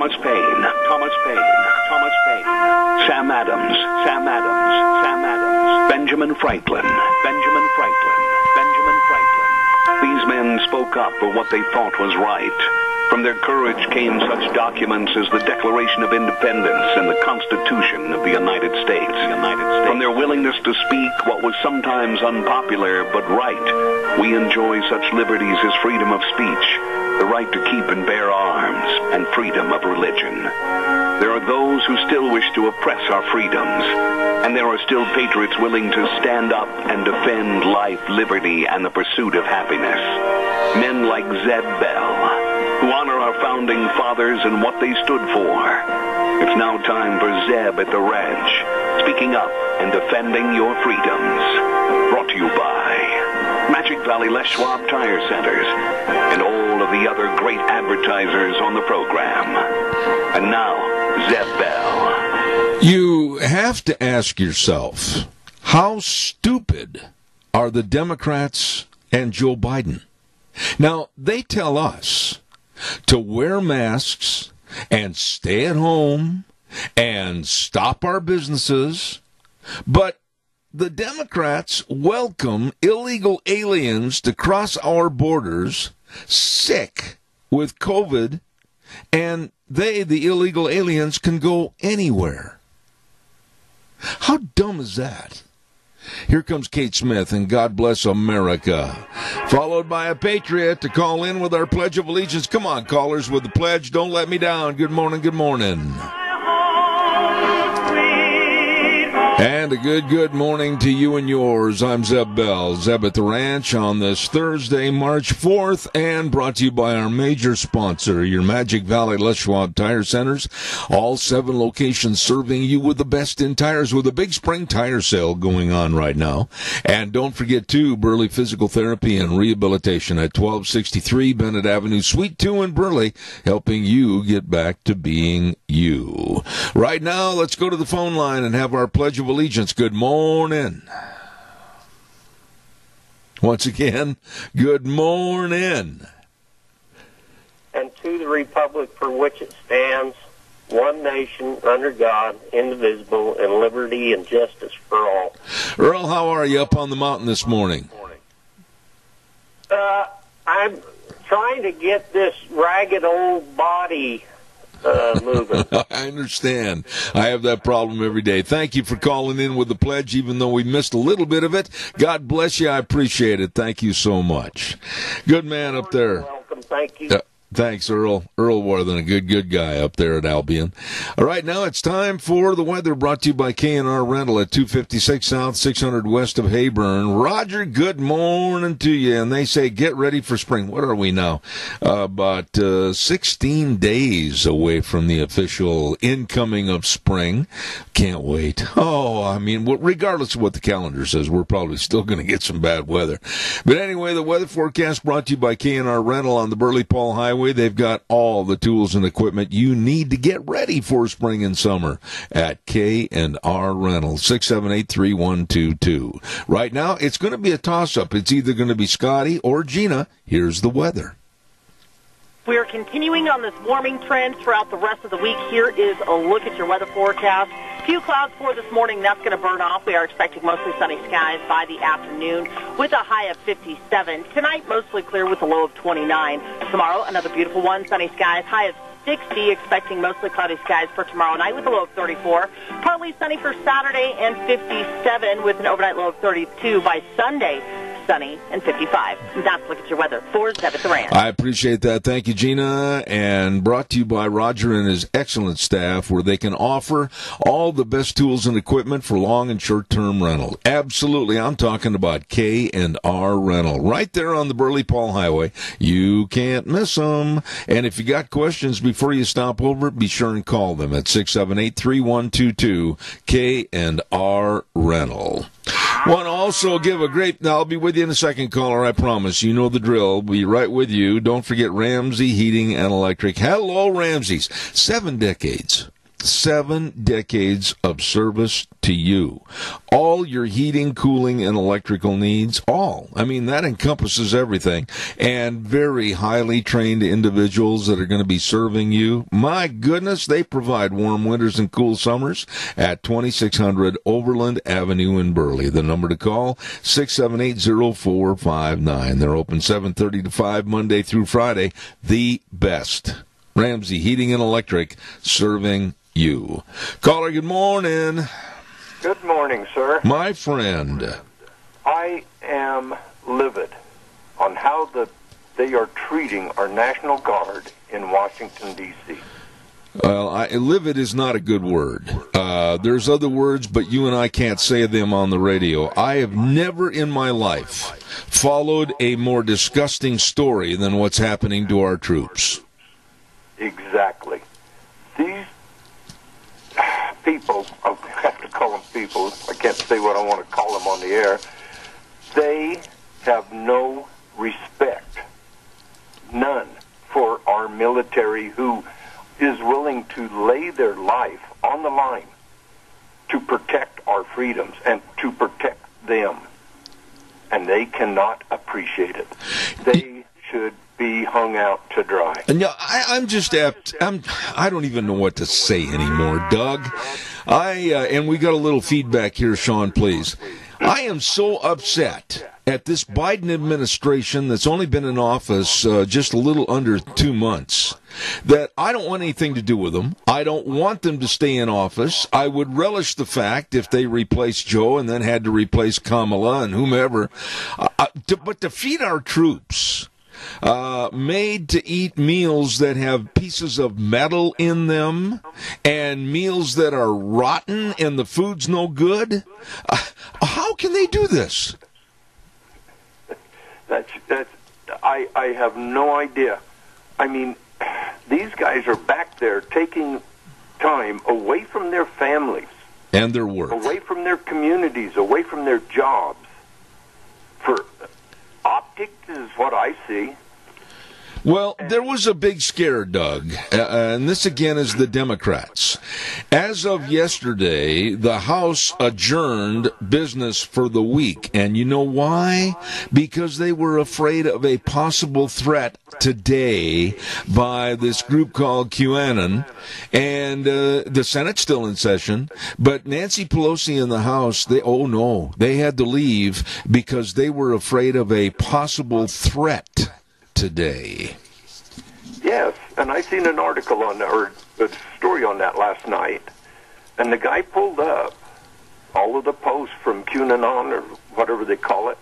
Thomas Paine, Thomas Paine, Thomas Paine, Sam Adams, Sam Adams, Sam Adams, Benjamin Franklin, Benjamin Franklin, Benjamin Franklin. These men spoke up for what they thought was right. From their courage came such documents as the Declaration of Independence and the Constitution of the United States. From their willingness to speak what was sometimes unpopular but right, we enjoy such liberties as freedom of speech, the right to keep and bear arms, and freedom of religion. There are those who still wish to oppress our freedoms, and there are still patriots willing to stand up and defend life, liberty, and the pursuit of happiness. Men like Zeb Bell, who honor our founding fathers and what they stood for. It's now time for Zeb at the ranch, speaking up and defending your freedoms. Brought to you by Magic Valley Les Schwab Tire Centers and all of the other great advertisers on the program. And now, Zeb Bell. You have to ask yourself, how stupid are the Democrats and Joe Biden? Now, they tell us to wear masks and stay at home and stop our businesses, but the Democrats welcome illegal aliens to cross our borders, sick with COVID, and they, the illegal aliens, can go anywhere. How dumb is that? Here comes Kate Smith and God Bless America, followed by a patriot to call in with our Pledge of Allegiance. Come on, callers with the pledge. Don't let me down. Good morning, good morning. And a good morning to you and yours. I'm Zeb Bell, Zeb at the Ranch on this Thursday, March 4th, and brought to you by our major sponsor, your Magic Valley Les Schwab Tire Centers. All 7 locations serving you with the best in tires with a big spring tire sale going on right now. And don't forget, too, Burley Physical Therapy and Rehabilitation at 1263 Bennett Avenue, Suite 2 in Burley, helping you get back to being you. Right now, let's go to the phone line and have our Pledge of Allegiance. Good morning. Once again, good morning. And to the republic for which it stands, one nation, under God, indivisible, and liberty and justice for all. Earl, how are you up on the mountain this morning? I'm trying to get this ragged old body moving. I understand. I have that problem every day. Thank you for calling in with the pledge, even though we missed a little bit of it. God bless you. I appreciate it. Thank you so much. Good man up there. You're welcome. Thank you. Thanks, Earl. Earl Warthen, a good guy up there at Albion. All right, now it's time for the weather, brought to you by K&R Rental at 256 South, 600 west of Hayburn. Roger, good morning to you. And they say, get ready for spring. What are we now? About 16 days away from the official incoming of spring. Can't wait. Oh, I mean, regardless of what the calendar says, we're probably still going to get some bad weather. But anyway, the weather forecast brought to you by K&R Rental on the Burley-Paul Highway. They've got all the tools and equipment you need to get ready for spring and summer at K&R Rental, 678-3122. Right now, it's going to be a toss-up. It's either going to be Scotty or Gina. Here's the weather. We are continuing on this warming trend throughout the rest of the week. Here is a look at your weather forecast. Few clouds for this morning. That's going to burn off. We are expecting mostly sunny skies by the afternoon with a high of 57. Tonight, mostly clear with a low of 29. Tomorrow, another beautiful one. Sunny skies, high of 60. Expecting mostly cloudy skies for tomorrow night with a low of 34. Partly sunny for Saturday and 57 with an overnight low of 32 by Sunday. Sunny and 55. That's look at your weather for Zeb at the Ranch. I appreciate that. Thank you, Gina. And brought to you by Roger and his excellent staff, where they can offer all the best tools and equipment for long and short-term rental. Absolutely. I'm talking about K&R Rental. Right there on the Burley-Paul Highway. You can't miss them. And if you got questions before you stop over, be sure and call them at 678-3122, K&R Rental. Want to also give a great, I'll be with you in a second, caller, I promise. You know the drill. We'll be right with you. Don't forget Ramsey Heating and Electric. Hello, Ramsey's. 7 decades 7 decades of service to you. All your heating, cooling, and electrical needs, all. I mean, that encompasses everything. And very highly trained individuals that are going to be serving you. My goodness, they provide warm winters and cool summers at 2600 Overland Avenue in Burley. The number to call, 678-0459. They're open 7:30 to 5 Monday through Friday. The best. Ramsey Heating and Electric, serving you. Caller, good morning. Good morning, sir. My friend. I am livid on how they are treating our National Guard in Washington, D.C. Well, livid is not a good word. There's other words, but you and I can't say them on the radio. I have never in my life followed a more disgusting story than what's happening to our troops. Exactly. These people, I have to call them people, I can't say what I want to call them on the air, they have no respect, none, for our military who is willing to lay their life on the line to protect our freedoms and to protect them. And they cannot appreciate it. They should be hung out to dry. And I'm just apt. I don't even know what to say anymore, Doug. And we got a little feedback here, Sean, please. I am so upset at this Biden administration that's only been in office just a little under 2 months that I don't want anything to do with them. I don't want them to stay in office. I would relish the fact if they replaced Joe and then had to replace Kamala and whomever. But to feed our troops, made to eat meals that have pieces of metal in them and meals that are rotten and the food's no good. How can they do this? I have no idea. I mean, these guys are back there taking time away from their families and their work, away from their communities, away from their jobs for optics is what I see. Well, there was a big scare, Doug, and this again is the Democrats. As of yesterday, the House adjourned business for the week, and you know why? Because they were afraid of a possible threat today by this group called QAnon, and the Senate's still in session, but Nancy Pelosi in the House, they had to leave because they were afraid of a possible threat today. Yes, and I seen an article on that, or a story on that last night, and the guy pulled up all of the posts from QAnon or whatever they call it.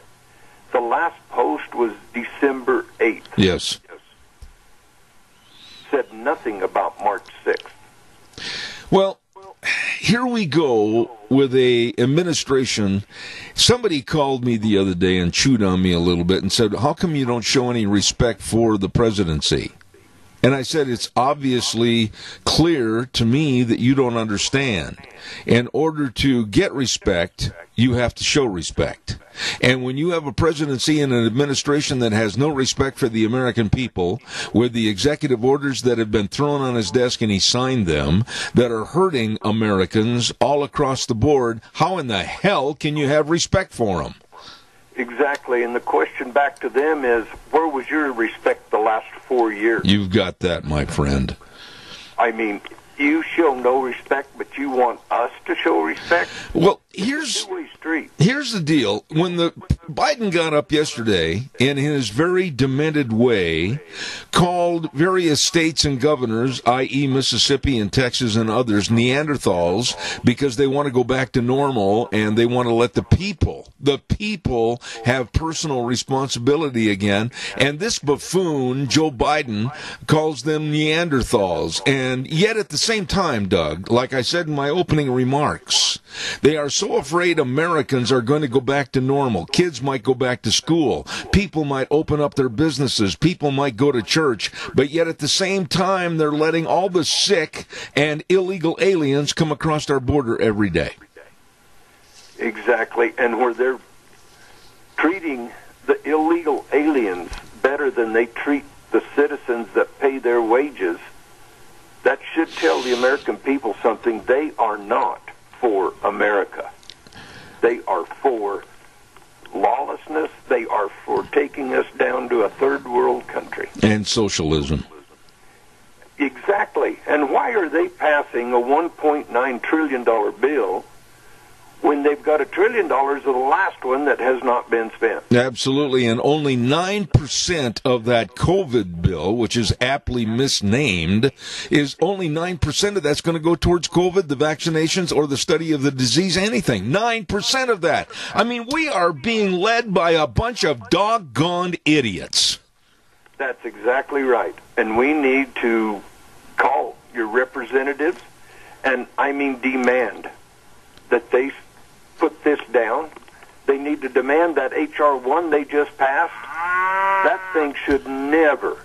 The last post was December 8th. Yes. Said nothing about March 6th. Well, here we go with a administration. Somebody called me the other day and chewed on me a little bit and said, how come you don't show any respect for the presidency? And I said, it's obviously clear to me that you don't understand. In order to get respect, you have to show respect. And when you have a presidency and an administration that has no respect for the American people, with the executive orders that have been thrown on his desk and he signed them, that are hurting Americans all across the board, how in the hell can you have respect for them? Exactly, and the question back to them is, where was your respect the last 4 years? You've got that, my friend. I mean, you show no respect, but you want us to show respect? Well, here's the deal. When the Biden got up yesterday, in his very demented way, called various states and governors, i.e. Mississippi and Texas and others, Neanderthals, because they want to go back to normal and they want to let the people have personal responsibility again. And this buffoon, Joe Biden, calls them Neanderthals. And yet at the same time, Doug, like I said in my opening remarks, they are so afraid Americans are going to go back to normal. Kids might go back to school. People might open up their businesses. People might go to church. But yet at the same time, they're letting all the sick and illegal aliens come across our border every day. Exactly. And where they're treating the illegal aliens better than they treat the citizens that pay their wages That should tell the American people something. They are not for America. They are for lawlessness. They are for taking us down to a third world country. And socialism. Exactly. And why are they passing a $1.9 trillion bill when they've got $1 trillion of the last one that has not been spent? Absolutely, and only 9% of that COVID bill, which is aptly misnamed, is only 9% of that's going to go towards COVID, the vaccinations, or the study of the disease, anything. 9% of that. I mean, we are being led by a bunch of doggone idiots. That's exactly right. And we need to call your representatives and, I mean, demand that they put this down. They need to demand that H.R. 1 they just passed. That thing should never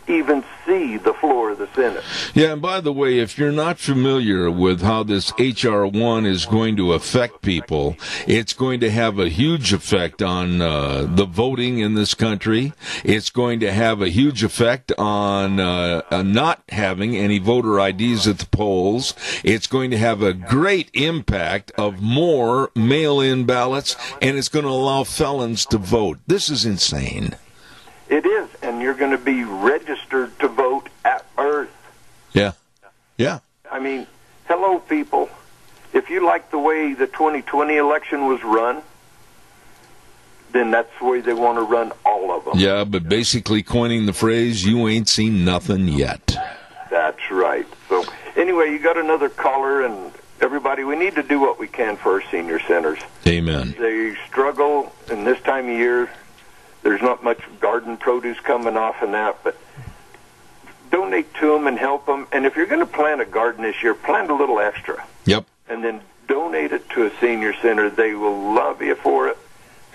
even see the floor of the Senate. Yeah, and by the way, if you're not familiar with how this H.R. 1 is going to affect people, it's going to have a huge effect on the voting in this country. It's going to have a huge effect on not having any voter IDs at the polls. It's going to have a great impact of more mail-in ballots, and it's going to allow felons to vote. This is insane. It is, and you're going to be registered to vote at birth. Yeah. Yeah. I mean, hello, people. If you like the way the 2020 election was run, then that's the way they want to run all of them. Yeah, but basically coining the phrase, you ain't seen nothing yet. That's right. So, anyway, you got another caller, and everybody, we need to do what we can for our senior centers. Amen. They struggle in this time of year. There's not much garden produce coming off and that, but donate to them and help them. And if you're going to plant a garden this year, plant a little extra. Yep. And then donate it to a senior center. They will love you for it.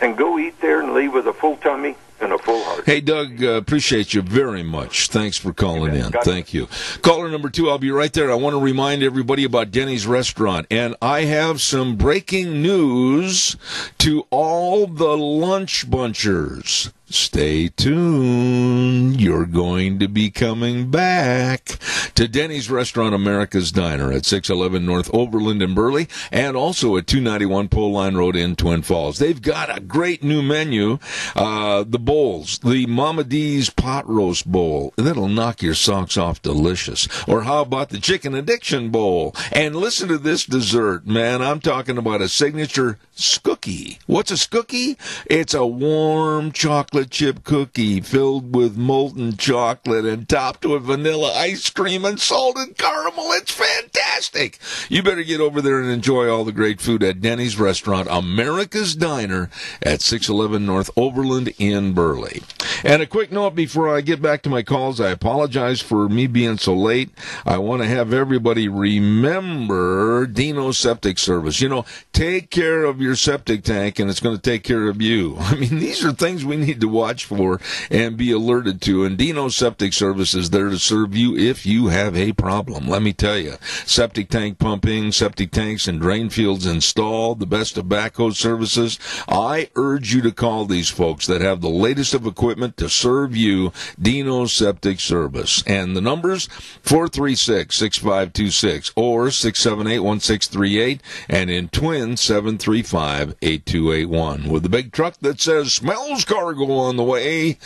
And go eat there and leave with a full tummy and a full heart. Hey, Doug, appreciate you very much. Thanks for calling in. Thank you. Caller number 2, I'll be right there. I want to remind everybody about Denny's Restaurant. And I have some breaking news to all the lunch bunchers. Stay tuned. You're going to be coming back to Denny's Restaurant, America's Diner at 611 North Overland in Burley, and also at 291 Pole Line Road in Twin Falls. They've got a great new menu. The bowls, the Mama D's Pot Roast Bowl. That'll knock your socks off delicious. Or how about the Chicken Addiction Bowl? And listen to this dessert, man. I'm talking about a signature skookie. What's a skookie? It's a warm chocolate chip cookie filled with molten chocolate and topped with vanilla ice cream and salted caramel. It's fantastic. You better get over there and enjoy all the great food at Denny's Restaurant, America's Diner at 611 North Overland in Burley. And a quick note before I get back to my calls, I apologize for me being so late. I want to have everybody remember Dino's Septic Service. You know, take care of your septic tank and it's going to take care of you. I mean, these are things we need to watch for and be alerted to. And Dino's Septic Service is there to serve you if you have a problem. Let me tell you, septic tank pumping, septic tanks and drain fields installed, the best of backhoe services. I urge you to call these folks that have the latest of equipment to serve you, Dino's Septic Service. And the numbers, 436-6526 or 678-1638, and in Twin, 735-8281. With the big truck that says, smells cargo on the way,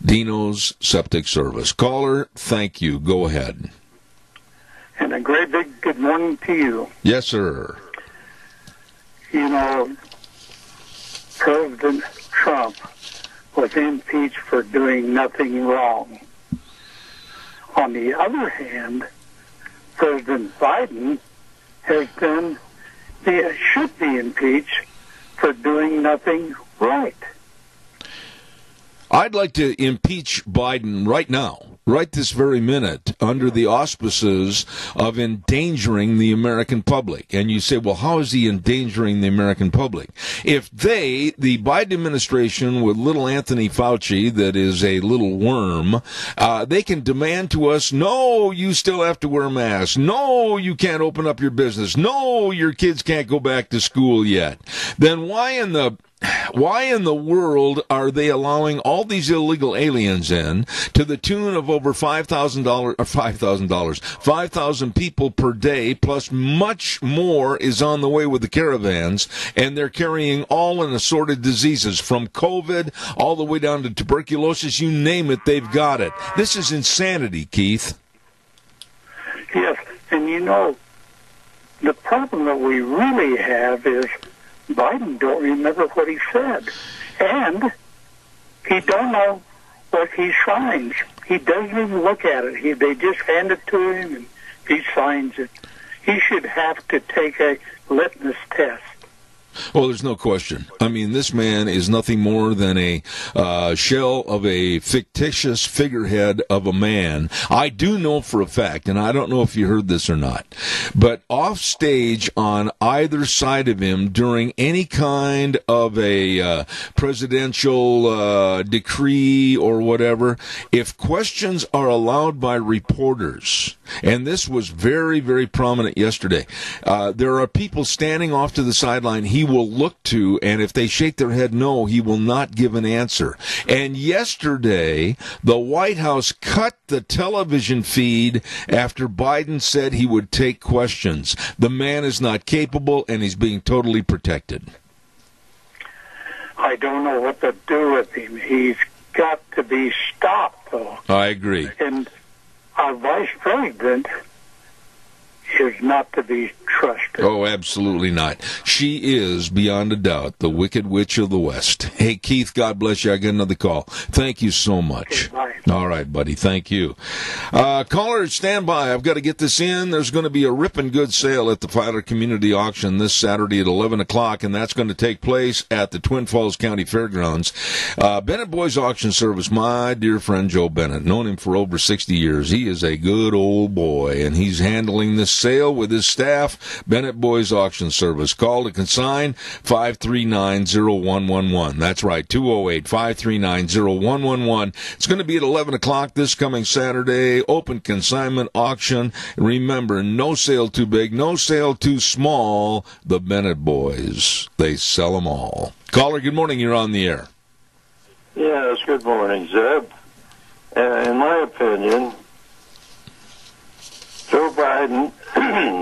Dino's Septic Service. Caller, thank you. Go ahead. And a great big good morning to you. Yes, sir. You know, President Trump was impeached for doing nothing wrong. On the other hand, President Biden should be impeached for doing nothing right. I'd like to impeach Biden right now, right this very minute, under the auspices of endangering the American public. And you say, well, how is he endangering the American public? If the Biden administration with little Anthony Fauci, that is a little worm, they can demand to us, no, you still have to wear masks. No, you can't open up your business. No, your kids can't go back to school yet. Then why in the why in the world are they allowing all these illegal aliens in to the tune of over $5,000 people per day, plus much more is on the way with the caravans, and they're carrying all in assorted diseases, from COVID all the way down to tuberculosis, you name it, they've got it. This is insanity, Keith. Yes, and you know, the problem that we really have is Biden don't remember what he said, and he don't know what he signs. He doesn't even look at it. They just hand it to him, and he signs it. He should have to take a litmus test. Well, there's no question. I mean, this man is nothing more than a shell of a fictitious figurehead of a man. I do know for a fact, and I don't know if you heard this or not, but off stage on either side of him during any kind of a presidential decree or whatever, if questions are allowed by reporters, and this was very, very prominent yesterday, there are people standing off to the sideline he will look to, and if they shake their head no, he will not give an answer. And yesterday, the White House cut the television feed after Biden said he would take questions. The man is not capable, and he's being totally protected. I don't know what to do with him. He's got to be stopped, though. I agree. And our vice president is not to be trusted. Oh, absolutely not. She is, beyond a doubt, the Wicked Witch of the West. Hey, Keith, God bless you. I got another call. Thank you so much. Okay, bye. All right, buddy. Thank you. Caller, stand by. I've got to get this in. There's going to be a ripping good sale at the Filer Community Auction this Saturday at 11 o'clock, and that's going to take place at the Twin Falls County Fairgrounds. Bennett Boys Auction Service, my dear friend Joe Bennett, known him for over 60 years. He is a good old boy, and he's handling this sale with his staff. Bennett Boys Auction Service. Call to consign 539-0111. That's right, 208-539-0111. It's going to be at 11 o'clock this coming Saturday. Open consignment auction. Remember, no sale too big, no sale too small. The Bennett Boys, they sell them all. Caller, good morning. You're on the air. Yes, good morning, Zeb. In my opinion, Joe Biden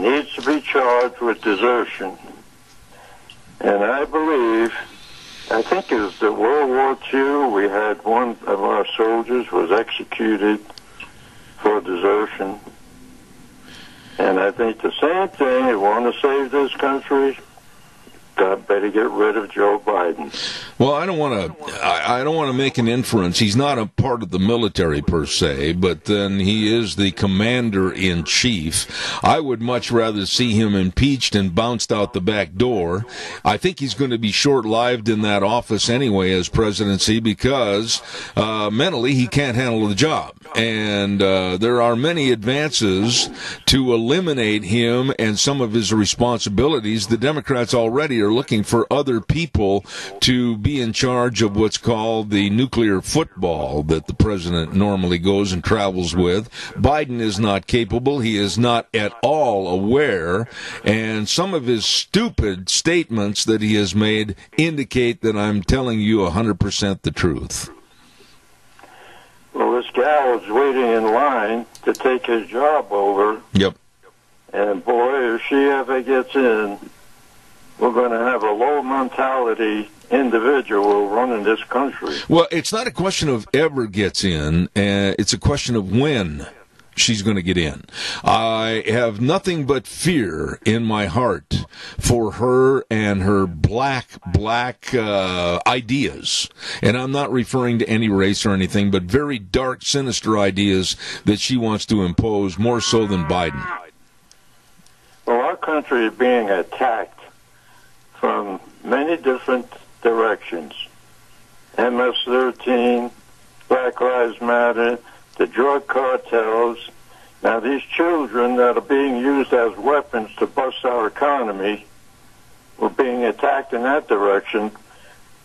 needs to be charged with desertion. And I think it was the World War II, we had one of our soldiers was executed for desertion. And I think the same thing, you want to save this country, God better get rid of Joe Biden. Well, I don't want to make an inference. He's not a part of the military per se, but then he is the commander-in-chief. I would much rather see him impeached and bounced out the back door. I think he's going to be short-lived in that office anyway as presidency because mentally he can't handle the job. And there are many advances to eliminate him and some of his responsibilities. The Democrats already are looking for other people to be in charge of what's called the nuclear football that the president normally goes and travels with. Biden is not capable. He is not at all aware. And some of his stupid statements that he has made indicate that I'm telling you 100% the truth. Well, this gal is waiting in line to take his job over. Yep. And boy, if she ever gets in, we're going to have a low mentality individual running this country. Well, it's not a question of ever gets in. It's a question of when she's going to get in. I have nothing but fear in my heart for her and her black ideas. And I'm not referring to any race or anything, but very dark, sinister ideas that she wants to impose more so than Biden. Well, our country is being attacked from many different directions. MS-13, Black Lives Matter, the drug cartels. Now, these children that are being used as weapons to bust our economy were being attacked in that direction.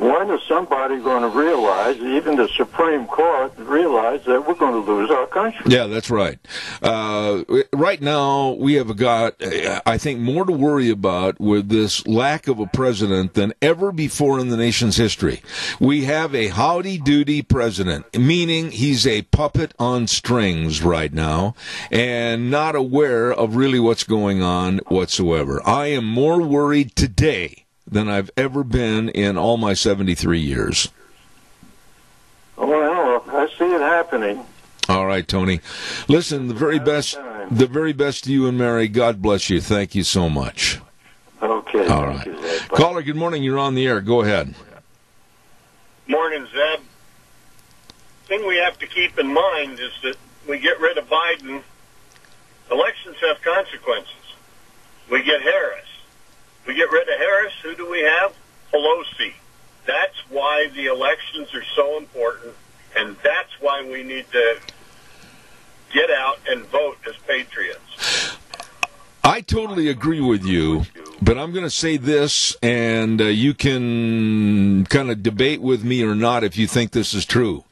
when is somebody going to realize, even the Supreme Court, realize that we're going to lose our country? Yeah, that's right. Right now, we have got, I think, more to worry about with this lack of a president than ever before in the nation's history. We have a howdy-doody president, meaning he's a puppet on strings right now and not aware of really what's going on whatsoever. I am more worried today than I've ever been in all my 73 years. Well, I see it happening. All right, Tony. Listen, the very best to you and Mary. God bless you. Thank you so much. Okay. All right. Caller, good morning. You're on the air. Go ahead. Morning, Zeb. The thing we have to keep in mind is that we get rid of Biden, elections have consequences. We get Harris. We get rid of Harris, who do we have? Pelosi. That's why the elections are so important, and that's why we need to get out and vote as patriots. I totally agree with you, but I'm going to say this, and you can kind of debate with me or not if you think this is true.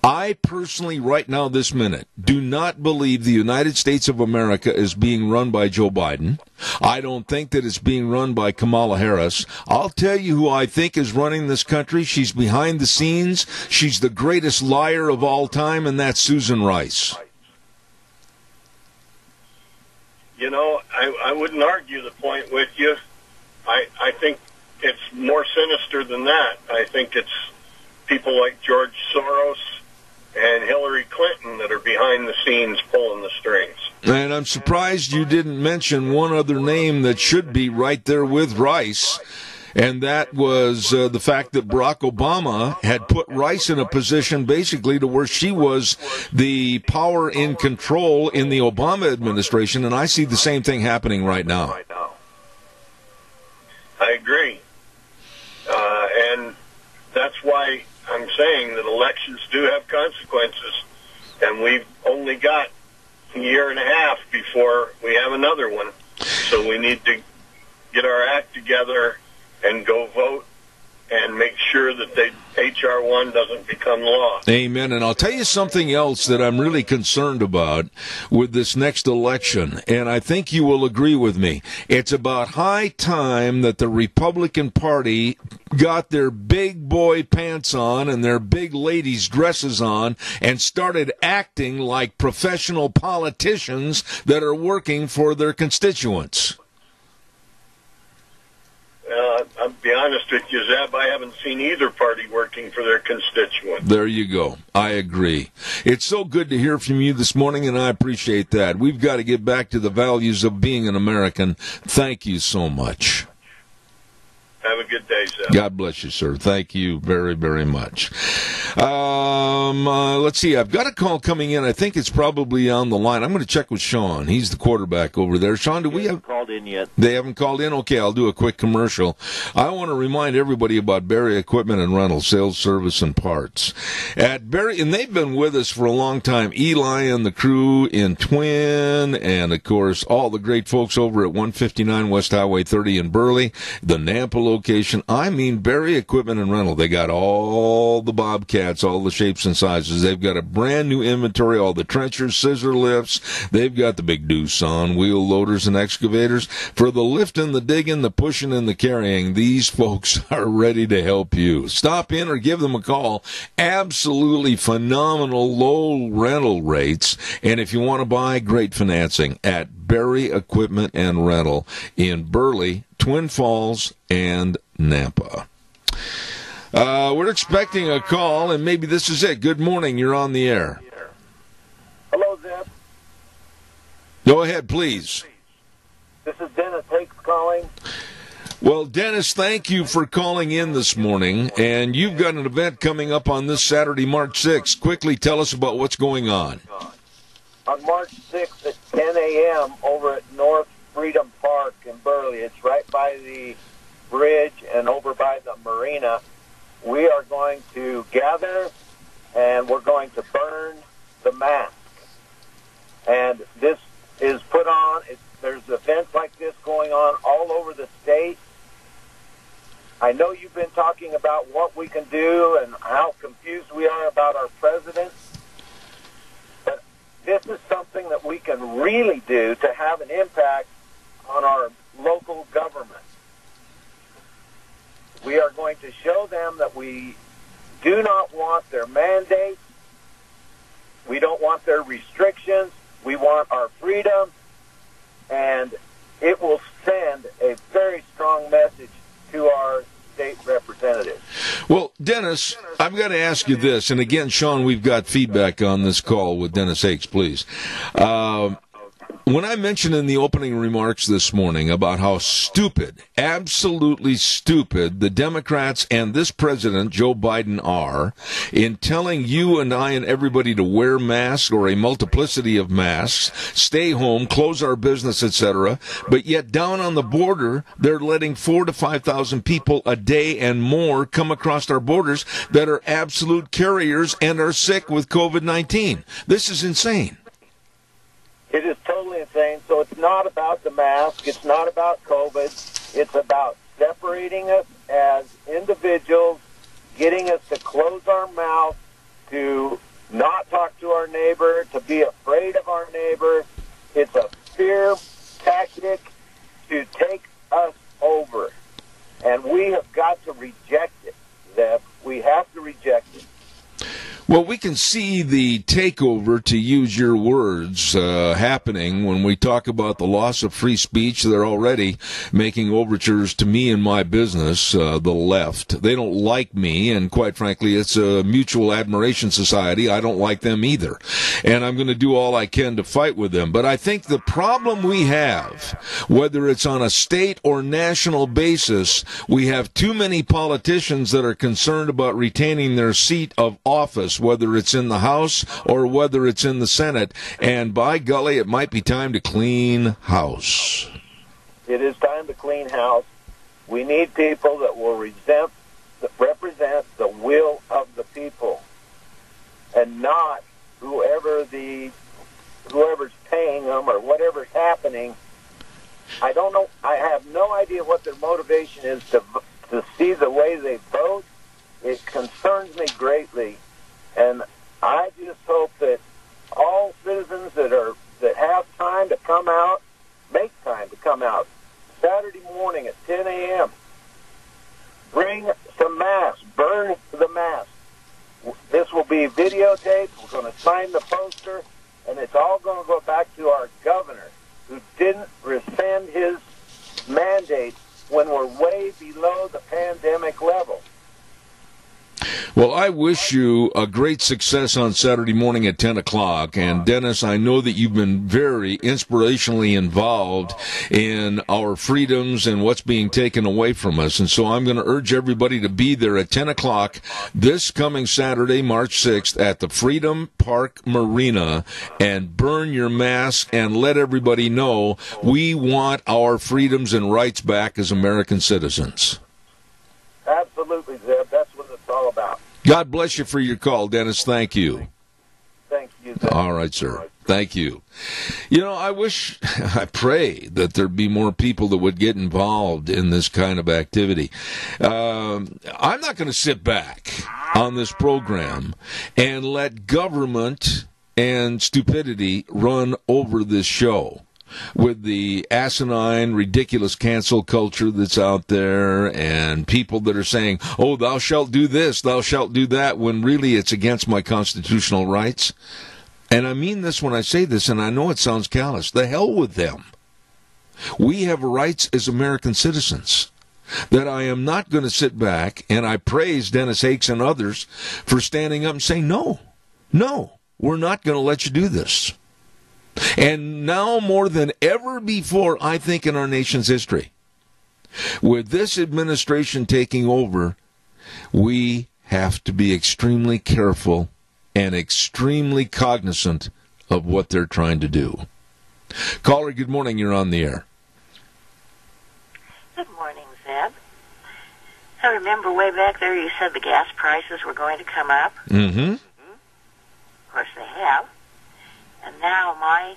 I personally, right now, this minute, do not believe the United States of America is being run by Joe Biden. I don't think that it's being run by Kamala Harris. I'll tell you who I think is running this country. She's behind the scenes. She's the greatest liar of all time, and that's Susan Rice. You know, I wouldn't argue the point with you. I think it's more sinister than that. I think it's people like George Soros and Hillary Clinton that are behind the scenes pulling the strings. And I'm surprised you didn't mention one other name that should be right there with Rice, and that was the fact that Barack Obama had put Rice in a position basically to where she was the power in control in the Obama administration, and I see the same thing happening right now. I agree. And that's why I'm saying that elections do have consequences, and we've only got a year and a half before we have another one. So we need to get our act together and go vote and make sure that H.R. 1 doesn't become law. Amen. And I'll tell you something else that I'm really concerned about with this next election, and I think you will agree with me. It's about high time that the Republican Party got their big boy pants on and their big ladies' dresses on and started acting like professional politicians that are working for their constituents. I'll be honest with you, Zeb, I haven't seen either party working for their constituents. There you go. I agree. It's so good to hear from you this morning, and I appreciate that. We've got to get back to the values of being an American. Thank you so much. Have a good day, Zeb. God bless you, sir. Thank you very, very much. Let's see. I've got a call coming in. I think it's probably on the line. I'm going to check with Sean. He's the quarterback over there. Sean, do we have called in yet? They haven't called in? Okay, I'll do a quick commercial. I want to remind everybody about Barry Equipment and Rental, sales, service, and parts. At Barry, and they've been with us for a long time. Eli and the crew in Twin, and of course, all the great folks over at 159 West Highway 30 in Burley, the Nampa location. I mean, Barry Equipment and Rental. They got all the Bobcats, all the shapes and sizes. They've got a brand new inventory, all the trenchers, scissor lifts. They've got the big Doosan wheel loaders and excavators. For the lifting, the digging, the pushing, and the carrying, these folks are ready to help you. Stop in or give them a call. Absolutely phenomenal low rental rates. And if you want to buy, great financing at Barry Equipment and Rental in Burley, Twin Falls, and Nampa. We're expecting a call, and maybe this is it. Good morning. You're on the air. Hello, Zeb. Go ahead, please. This is Dennis Hakes calling. Well, Dennis, thank you for calling in this morning, and you've got an event coming up on this Saturday, March 6th. Quickly tell us about what's going on. On March 6th at 10 a.m. over at North Freedom Park in Burley. It's right by the bridge and over by the marina. We are going to gather, and we're going to burn the mask. And this is put on. There's events like this going on all over the state. I know you've been talking about what we can do and how confused we are about our president, but this is something that we can really do to have an impact on our local government. We are going to show them that we do not want their mandates. We don't want their restrictions. We want our freedom. And it will send a very strong message to our state representatives. Well, Dennis, I've got to ask you this. And again, Sean, we've got feedback on this call with Dennis Hakes, please. When I mentioned in the opening remarks this morning about how stupid, absolutely stupid, the Democrats and this president, Joe Biden, are in telling you and I and everybody to wear masks or a multiplicity of masks, stay home, close our business, etc., but yet down on the border, they're letting 4,000 to 5,000 people a day and more come across our borders that are absolute carriers and are sick with COVID-19. This is insane. It is totally insane. So it's not about the mask. It's not about COVID. It's about separating us as individuals, getting us to close our mouth, to not talk to our neighbor, to be afraid of our neighbor. It's a fear tactic to take us over. And we have got to reject it, Zeb. We have to reject it. Well, we can see the takeover, to use your words, happening when we talk about the loss of free speech. They're already making overtures to me and my business, the left. They don't like me, and quite frankly, it's a mutual admiration society. I don't like them either. And I'm going to do all I can to fight with them. But I think the problem we have, whether it's on a state or national basis, we have too many politicians that are concerned about retaining their seat of office, whether it's in the House or whether it's in the Senate. And by golly, it might be time to clean house. It is time to clean house. We need people that will represent the will of the people, and not whoever's paying them or whatever's happening. I don't know. I have no idea what their motivation is to see the way they vote. It concerns me greatly. And I just hope that all citizens that have time to come out, make time to come out Saturday morning at 10 a.m. Bring some masks. Burn the mask. This will be videotaped. We're going to sign the poster, and it's all going to go back to our governor, who didn't rescind his mandate when we're way below the pandemic level. Well, I wish you a great success on Saturday morning at 10 o'clock. And, Dennis, I know that you've been very inspirationally involved in our freedoms and what's being taken away from us. And so I'm going to urge everybody to be there at 10 o'clock this coming Saturday, March 6th, at the Freedom Park Marina, and burn your mask and let everybody know we want our freedoms and rights back as American citizens. Absolutely, Zeb. That's what it's all about. God bless you for your call, Dennis. Thank you. Thank you, Zeb. All right, sir. Thank you. You know, I pray that there'd be more people that would get involved in this kind of activity. I'm not going to sit back on this program and let government and stupidity run over this show with the asinine, ridiculous cancel culture that's out there, and people that are saying, oh, thou shalt do this, thou shalt do that, when really it's against my constitutional rights. And I mean this when I say this, and I know it sounds callous. The hell with them. We have rights as American citizens that I am not going to sit back, and I praise Dennis Hakes and others for standing up and saying, no, we're not going to let you do this. And now more than ever before, I think, in our nation's history, with this administration taking over, we have to be extremely careful and extremely cognizant of what they're trying to do. Caller, good morning. You're on the air. Good morning, Zeb. I remember way back there you said the gas prices were going to come up. Mm-hmm. Of course they have. And now I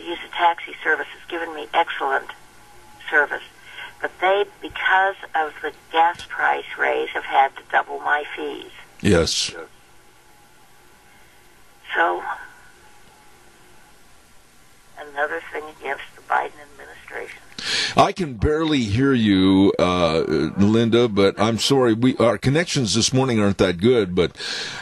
use a taxi service. It's given me excellent service. But they, because of the gas price raise, have had to double my fees. Yes. So, another thing against the Biden administration. I can barely hear you, Linda, but I'm sorry. Our connections this morning aren't that good, but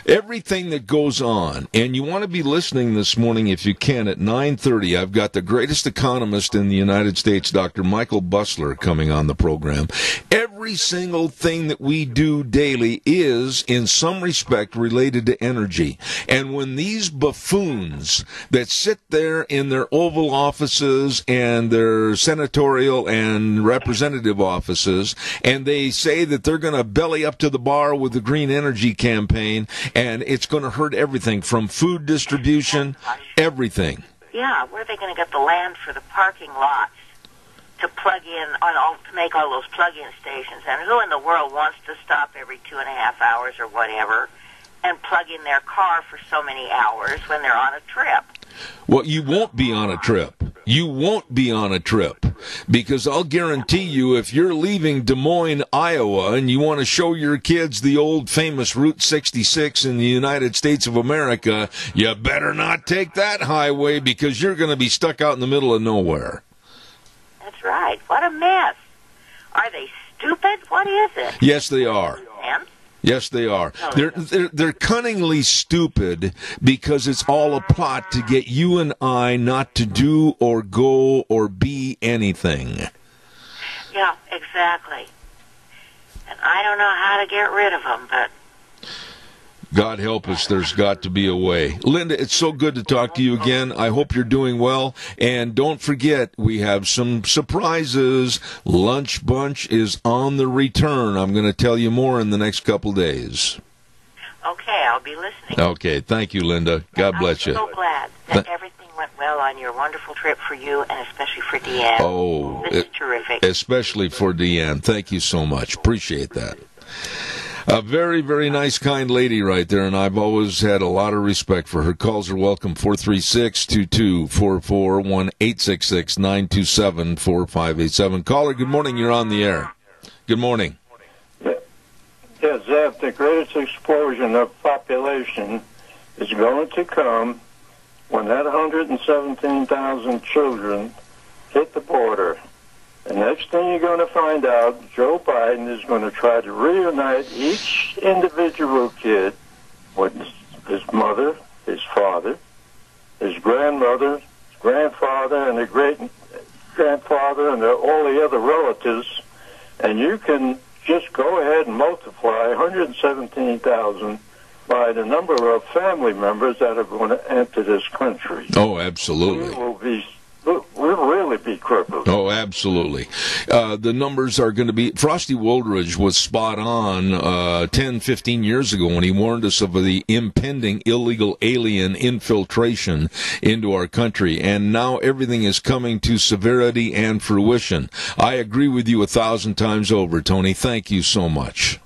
everything that goes on, and you want to be listening this morning if you can at 9:30. I've got the greatest economist in the United States, Dr. Michael Busler, coming on the program. Every single thing that we do daily is, in some respect, related to energy. And when these buffoons that sit there in their Oval offices and their senatorial and representative offices, and they say that they're going to belly up to the bar with the green energy campaign, and it's going to hurt everything from food distribution, everything. Yeah, where are they going to get the land for the parking lots to plug in to make all those plug-in stations? And who in the world wants to stop every 2.5 hours or whatever and plug in their car for so many hours when they're on a trip? Well, you won't be on a trip. You won't be on a trip, because I'll guarantee you, if you're leaving Des Moines, Iowa, and you want to show your kids the old famous Route 66 in the United States of America, you better not take that highway, because you're going to be stuck out in the middle of nowhere. That's right. What a mess. Are they stupid? What is it? Yes, they are. And? Yes, they are. They're cunningly stupid, because it's all a plot to get you and I not to do or go or be anything. Yeah, exactly. And I don't know how to get rid of them, but God help us, there's got to be a way. Linda, it's so good to talk to you again. I hope you're doing well. And don't forget, we have some surprises. Lunch Bunch is on the return. I'm going to tell you more in the next couple days. okay, I'll be listening. Okay, thank you, Linda. God bless you. I'm so glad that everything went well on your wonderful trip for you, and especially for Deanne. Oh, this is terrific. Especially for Deanne. Thank you so much. Appreciate that. A very, very nice, kind lady right there, and I've always had a lot of respect for her. Calls are welcome, 436-2244, 1-866-927-4587. Caller, good morning. You're on the air. Good morning. Yeah, Zeb, the greatest explosion of population is going to come when that 117,000 children hit the border. The next thing you're going to find out, Joe Biden is going to try to reunite each individual kid with his mother, his father, his grandmother, his grandfather, and their great-grandfather, and all the other relatives. And you can just go ahead and multiply 117,000 by the number of family members that are going to enter this country. Oh, absolutely. We'll really be crippled. Oh, absolutely. The numbers are going to be... Frosty Woldridge was spot on 10, 15 years ago when he warned us of the impending illegal alien infiltration into our country. And now everything is coming to severity and fruition. I agree with you 1,000 times over, Tony. Thank you so much.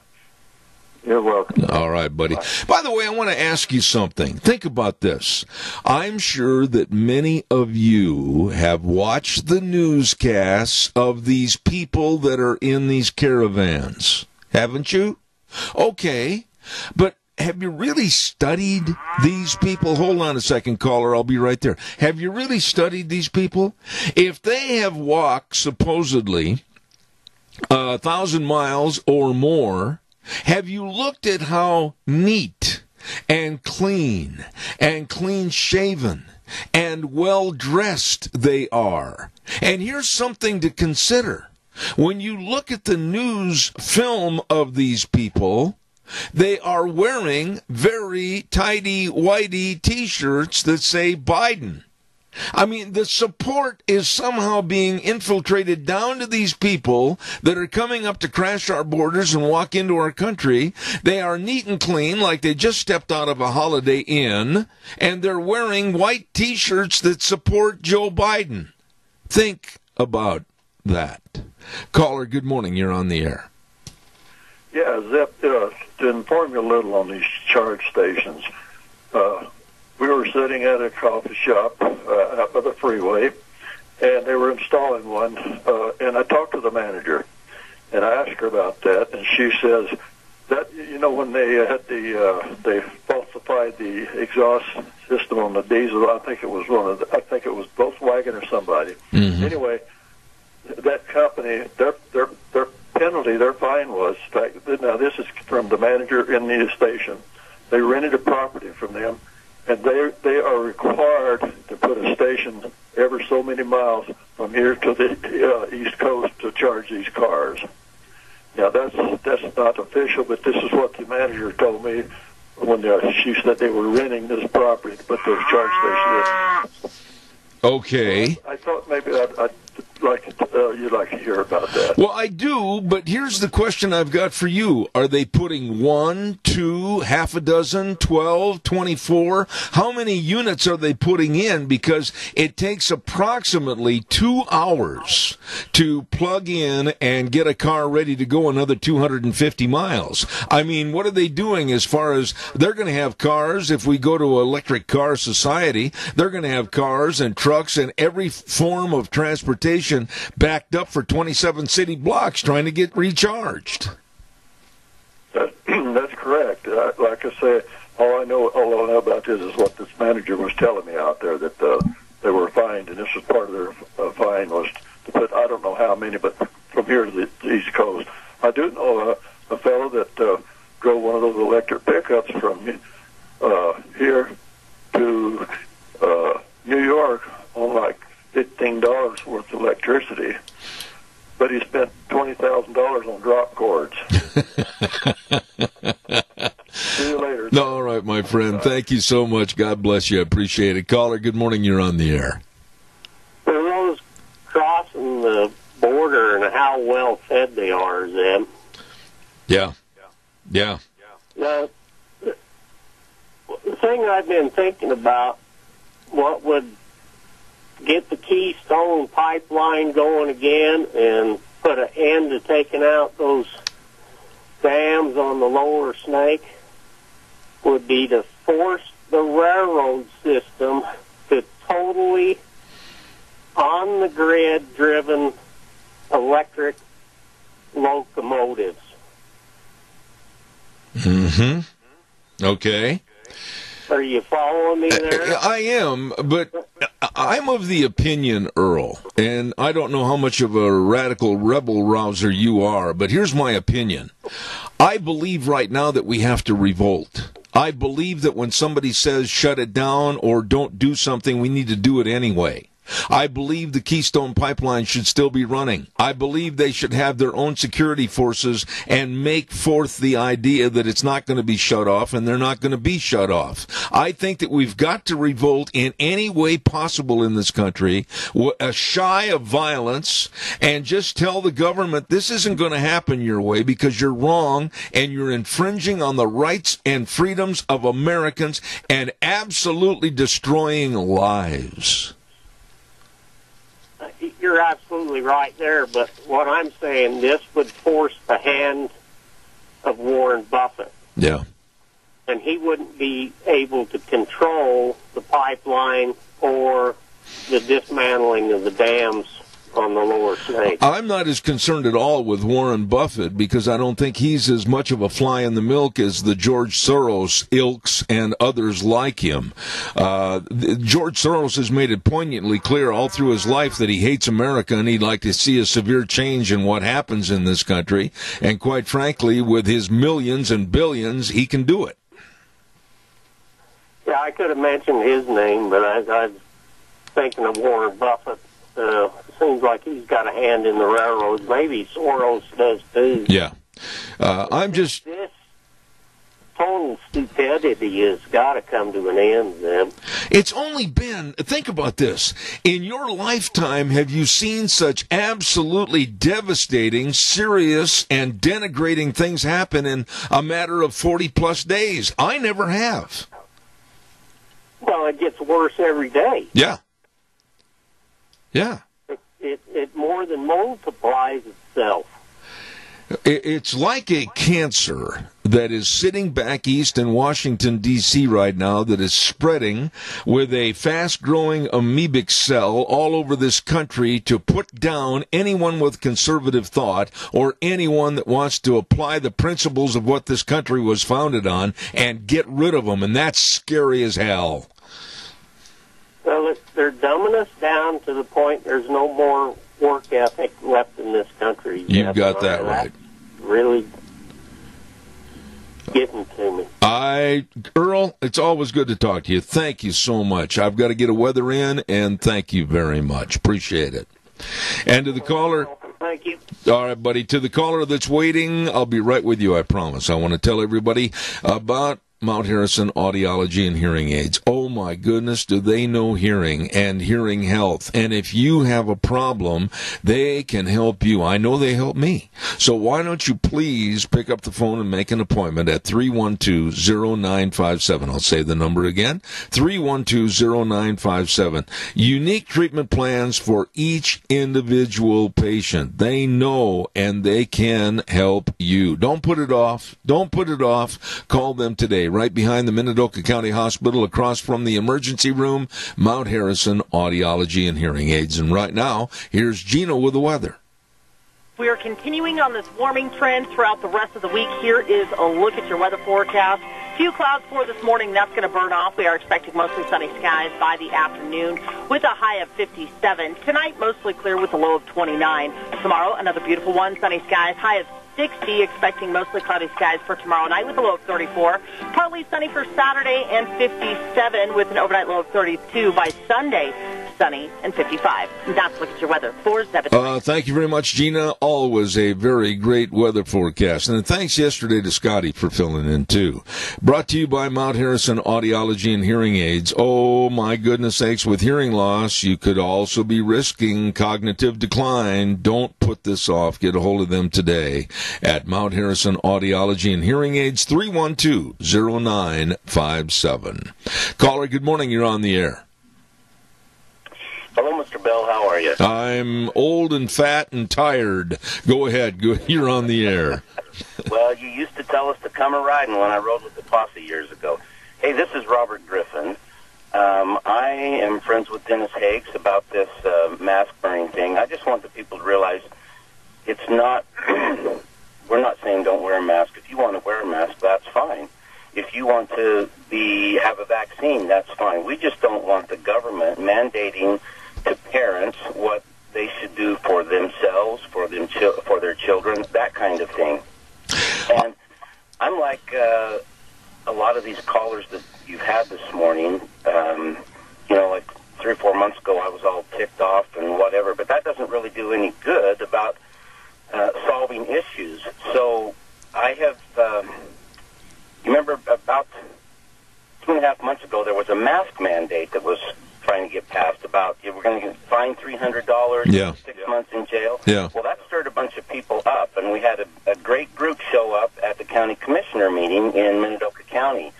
You're welcome. All right, buddy. By the way, I want to ask you something. Think about this. I'm sure that many of you have watched the newscasts of these people that are in these caravans. Haven't you? Okay. But have you really studied these people? Hold on a second, caller. I'll be right there. Have you really studied these people? If they have walked, supposedly, 1,000 miles or more, have you looked at how neat and clean shaven and well-dressed they are? And here's something to consider. When you look at the news film of these people, they are wearing very tidy-whitey T-shirts that say Biden. I mean, the support is somehow being infiltrated down to these people that are coming up to crash our borders and walk into our country. They are neat and clean, like they just stepped out of a Holiday Inn, and they're wearing white T-shirts that support Joe Biden. Think about that. Caller, good morning. You're on the air. Yeah, Zep, to inform you a little on these charge stations, we were sitting at a coffee shop up by the freeway, and they were installing one, and I talked to the manager, and I asked her about that, and she says that, when they had they falsified the exhaust system on the diesel, I think it was Volkswagen or somebody. Mm-hmm. Anyway, that company, their penalty, their fine was, now this is from the manager in the station, they rented a property from them, and they are required to put a station ever so many miles from here to the East Coast to charge these cars. Now, that's not official, but this is what the manager told me when she said they were renting this property to put those charge stations in. Okay. I thought maybe you'd like to hear about that. Well, I do, but here's the question I've got for you. Are they putting 1, 2, half a dozen, 12, 24? How many units are they putting in? Because it takes approximately 2 hours to plug in and get a car ready to go another 250 miles. I mean, what are they doing as far as they're going to have cars? If we go to Electric Car Society, they're going to have cars and trucks and every form of transportation backed up for 27 city blocks trying to get recharged. That's correct. Like I say, all I know about this is what this manager was telling me out there, that they were fined, and this was part of their fine was to put, I don't know how many, but from here to the East Coast. I do know a fellow that drove one of those electric pickups from here to New York on like $15 worth of electricity, but he spent $20,000 on drop cords. See you later. No, all right, my friend. Thank you so much. God bless you. I appreciate it. Caller, good morning. You're on the air. For those crossing the border and how well fed they are, Zeb. Yeah. The thing I've been thinking about, what would get the Keystone pipeline going again and put an end to taking out those dams on the lower Snake would be to force the railroad system to totally on-the-grid driven electric locomotives. Mm-hmm. Okay. Are you following me there? I am, but I'm of the opinion, Earl, and I don't know how much of a radical rebel rouser you are, but here's my opinion. I believe right now that we have to revolt. I believe that when somebody says shut it down or don't do something, we need to do it anyway. I believe the Keystone Pipeline should still be running. I believe they should have their own security forces and make forth the idea that it's not going to be shut off and they're not going to be shut off. I think that we've got to revolt in any way possible in this country, shy of violence, and just tell the government this isn't going to happen your way because you're wrong and you're infringing on the rights and freedoms of Americans and absolutely destroying lives. You're absolutely right there, but what I'm saying, this would force the hand of Warren Buffett. Yeah. And he wouldn't be able to control the pipeline or the dismantling of the dams on the lower Snake. I'm not as concerned at all with Warren Buffett because I don't think he's as much of a fly in the milk as the George Soros ilks and others like him. George Soros has made it poignantly clear all through his life that he hates America and he'd like to see a severe change in what happens in this country. And quite frankly, with his millions and billions, he can do it. Yeah, I could have mentioned his name, but I was thinking of Warren Buffett. Seems like he's got a hand in the railroads. Maybe Soros does too. Yeah. I'm just... This total stupidity has got to come to an end, then. It's only been... Think about this. In your lifetime, have you seen such absolutely devastating, serious, and denigrating things happen in a matter of 40-plus days? I never have. Well, it gets worse every day. Yeah. Yeah. It more than multiplies itself. It's like a cancer that is sitting back east in Washington, D.C. right now that is spreading with a fast-growing amoebic cell all over this country to put down anyone with conservative thought or anyone that wants to apply the principles of what this country was founded on and get rid of them, and that's scary as hell. Well, they're dumbing us down to the point there's no more work ethic left in this country. You've got that right. Really getting to me. Earl, it's always good to talk to you. Thank you so much. I've got to get a weather in, and thank you very much. Appreciate it. And to the caller... Thank you. All right, buddy. To the caller that's waiting, I'll be right with you, I promise. I want to tell everybody about Mount Harrison Audiology and Hearing Aids. Oh, my goodness, do they know hearing and hearing health. And if you have a problem, they can help you. I know they help me. So why don't you please pick up the phone and make an appointment at 312-0957. I'll say the number again, 312-0957. Unique treatment plans for each individual patient. They know and they can help you. Don't put it off. Don't put it off. Call them today. Right behind the Minidoka County Hospital, across from the emergency room, Mount Harrison Audiology and Hearing Aids. And right now, here's Gino with the weather. We are continuing on this warming trend throughout the rest of the week. Here is a look at your weather forecast. Few clouds for this morning. That's going to burn off. We are expecting mostly sunny skies by the afternoon with a high of 57. Tonight, mostly clear with a low of 29. Tomorrow, another beautiful one. Sunny skies, high of 60, expecting mostly cloudy skies for tomorrow night with a low of 34. Partly sunny for Saturday and 57 with an overnight low of 32 by Sunday. Sunny and 55. And that's look at your weather for Zeb. Thank you very much, Gina. Always a very great weather forecast. And thanks yesterday to Scotty for filling in, too. Brought to you by Mount Harrison Audiology and Hearing Aids. Oh, my goodness sakes, with hearing loss, you could also be risking cognitive decline. Don't put this off. Get a hold of them today at Mount Harrison Audiology and Hearing Aids, 312-0957. Caller, good morning. You're on the air. Hello, Mr. Bell. How are you? I'm old and fat and tired. Go ahead. You're on the air. Well, you used to tell us to come a-riding when I rode with the posse years ago. Hey, this is Robert Griffin. I am friends with Dennis Hakes about this mask burning thing. I just want the people to realize it's not, we're not saying don't wear a mask. If you want to wear a mask, that's fine. If you want to have a vaccine, that's fine. We just don't want the government mandating to parents what they should do for themselves, for their children, that kind of thing. And I'm like a lot of these callers that you've had this morning. Like 3 or 4 months ago, I was all ticked off and whatever, but that doesn't really do any good about solving issues. So I have, you remember about 2.5 months ago, there was a mask mandate that was trying to get passed about we're going to get fined $300, 6 months in jail. Yeah. Well, that stirred a bunch of people up, and we had a great group show up at the county commissioner meeting in Minidoka County.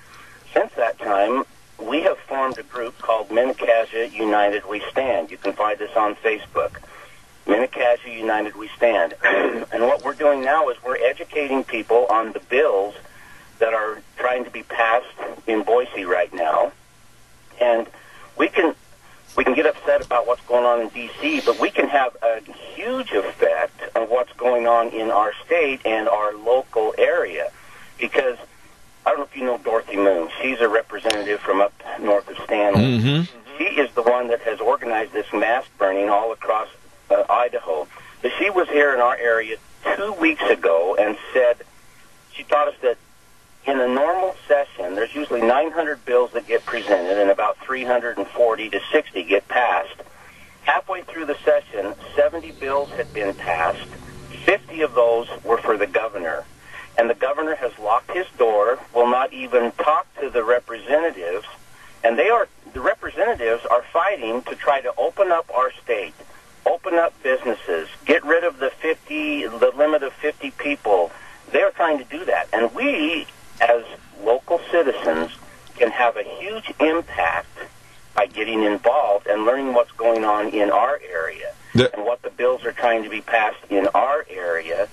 Since that time, we have formed a group called Minnecasia United We Stand. You can find this on Facebook. Minnecasia United We Stand. And what we're doing now is we're educating people on the bills that are trying to be passed in Boise right now. And we can get upset about what's going on in D.C., but we can have a huge effect on what's going on in our state and our local area. Because I don't know if you know Dorothy Moon. She's a representative from up north of Stanley. Mm-hmm. She is the one that has organized this mask burning all across Idaho. But she was here in our area 2 weeks ago and said, she taught us that in a normal session, there's usually 900 bills that get presented and about 340 to 60 get passed. Halfway through the session, 70 bills had been passed. 50 of those were for the governor. And the governor has locked his door, will not even talk to the representatives. And the representatives are fighting to try to open up our state, open up businesses, get rid of the limit of 50 people. They're trying to do that. And we, as local citizens, can have a huge impact by getting involved and learning what's going on in our area and what the bills are trying to be passed in our area.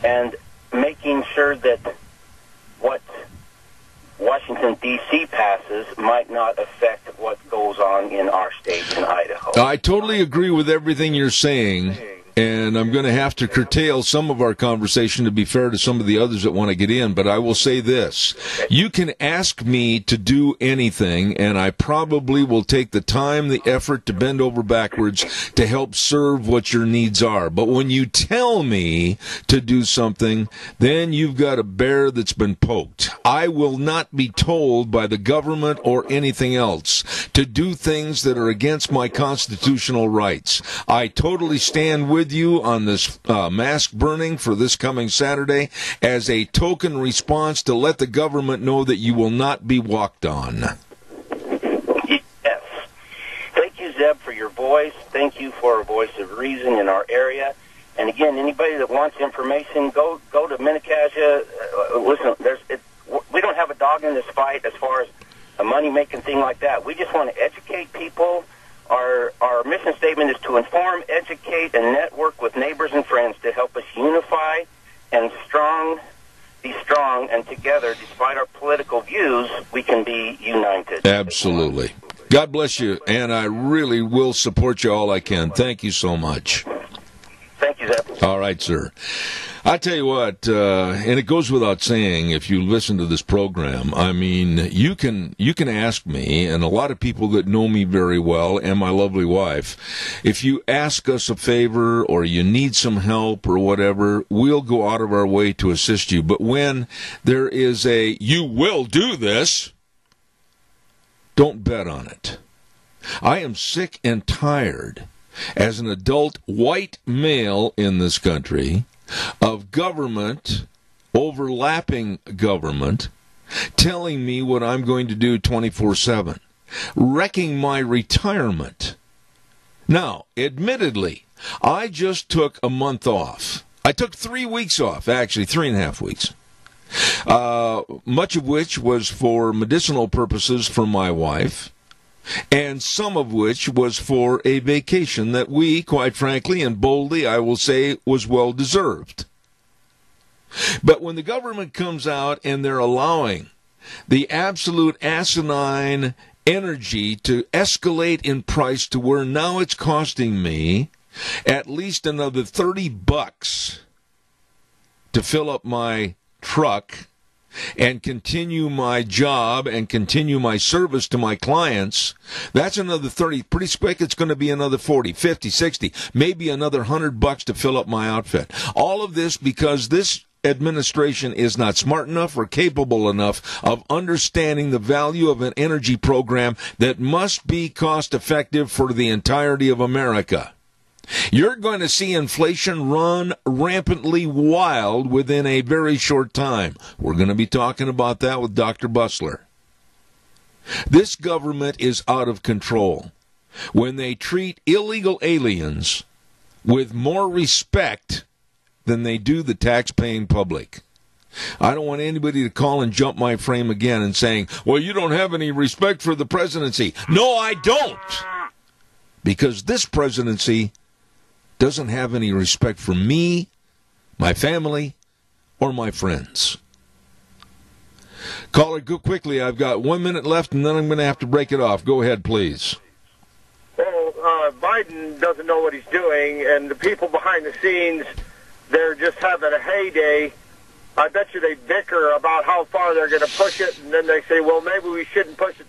and making sure that what Washington, D.C. passes might not affect what goes on in our state in Idaho. I totally agree with everything you're saying, and I'm going to have to curtail some of our conversation to be fair to some of the others that want to get in, but I will say this. You can ask me to do anything, and I probably will take the time, the effort to bend over backwards to help serve what your needs are. But when you tell me to do something, then you've got a bear that's been poked. I will not be told by the government or anything else to do things that are against my constitutional rights. I totally stand with you on this mask burning for this coming Saturday as a token response to let the government know that you will not be walked on. Yes. Thank you, Zeb, for your voice. Thank you for a voice of reason in our area. And again, anybody that wants information, go to Mini-Cassia. Listen, we don't have a dog in this fight as far as a money-making thing like that. We just want to educate people. Our mission statement is to inform, educate, and network with neighbors and friends to help us unify and be strong, and together, despite our political views, we can be united. Absolutely. God bless you, and I really will support you all I can. Thank you so much. Thank you, Zeb. All right, sir. I tell you what, and it goes without saying, if you listen to this program, I mean, you can ask me, and a lot of people that know me very well, and my lovely wife, if you ask us a favor or you need some help or whatever, we'll go out of our way to assist you. But when there is you will do this, don't bet on it. I am sick and tired, as an adult white male in this country, of government, overlapping government, telling me what I'm going to do 24/7, wrecking my retirement. Now, admittedly, I just took a month off. I took 3 weeks off, actually 3.5 weeks, much of which was for medicinal purposes for my wife, and some of which was for a vacation that we, quite frankly and boldly, I will say, was well-deserved. But when the government comes out and they're allowing the absolute asinine energy to escalate in price to where now it's costing me at least another $30 to fill up my truck and continue my job and continue my service to my clients, that's another 30. Pretty quick, it's going to be another 40, 50, 60, maybe another $100 to fill up my outfit. All of this because this administration is not smart enough or capable enough of understanding the value of an energy program that must be cost effective for the entirety of America. You're going to see inflation run rampantly wild within a very short time. We're going to be talking about that with Dr. Bussler. This government is out of control when they treat illegal aliens with more respect than they do the tax-paying public. I don't want anybody to call and jump my frame again and saying, well, you don't have any respect for the presidency. No, I don't. Because this presidency doesn't have any respect for me, my family, or my friends. Caller, go quickly. I've got 1 minute left, and then I'm going to have to break it off. Go ahead, please. Well, Biden doesn't know what he's doing, and the people behind the scenes, they're just having a heyday. I bet you they bicker about how far they're going to push it, and then they say, well, maybe we shouldn't push it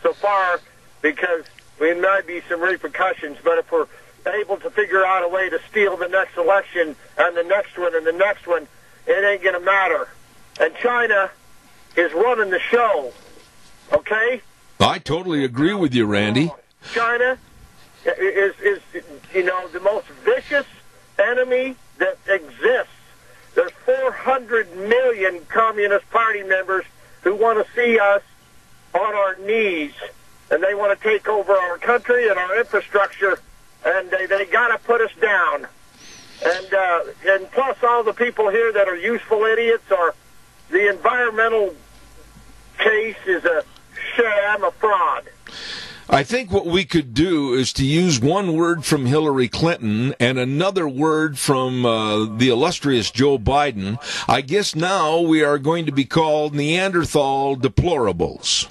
so far because there might be some repercussions. But if we're able to figure out a way to steal the next election and the next one and the next one, it ain't going to matter. And China is running the show, okay? I totally agree with you, Randy. China is the most vicious enemy that exists. There's 400 million Communist Party members who want to see us on our knees, and they want to take over our country and our infrastructure, and they got to put us down. And plus all the people here that are useful idiots, or the environmental case is a sham, a fraud. I think what we could do is to use one word from Hillary Clinton and another word from the illustrious Joe Biden. I guess now we are going to be called Neanderthal deplorables.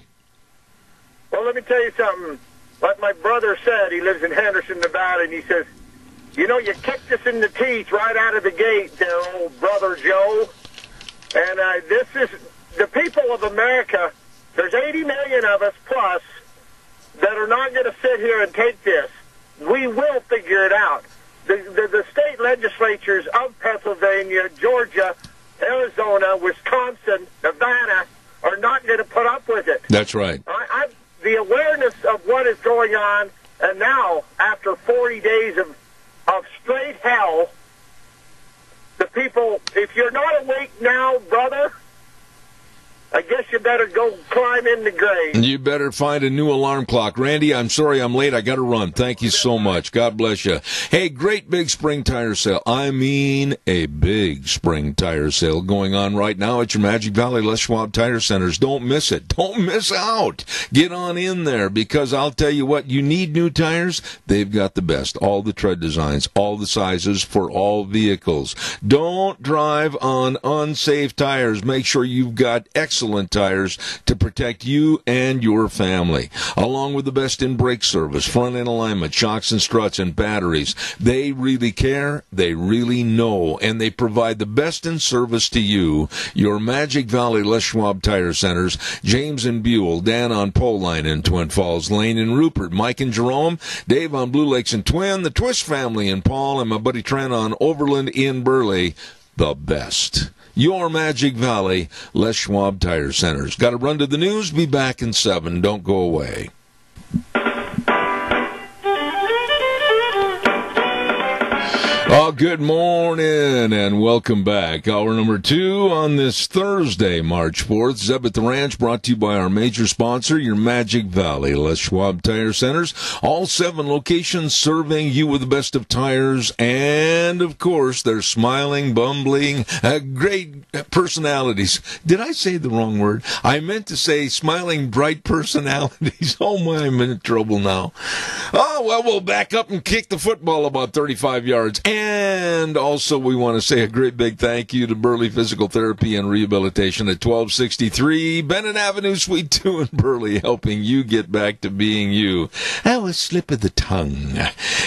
Well, let me tell you something. Like my brother said, he lives in Henderson, Nevada, and he says, you know, you kicked us in the teeth right out of the gate there, old brother Joe. And this is the people of America. There's 80 million of us plus that are not going to sit here and take this. We will figure it out. The state legislatures of Pennsylvania, Georgia, Arizona, Wisconsin, Nevada are not going to put up with it. That's right. The awareness of what is going on, and now, after 40 days of straight hell, the people, if you're not awake now, brother, I guess you better go climb in the grave. You better find a new alarm clock. Randy, I'm sorry I'm late. I got to run. Thank you so much. God bless you. Hey, great big spring tire sale. I mean a big spring tire sale going on right now at your Magic Valley Les Schwab Tire Centers. Don't miss it. Don't miss out. Get on in there because I'll tell you what, you need new tires. They've got the best. All the tread designs, all the sizes for all vehicles. Don't drive on unsafe tires. Make sure you've got excellent tires to protect you and your family, along with the best in brake service, front end alignment, shocks and struts, and batteries. They really care, they really know, and they provide the best in service to you. Your Magic Valley Les Schwab Tire Centers, James and Buell, Dan on Pole Line in Twin Falls, Lane and Rupert, Mike and Jerome, Dave on Blue Lakes and Twin, the Twist family in Paul, and my buddy Trent on Overland in Burley. The best. Your Magic Valley Les Schwab Tire Centers. Got to run to the news. Be back in 7. Don't go away. Oh, good morning and welcome back. Hour number 2 on this Thursday, March 4th. Zeb at the Ranch, brought to you by our major sponsor, your Magic Valley Les Schwab Tire Centers. All 7 locations serving you with the best of tires and, of course, their smiling, bumbling, great personalities. Did I say the wrong word? I meant to say smiling, bright personalities. Oh, my, I'm in trouble now. Oh, well, we'll back up and kick the football about 35 yards. And also we want to say a great big thank you to Burley Physical Therapy and Rehabilitation at 1263 Bennett Avenue, Suite 2 in Burley, helping you get back to being you. That was a slip of the tongue.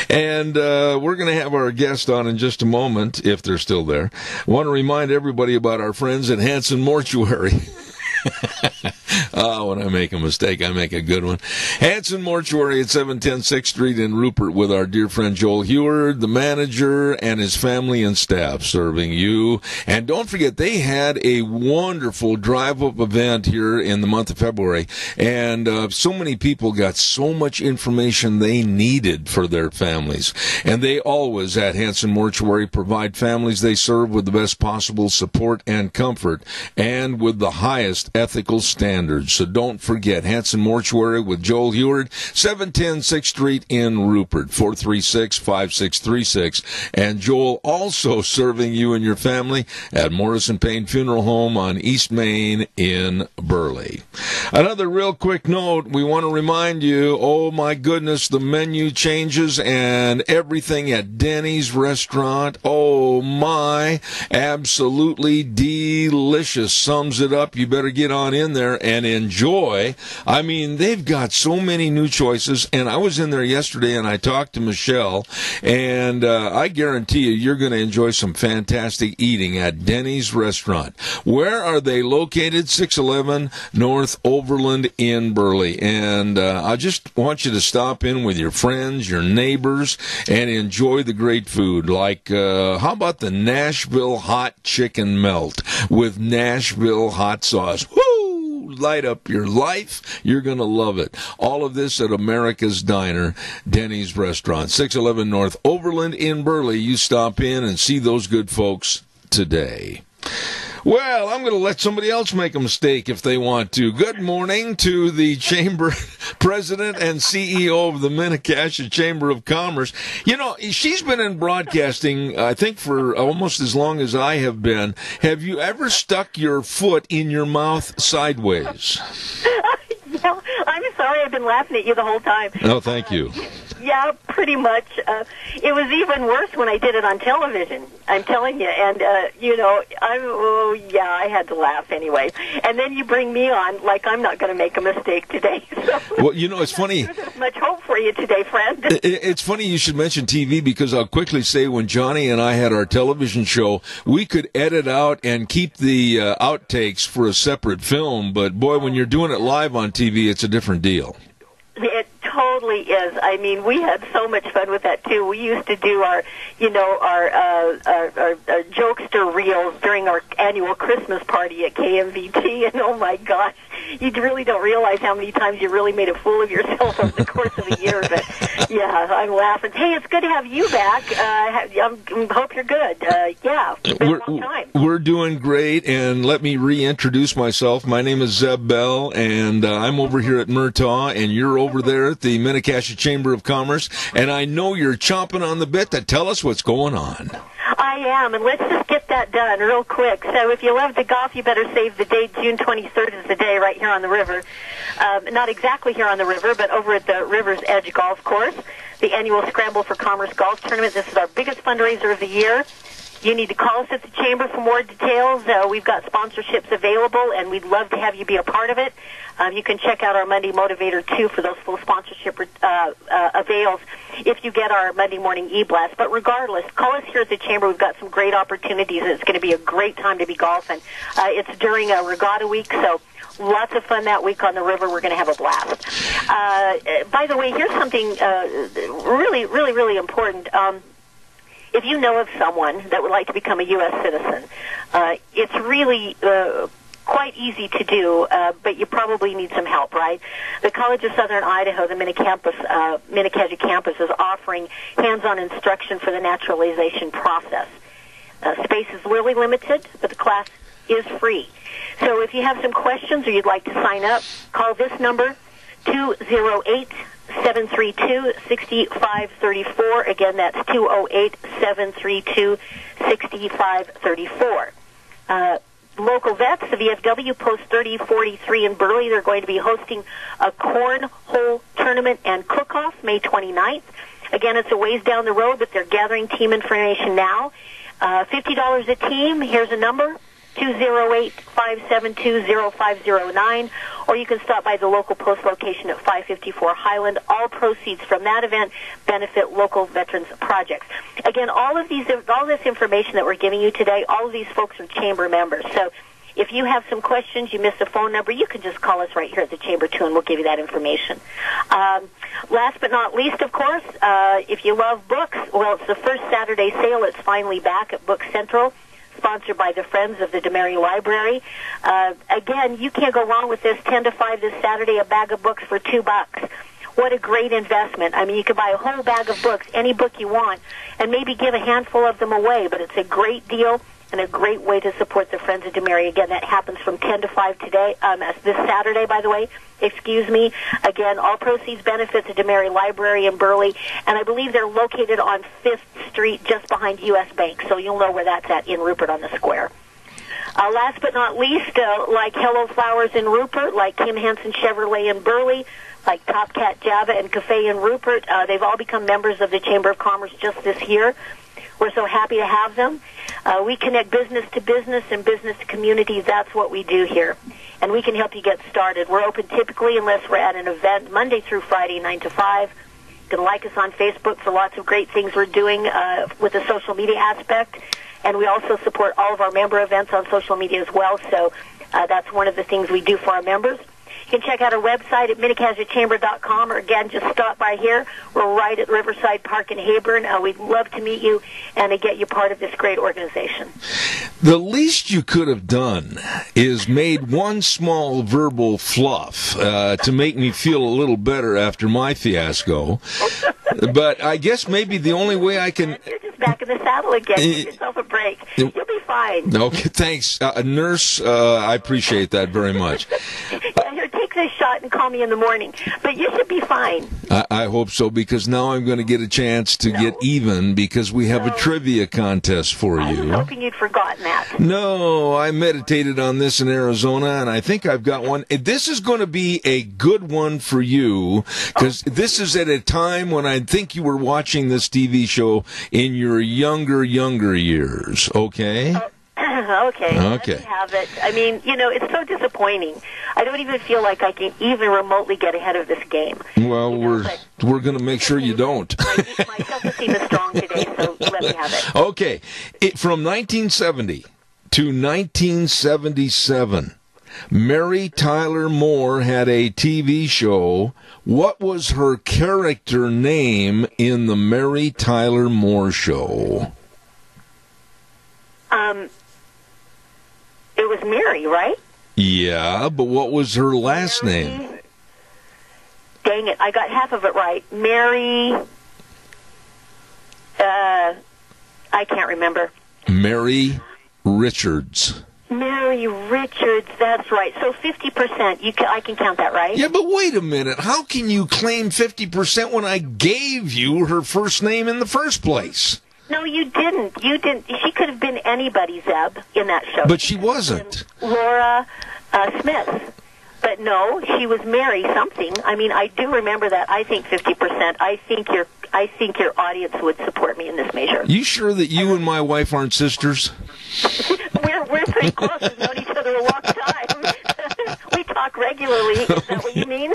And we're going to have our guest on in just a moment, if they're still there. I want to remind everybody about our friends at Hanson Mortuary. When I make a mistake, I make a good one. Hanson Mortuary at 710 6th Street in Rupert with our dear friend Joel Heward, the manager, and his family and staff serving you. And don't forget, they had a wonderful drive-up event here in the month of February, and so many people got so much information they needed for their families. And they always, at Hanson Mortuary, provide families they serve with the best possible support and comfort, and with the highest ethical standards. So don't forget, Hanson Mortuary with Joel Heward, 710 6th Street in Rupert, 436-5636. And Joel also serving you and your family at Morrison Payne Funeral Home on East Main in Burley. Another real quick note, we want to remind you, oh my goodness, the menu changes and everything at Denny's restaurant, oh my, absolutely delicious. Sums it up. You better get on in there and enjoy. I mean, they've got so many new choices, and I was in there yesterday and I talked to Michelle, and I guarantee you're going to enjoy some fantastic eating at Denny's restaurant. Where are they located? 611 North Overland in Burley. And I just want you to stop in with your friends, your neighbors, and enjoy the great food. Like, how about the Nashville hot chicken melt with Nashville hot sauce? Woo! Light up your life. You're going to love it. All of this at America's Diner, Denny's Restaurant, 611 North Overland in Burley. You stop in and see those good folks today. Well, I'm going to let somebody else make a mistake if they want to. Good morning to the Chamber President and CEO of the Minnecasia Chamber of Commerce. You know, she's been in broadcasting, I think, for almost as long as I have been. Have you ever stuck your foot in your mouth sideways? No, I'm sorry. I've been laughing at you the whole time. Oh, thank you. Yeah, pretty much. It was even worse when I did it on television. I'm telling you. And, I had to laugh anyway. And then you bring me on like I'm not going to make a mistake today. So, well, it's funny. There's much hope for you today, friend. It's funny you should mention TV because I'll quickly say when Johnny and I had our television show, we could edit out and keep the outtakes for a separate film. But, boy, when you're doing it live on TV, it's a different deal. It totally is. I mean, we had so much fun with that too. We used to do our jokester reels during our annual Christmas party at KMVT, and oh my gosh, you really don't realize how many times you really made a fool of yourself over the course of a year. But yeah, I'm laughing. Hey, it's good to have you back. I hope you're good. Yeah, it's been a long time. We're doing great, and let me reintroduce myself. My name is Zeb Bell, and I'm over here at Murtaugh, and you're over there at the Minnecasia Chamber of Commerce, and I know you're chomping on the bit to tell us what's going on. I am, and let's just get that done real quick. So if you love the golf, you better save the date. June 23rd is the day right here on the river. Not exactly here on the river, but over at the River's Edge Golf Course, the annual Scramble for Commerce Golf Tournament. This is our biggest fundraiser of the year. You need to call us at the Chamber for more details. We've got sponsorships available, and we'd love to have you be a part of it. You can check out our Monday Motivator, too, for those full sponsorship avails if you get our Monday morning e-blast. But regardless, call us here at the Chamber. We've got some great opportunities, and it's going to be a great time to be golfing. It's during a regatta week, so lots of fun that week on the river. We're going to have a blast. By the way, here's something really, really, really important. If you know of someone that would like to become a U.S. citizen, it's really quite easy to do, but you probably need some help, right? The College of Southern Idaho, the Minnecasia campus, is offering hands-on instruction for the naturalization process. Space is really limited, but the class is free. So if you have some questions or you'd like to sign up, call this number, 208-732-6534. Again, that's 208-732-6534. Local vets, the VFW Post 3043 in Burley, they're going to be hosting a cornhole tournament and cook-off May 29th. Again, it's a ways down the road, but they're gathering team information now. $50 a team. Here's a number, 208-572-0509, or you can stop by the local post location at 554 Highland. All proceeds from that event benefit local veterans projects. Again, all this information that we're giving you today, all of these folks are Chamber members. So if you have some questions, you missed a phone number, you can just call us right here at the Chamber, too, and we'll give you that information. Last but not least, of course, if you love books, well, it's the first Saturday sale. It's finally back at Book Central, sponsored by the Friends of the DeMary Library. Again, you can't go wrong with this. 10 to 5 this Saturday, a bag of books for $2. What a great investment. I mean, you could buy a whole bag of books, any book you want, and maybe give a handful of them away, but it's a great deal and a great way to support the Friends of DeMary. Again, that happens from 10 to 5 today, this Saturday, by the way. Excuse me. Again, all proceeds benefit the DeMary Library in Burley, and I believe they're located on 5th Street just behind U.S. Bank, so you'll know where that's at in Rupert on the square. Last but not least, like Hello Flowers in Rupert, like Kim Hansen Chevrolet in Burley, like Top Cat Java and Cafe in Rupert, they've all become members of the Chamber of Commerce just this year. We're so happy to have them. We connect business to business and business to community. That's what we do here. And we can help you get started. We're open typically unless we're at an event Monday through Friday, 9 to 5. You can like us on Facebook for lots of great things we're doing with the social media aspect. And we also support all of our member events on social media as well. So that's one of the things we do for our members. You can check out our website at MinnecastiaChamber.com, or again, just stop by here. We're right at Riverside Park in Hayburn. We'd love to meet you and to get you part of this great organization. The least you could have done is made one small verbal fluff to make me feel a little better after my fiasco. But I guess maybe the only way I can... You're just back in the saddle again. Give yourself a break. You'll be fine. Okay, thanks. Nurse, I appreciate that very much. Here, take this shot forgot and call me in the morning. But you should be fine. I hope so, because now I'm going to get a chance to get even, because we have a trivia contest for you. I was hoping you'd forgotten that. No, I meditated on this in Arizona, and I think I've got one. This is going to be a good one for you, because this is at a time when I think you were watching this TV show in your younger years, okay? Okay. Let me have it. I mean, it's so disappointing. I don't even feel like I can even remotely get ahead of this game. Well, we're going to make sure you don't. My self-esteem is strong today, so let me have it. Okay. From 1970 to 1977, Mary Tyler Moore had a TV show. What was her character name in the Mary Tyler Moore show? It was Mary, right? Yeah, but what was her last name? Dang it, I got half of it right. Mary, I can't remember. Mary Richards. Mary Richards, that's right. So 50%, I can count that, right? Yeah, but wait a minute. How can you claim 50% when I gave you her first name in the first place? No, you didn't. You didn't. She could have been anybody, Zeb, in that show. But she wasn't. Laura Smith. But no, she was Mary something. I mean, I do remember that. I think 50%. I think your audience would support me in this measure. You sure that you and my wife aren't sisters? We're pretty close. We've known each other a long time. We talk regularly. Is that what you mean?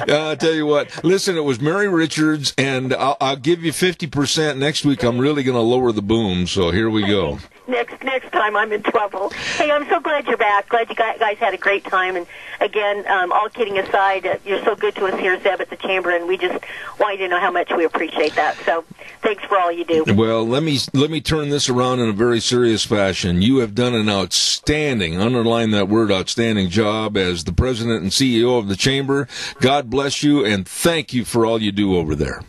I'll tell you what. Listen, it was Mary Richards, and I'll give you 50%. Next week, I'm really going to lower the boom, so here we go. Next time I'm in trouble. Hey, I'm so glad you're back. Glad you guys had a great time. And again, all kidding aside, you're so good to us here, Zeb, at the Chamber, and we just want you to know how much we appreciate that. So thanks for all you do. Well, let me turn this around in a very serious fashion. You have done an outstanding, underline that word, outstanding job as the president and CEO of the Chamber. God bless you, and thank you for all you do over there.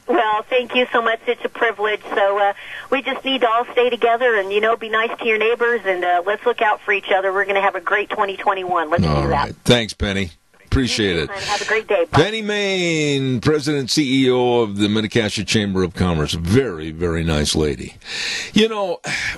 Well, thank you so much. It's a privilege. So we just need to all stay together and, be nice to your neighbors, and let's look out for each other. We're going to have a great 2021. Let's do that. All right. Thanks, Penny. Appreciate it. Have a great day. Bye. Penny Main, President and CEO of the Mini-Cassia Chamber of Commerce. Very, very nice lady.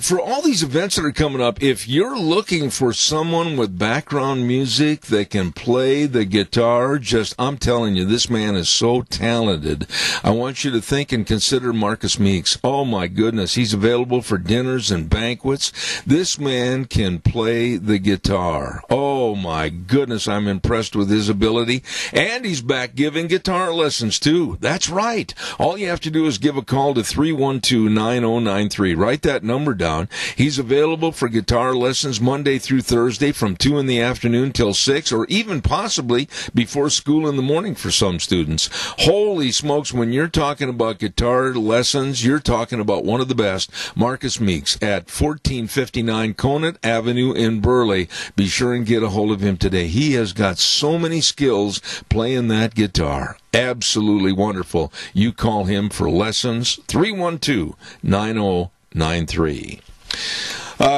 For all these events that are coming up, if you're looking for someone with background music that can play the guitar, I'm telling you, this man is so talented. I want you to think and consider Marcus Meeks. Oh, my goodness. He's available for dinners and banquets. This man can play the guitar. Oh, my goodness. I'm impressed with his ability, and he's back giving guitar lessons too. That's right. All you have to do is give a call to 312-9093. Write that number down. He's available for guitar lessons Monday through Thursday from 2 in the afternoon till 6, or even possibly before school in the morning for some students. Holy smokes, when you're talking about guitar lessons, you're talking about one of the best. Marcus Meeks at 1459 Conant Avenue in Burley. Be sure and get a hold of him today. He has got so many skills playing that guitar. Absolutely wonderful. You call him for lessons, 312-9093.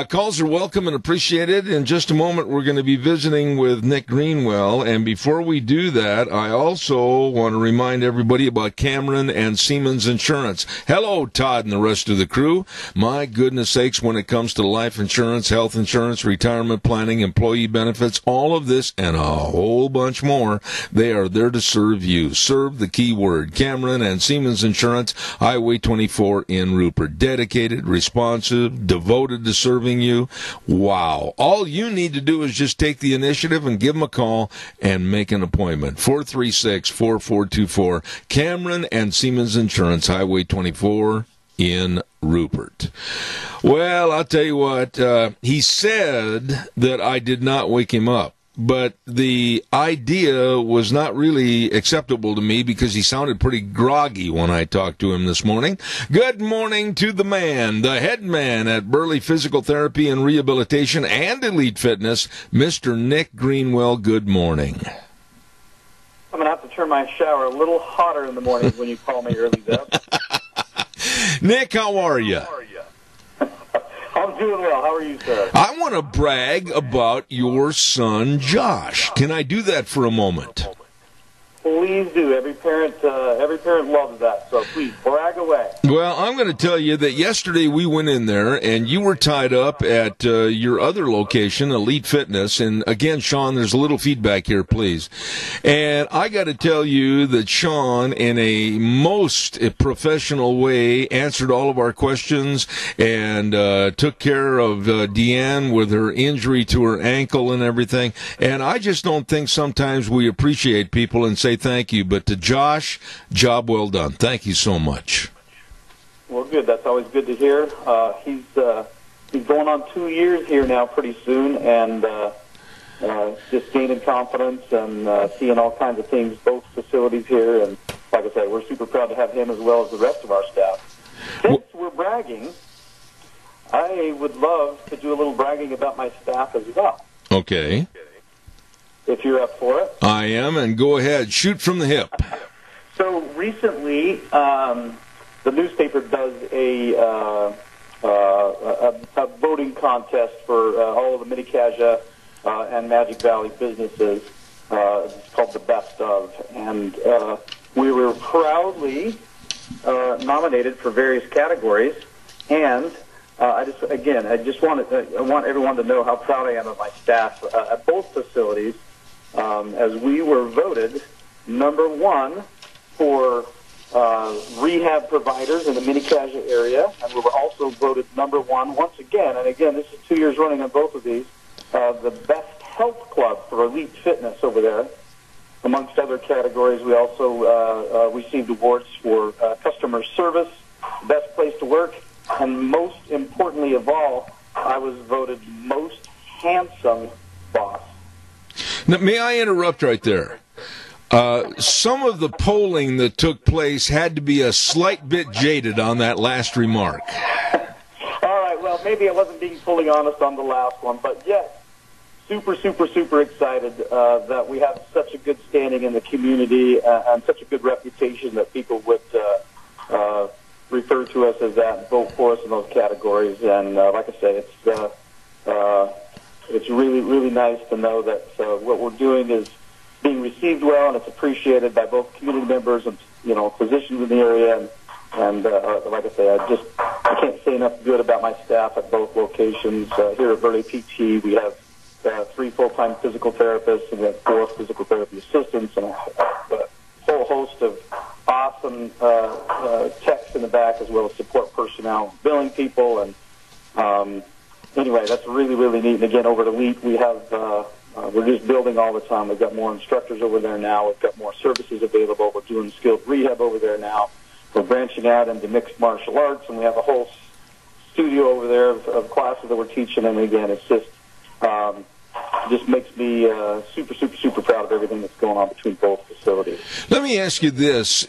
Calls are welcome and appreciated. In just a moment, we're going to be visiting with Nick Greenwell. And before we do that, I also want to remind everybody about Cameron and Siemens Insurance. Hello, Todd and the rest of the crew. My goodness sakes, when it comes to life insurance, health insurance, retirement planning, employee benefits, all of this and a whole bunch more, they are there to serve you. Serve, the key word. Cameron and Siemens Insurance, Highway 24 in Rupert. Dedicated, responsive, devoted to serving you. Wow. All you need to do is just take the initiative and give them a call and make an appointment. 436-4424. Cameron and Siemens Insurance, Highway 24 in Rupert. Well, I'll tell you what. He said that I did not wake him up. But the idea was not really acceptable to me because he sounded pretty groggy when I talked to him this morning. Good morning to the man, the head man at Burley Physical Therapy and Rehabilitation and Elite Fitness, Mr. Nick Greenwell. Good morning. I'm going to have to turn my shower a little hotter in the morning when you call me early, Deb. Nick, how are you? I'm doing well. How are you, sir? I want to brag about your son, Josh. Can I do that for a moment? Please do. Every parent loves that. So please brag away. Well, I'm going to tell you that yesterday we went in there and you were tied up at your other location, Elite Fitness. And again, Sean, there's a little feedback here, please. And I got to tell you that Sean, in a most professional way, answered all of our questions and took care of Deanne with her injury to her ankle and everything. And I just don't think sometimes we appreciate people and say thank you. But to Josh, job well done. Thank you so much. Well, good. That's always good to hear. He's going on 2 years here now pretty soon, and just gaining confidence and seeing all kinds of things, both facilities here. And like I said, we're super proud to have him as well as the rest of our staff. Since we're bragging, I would love to do a little bragging about my staff as well. Okay. If you're up for it. I am, and go ahead. Shoot from the hip. So recently, the newspaper does a voting contest for all of the Mini-Casia and Magic Valley businesses. It's called the Best of. And we were proudly nominated for various categories. And I want everyone to know how proud I am of my staff at both facilities, as we were voted number one for rehab providers in the Mini-Casia area, and we were also voted number one once again, and again, this is 2 years running on both of these, the best health club for Elite Fitness over there. Amongst other categories, we also received awards for customer service, best place to work, and most importantly of all, I was voted most handsome boss. Now, may I interrupt right there? Some of the polling that took place had to be a slight bit jaded on that last remark. All right, well, maybe I wasn't being fully honest on the last one, but yes, super excited that we have such a good standing in the community and such a good reputation that people would refer to us as that and vote for us in those categories. And like I say, it's really nice to know that what we're doing is being received well, and it's appreciated by both community members and physicians in the area. And like I say, I can't say enough good about my staff at both locations. Here at Burley PT, we have 3 full-time physical therapists, and we have 4 physical therapy assistants, and a whole host of awesome techs in the back, as well as support personnel, billing people, and anyway, that's really neat. And again, over at Elite, we have we're just building all the time. We've got more instructors over there now. We've got more services available. We're doing skilled rehab over there now. We're branching out into mixed martial arts, and we have a whole studio over there of classes that we're teaching. And again, it's just makes me super proud of everything that's going on between both facilities. Let me ask you this.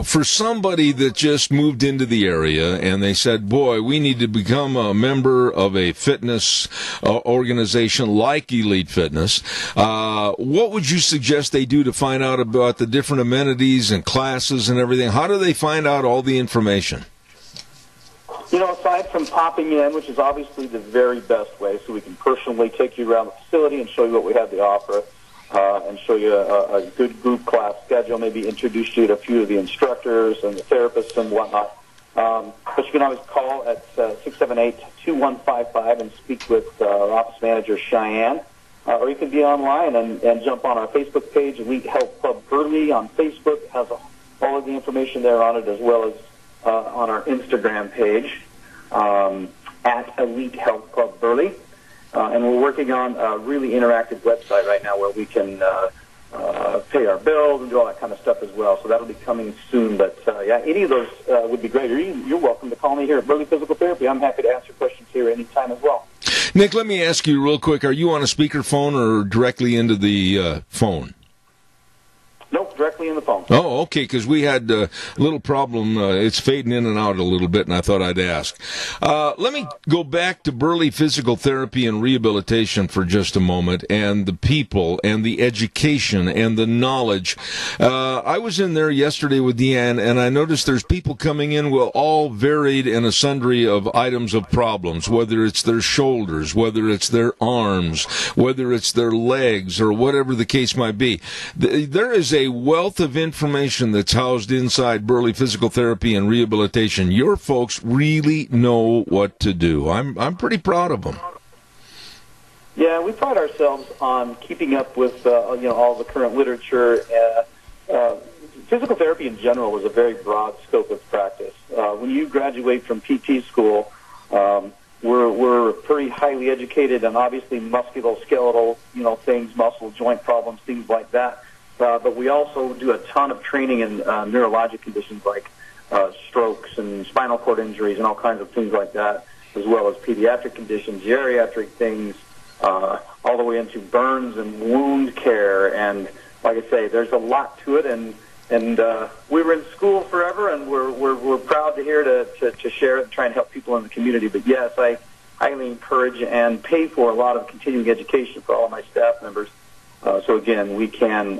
For somebody that just moved into the area and they said, boy, we need to become a member of a fitness organization like Elite Fitness, what would you suggest they do to find out about the different amenities and classes and everything? How do they find out all the information? Aside from popping in, which is obviously the very best way, so we can personally take you around the facility and show you what we have to offer, and show you a good group class schedule, maybe introduce you to a few of the instructors and the therapists and whatnot. But you can always call at 678-2155 and speak with our office manager, Cheyenne. Or you can be online and jump on our Facebook page, Elite Health Club Burley on Facebook. It has all of the information there on it, as well as on our Instagram page at Elite Health Club Burley. And we're working on a really interactive website right now where we can pay our bills and do all that kind of stuff as well. So that'll be coming soon. But, yeah, any of those would be great. You're welcome to call me here at Burley Physical Therapy. I'm happy to answer questions here anytime as well. Nick, let me ask you real quick. Are you on a speakerphone or directly into the phone? Nope, directly me on the phone. Oh, okay, because we had a little problem. It's fading in and out a little bit, and I thought I'd ask. Let me go back to Burley Physical Therapy and Rehabilitation for just a moment, and the people, and the education, and the knowledge. I was in there yesterday with Deanne, and I noticed there's people coming in with all varied and a sundry of items of problems, whether it's their shoulders, whether it's their arms, whether it's their legs, or whatever the case might be. There is a wealth of information that's housed inside Burley Physical Therapy and Rehabilitation. Your folks really know what to do. I'm pretty proud of them. Yeah, we pride ourselves on keeping up with all the current literature. Physical therapy in general is a very broad scope of practice. When you graduate from PT school, we're pretty highly educated on obviously musculoskeletal, things, muscle, joint problems, things like that. But we also do a ton of training in neurologic conditions like strokes and spinal cord injuries and all kinds of things like that, as well as pediatric conditions, geriatric things, all the way into burns and wound care. And like I say, there's a lot to it. And we were in school forever, and we're proud to here to share it and try and help people in the community. But yes, I highly encourage and pay for a lot of continuing education for all of my staff members. So again, we can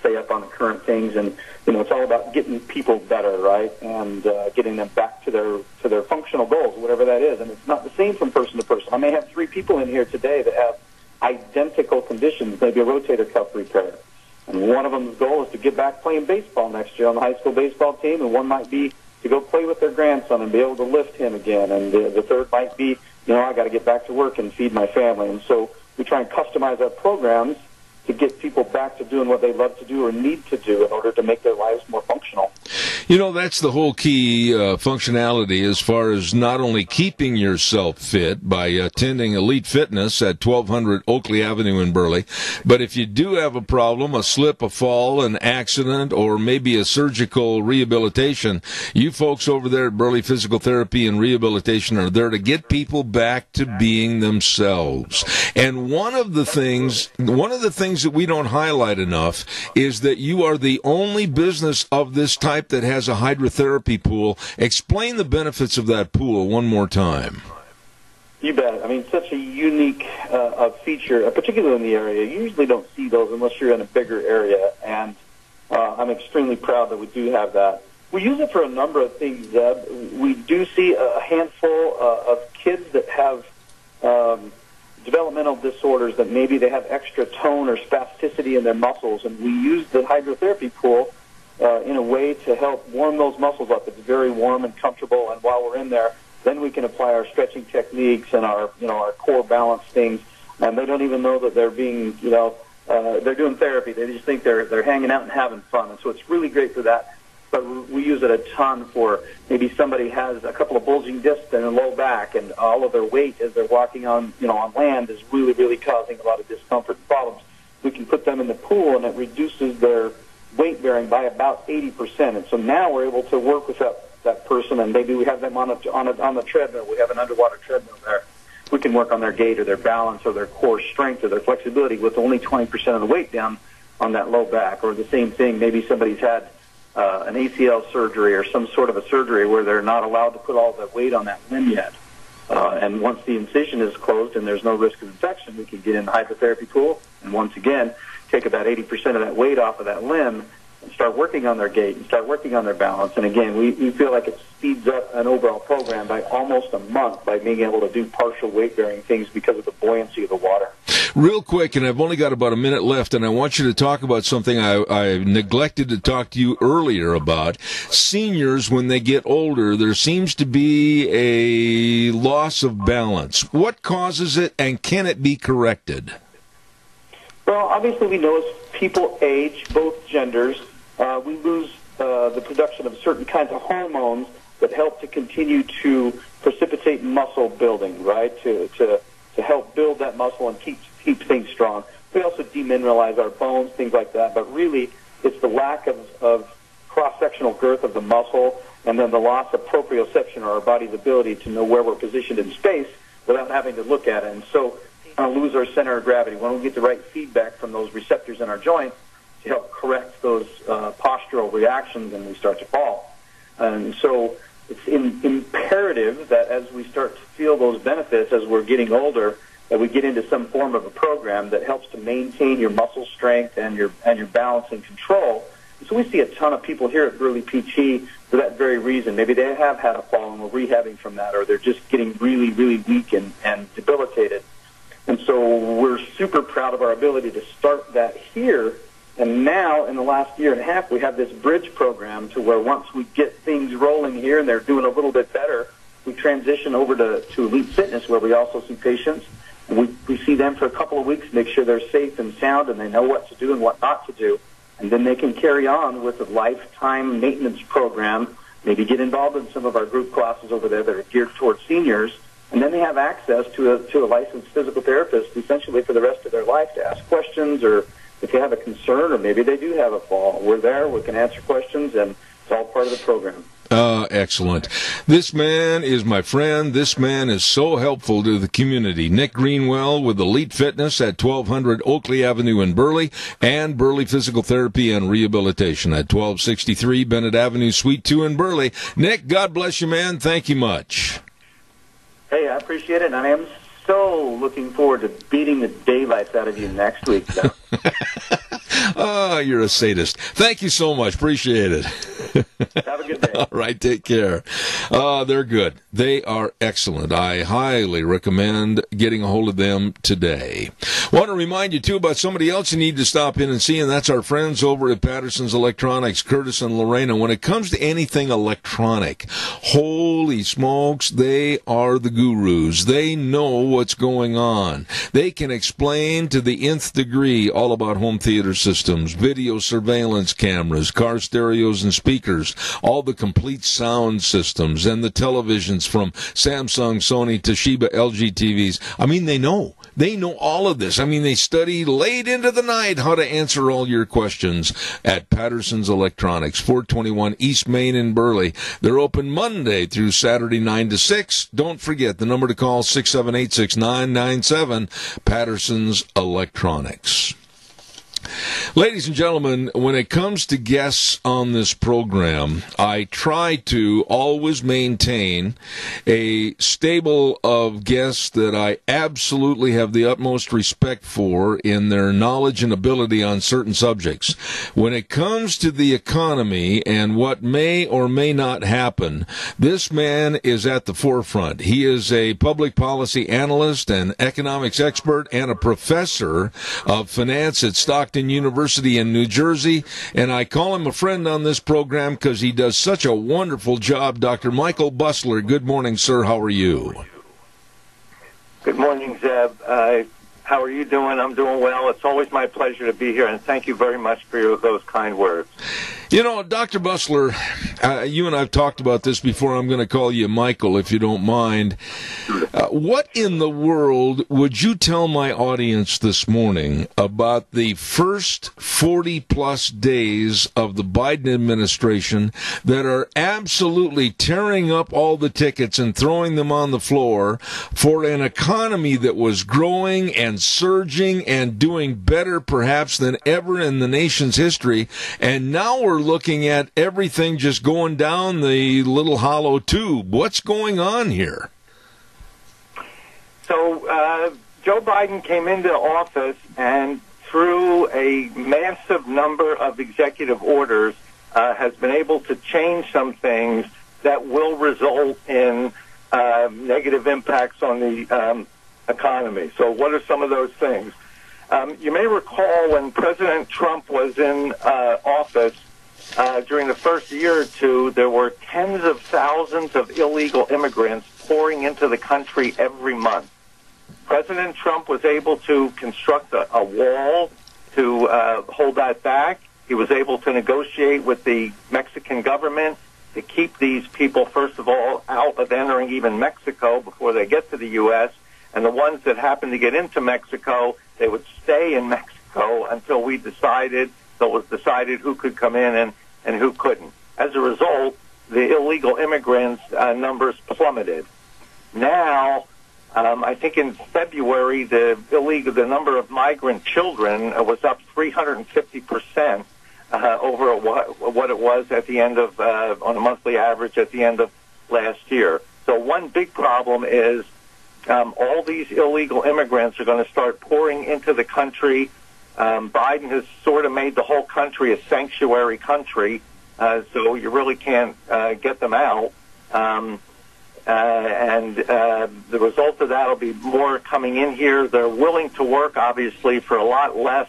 stay up on the current things, and it's all about getting people better, right, and getting them back to their functional goals, whatever that is. And it's not the same from person to person. I may have 3 people in here today that have identical conditions, maybe a rotator cuff repair, and one of them's goal is to get back playing baseball next year on the high school baseball team, and one might be to go play with their grandson and be able to lift him again, and the third might be, I got to get back to work and feed my family. And so we try and customize our programs to get people back to doing what they love to do or need to do in order to make their lives more functional. That's the whole key functionality as far as not only keeping yourself fit by attending Elite Fitness at 1200 Oakley Avenue in Burley, but if you do have a problem, a slip, a fall, an accident, or maybe a surgical rehabilitation, you folks over there at Burley Physical Therapy and Rehabilitation are there to get people back to being themselves. And one of the things that we don't highlight enough is that you are the only business of this type that has a hydrotherapy pool. Explain the benefits of that pool one more time. You bet. Such a unique feature, particularly in the area. You usually don't see those unless you're in a bigger area, and I'm extremely proud that we do have that. We use it for a number of things, Zeb. We do see a handful of kids that have developmental disorders, that maybe they have extra tone or spasticity in their muscles, and we use the hydrotherapy pool in a way to help warm those muscles up. It's very warm and comfortable, and while we're in there, then we can apply our stretching techniques and our core balance things, and they don't even know that they're being, they're doing therapy. They just think they're hanging out and having fun, and so it's really great for that. But we use it a ton for maybe somebody has a couple of bulging discs in their low back, and all of their weight as they're walking on land is really, really causing a lot of discomfort and problems. We can put them in the pool, and it reduces their weight bearing by about 80%. And so now we're able to work with that person, and maybe we have them on the treadmill. We have an underwater treadmill there. We can work on their gait or their balance or their core strength or their flexibility with only 20% of the weight down on that low back. Or the same thing, maybe somebody's had an ACL surgery or some sort of a surgery where they're not allowed to put all the weight on that limb yet. And once the incision is closed and there's no risk of infection, we can get in the hydrotherapy pool and once again take about 80% of that weight off of that limb and start working on their gait and start working on their balance. And again, we feel like it speeds up an overall program by almost a month by being able to do partial weight-bearing things because of the buoyancy of the water. Real quick, and I've only got about a minute left, and I want you to talk about something I neglected to talk to you earlier about. Seniors, when they get older, there seems to be a loss of balance. What causes it, and can it be corrected? Well, obviously we know as people age, both genders, we lose the production of certain kinds of hormones that help to continue to precipitate muscle building, right, to help build that muscle and keep things strong. We also demineralize our bones, things like that, but really it's the lack of cross-sectional girth of the muscle and then the loss of proprioception, or our body's ability to know where we're positioned in space without having to look at it. And so we lose our center of gravity. When we get the right feedback from those receptors in our joints, to help correct those postural reactions and we start to fall. And so it's imperative that as we start to feel those benefits as we're getting older, that we get into some form of a program that helps to maintain your muscle strength and your balance and control. And so we see a ton of people here at Burley PT for that very reason. Maybe they have had a fall and we're rehabbing from that, or they're just getting really, really weak and debilitated. And so we're super proud of our ability to start that here. And now, in the last year and a half, we have this bridge program to where once we get things rolling here and they're doing a little bit better, we transition over to Elite Fitness, where we also see patients. And we see them for a couple of weeks, make sure they're safe and sound and they know what to do and what not to do. And then they can carry on with a lifetime maintenance program, maybe get involved in some of our group classes over there that are geared towards seniors. And then they have access to a licensed physical therapist essentially for the rest of their life to ask questions, or if they have a concern, or maybe they do have a fall. We're there. We can answer questions, and it's all part of the program. Excellent. This man is my friend. This man is so helpful to the community. Nick Greenwell with Elite Fitness at 1200 Oakley Avenue in Burley, and Burley Physical Therapy and Rehabilitation at 1263 Bennett Avenue, Suite 2 in Burley. Nick, God bless you, man. Thank you much. Hey, I appreciate it, and I am so looking forward to beating the daylights out of you next week. So. Oh, you're a sadist. Thank you so much. Appreciate it. Have a good day. All right, take care. They're good. They are excellent. I highly recommend getting a hold of them today. Want to remind you, too, about somebody else you need to stop in and see, and that's our friends over at Patterson's Electronics, Curtis and Lorena. When it comes to anything electronic, holy smokes, they are the gurus. They know what's going on. They can explain to the nth degree all about home theater systems, video surveillance cameras, car stereos and speakers, all the complete sound systems, and the televisions from Samsung, Sony, Toshiba, LG TVs. I mean, they know. They know all of this. I mean, they study late into the night how to answer all your questions at Patterson's Electronics, 421 East Main in Burley. They're open Monday through Saturday, 9 to 6. Don't forget the number to call, 678-6997, Patterson's Electronics. Ladies and gentlemen, when it comes to guests on this program, I try to always maintain a stable of guests that I absolutely have the utmost respect for in their knowledge and ability on certain subjects. When it comes to the economy and what may or may not happen, this man is at the forefront. He is a public policy analyst, an economics expert, and a professor of finance at Stockton University in New Jersey, and I call him a friend on this program because he does such a wonderful job. Dr. Michael Busler, good morning, sir. How are you? Good morning, Zeb. How are you doing? I'm doing well. It's always my pleasure to be here, and thank you very much for those kind words. You know, Dr. Busler, you and I have talked about this before. I'm going to call you Michael, if you don't mind. What in the world would you tell my audience this morning about the first 40-plus days of the Biden administration that are absolutely tearing up all the tickets and throwing them on the floor for an economy that was growing and surging and doing better perhaps than ever in the nation's history, and now we're looking at everything just going down the little hollow tube? What's going on here? So Joe Biden came into office, and through a massive number of executive orders has been able to change some things that will result in negative impacts on the economy. So what are some of those things? You may recall when President Trump was in office, during the first year or two, there were tens of thousands of illegal immigrants pouring into the country every month. President Trump was able to construct a wall to hold that back. He was able to negotiate with the Mexican government to keep these people, first of all, out of entering even Mexico before they get to the U.S., and the ones that happened to get into Mexico, they would stay in Mexico until it was decided who could come in and who couldn't. As a result, the illegal immigrants numbers plummeted. Now, I think in February, the number of migrant children was up 350% over what it was at the end of, on a monthly average at the end of last year. So one big problem is all these illegal immigrants are going to start pouring into the country. Biden has sort of made the whole country a sanctuary country, so you really can't get them out. And the result of that will be more coming in here. They're willing to work, obviously, for a lot less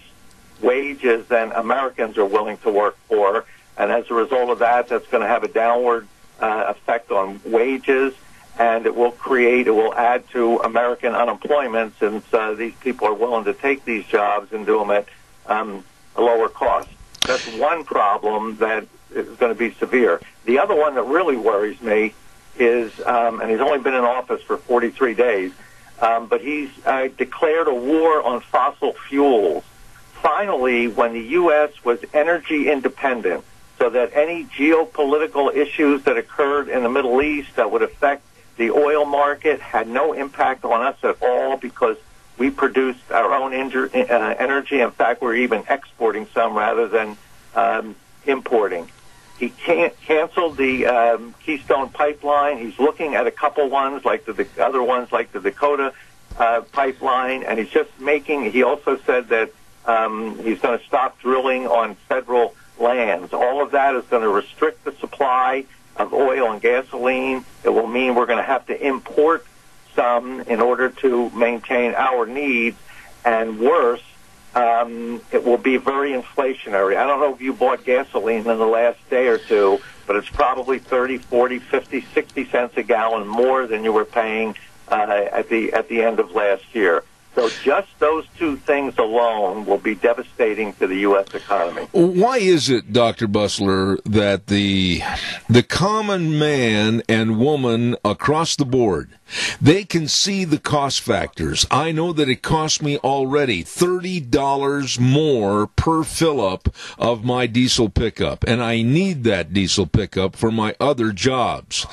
wages than Americans are willing to work for. And as a result of that, that's going to have a downward effect on wages, and it will add to American unemployment since these people are willing to take these jobs and do them at a lower cost. That's one problem that is going to be severe. The other one that really worries me is, and he's only been in office for 43 days, but he's declared a war on fossil fuels. Finally, when the U.S. was energy independent, so that any geopolitical issues that occurred in the Middle East that would affect the oil market had no impact on us at all because we produced our own energy. In fact, we're even exporting some rather than importing. He canceled the Keystone Pipeline. He's looking at a couple ones, like the other ones, like the Dakota Pipeline, and he's just making. He also said that he's going to stop drilling on federal lands. All of that is going to restrict the supply of oil and gasoline. It will mean we're going to have to import some in order to maintain our needs, and worse, it will be very inflationary. I don't know if you bought gasoline in the last day or two, but it's probably 30, 40, 50, 60 cents a gallon more than you were paying at the end of last year. So just those two things alone will be devastating to the U.S. economy. Why is it, Dr. Bussler, that the common man and woman across the board, they can see the cost factors? I know that it cost me already $30 more per fill-up of my diesel pickup, and I need that diesel pickup for my other jobs.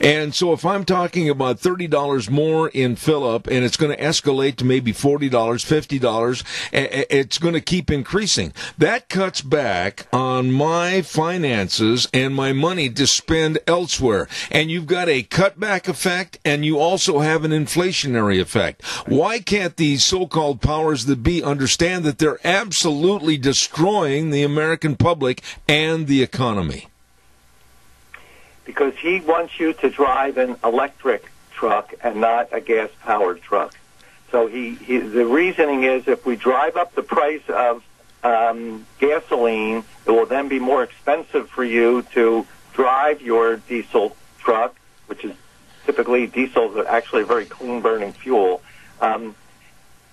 And so if I'm talking about $30 more in fill-up, and it's going to escalate to maybe $40, $50, it's going to keep increasing. That cuts back on my finances and my money to spend elsewhere. And you've got a cutback effect, and you also have an inflationary effect. Why can't these so-called powers that be understand that they're absolutely destroying the American public and the economy? Because he wants you to drive an electric truck and not a gas-powered truck. So the reasoning is if we drive up the price of gasoline, it will then be more expensive for you to drive your diesel truck, which is typically diesel is actually a very clean-burning fuel. And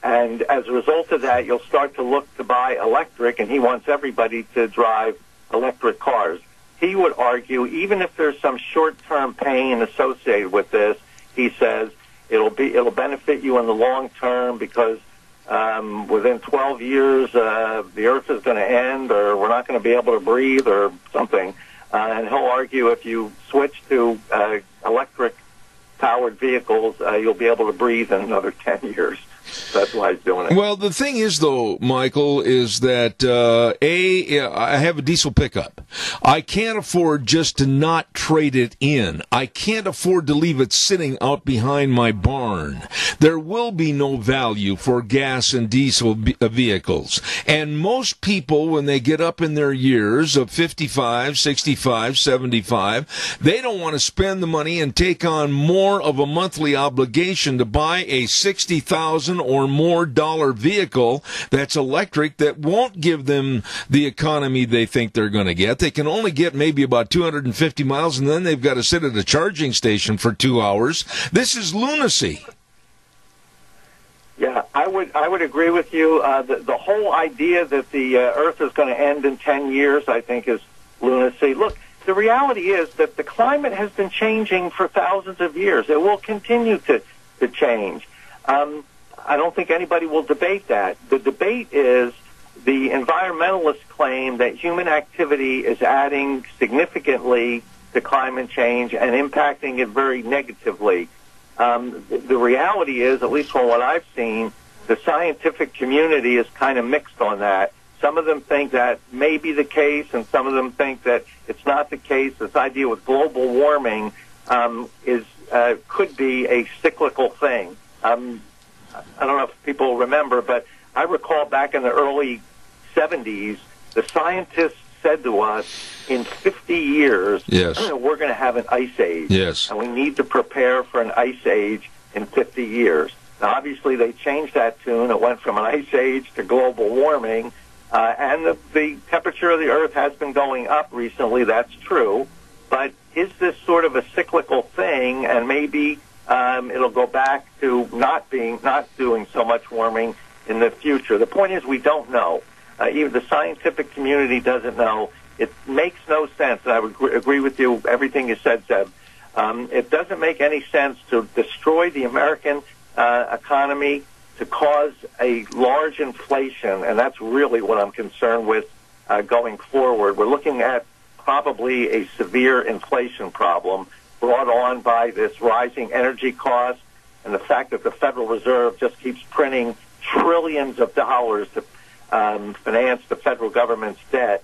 as a result of that, you'll start to look to buy electric, and he wants everybody to drive electric cars. He would argue, even if there's some short-term pain associated with this, he says, it'll benefit you in the long term because within 12 years the earth is going to end, or we're not going to be able to breathe, or something. And he'll argue if you switch to electric-powered vehicles, you'll be able to breathe in another 10 years. That's why he's doing it. Well, the thing is, though, Michael, is that, I have a diesel pickup. I can't afford just to not trade it in. I can't afford to leave it sitting out behind my barn. There will be no value for gas and diesel vehicles. And most people, when they get up in their years of 55, 65, 75, they don't want to spend the money and take on more of a monthly obligation to buy a $60,000 or more dollar vehicle that's electric that won't give them the economy they think they're going to get. They can only get maybe about 250 miles, and then they've got to sit at a charging station for 2 hours. This is lunacy. Yeah, I would agree with you. The whole idea that the Earth is going to end in 10 years, I think, is lunacy. Look, the reality is that the climate has been changing for thousands of years. It will continue to change. I don't think anybody will debate that. The debate is the environmentalists claim that human activity is adding significantly to climate change and impacting it very negatively. the reality is, at least from what I've seen, the scientific community is kind of mixed on that. Some of them think that may be the case, and some of them think that it's not the case. This idea with global warming could be a cyclical thing. I don't know if people remember, but I recall back in the early 70s, the scientists said to us, in 50 years, yes, we're going to have an ice age. Yes. And we need to prepare for an ice age in 50 years. Now, obviously, they changed that tune. It went from an ice age to global warming. And the temperature of the Earth has been going up recently. That's true. But is this sort of a cyclical thing, and maybe it'll go back to not doing so much warming in the future? The point is, we don't know. Even the scientific community doesn't know. It makes no sense. And I would agree with you, everything you said, Zeb. It doesn't make any sense to destroy the American economy, to cause a large inflation, and that's really what I'm concerned with going forward. We're looking at probably a severe inflation problem brought on by this rising energy cost and the fact that the Federal Reserve just keeps printing trillions of dollars to finance the federal government's debt.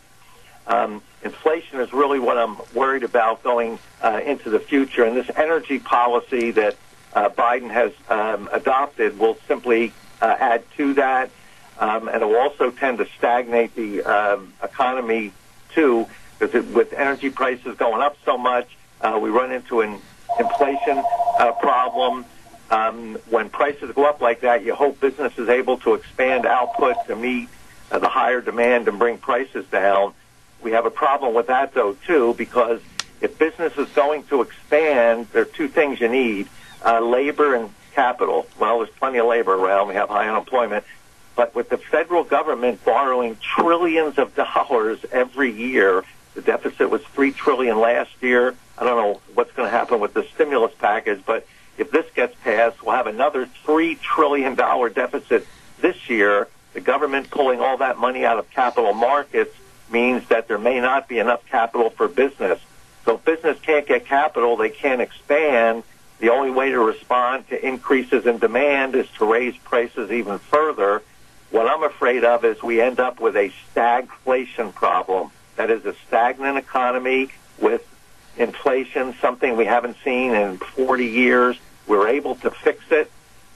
Inflation is really what I'm worried about going into the future, and this energy policy that Biden has adopted will simply add to that, and it will also tend to stagnate the economy too, because with energy prices going up so much, we run into an inflation problem. When prices go up like that, you hope business is able to expand output to meet the higher demand and bring prices down. We have a problem with that, though, too, because if business is going to expand, there are two things you need. Labor and capital. Well, there's plenty of labor around. We have high unemployment. But with the federal government borrowing trillions of dollars every year, the deficit was $3 trillion last year. I don't know what's going to happen with the stimulus package, but if this gets passed, we'll have another $3 trillion deficit this year. The government pulling all that money out of capital markets means that there may not be enough capital for business. So if business can't get capital, they can't expand. The only way to respond to increases in demand is to raise prices even further. What I'm afraid of is we end up with a stagflation problem. That is a stagnant economy with inflation, something we haven't seen in 40 years. We're able to fix it.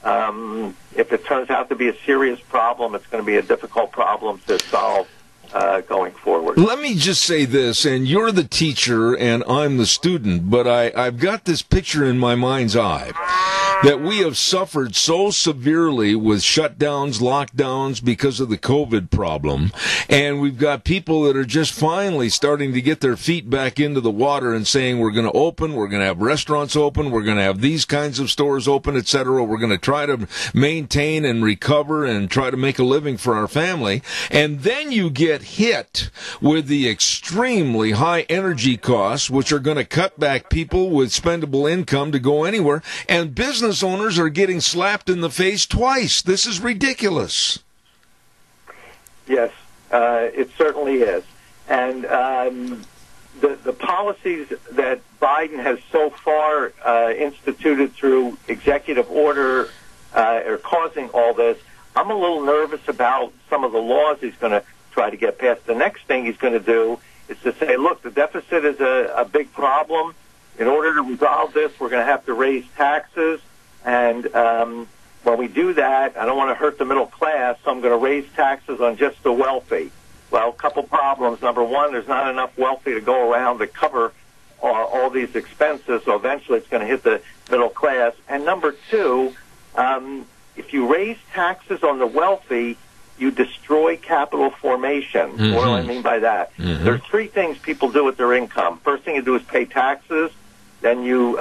If it turns out to be a serious problem, it's going to be a difficult problem to solve going forward. Let me just say this, and you're the teacher and I'm the student, but I've got this picture in my mind's eye that we have suffered so severely with shutdowns, lockdowns because of the COVID problem, and we've got people that are just finally starting to get their feet back into the water and saying we're going to open, we're going to have restaurants open, we're going to have these kinds of stores open, etc. We're going to try to maintain and recover and try to make a living for our family, and then you get hit with the extremely high energy costs, which are going to cut back people with spendable income to go anywhere, and business owners are getting slapped in the face twice. This is ridiculous. Yes, it certainly is. And the policies that Biden has so far instituted through executive order are causing all this. I'm a little nervous about some of the laws he's going to try to get passed. The next thing he's going to do is to say, look, the deficit is a big problem. In order to resolve this, we're going to have to raise taxes. And when we do that, I don't want to hurt the middle class, so I'm going to raise taxes on just the wealthy. Well, a couple problems. Number one, there's not enough wealthy to go around to cover all these expenses, so eventually it's going to hit the middle class. And number two, if you raise taxes on the wealthy, you destroy capital formation. Mm-hmm. What do I mean by that? Mm-hmm. There are three things people do with their income. First thing you do is pay taxes. Then you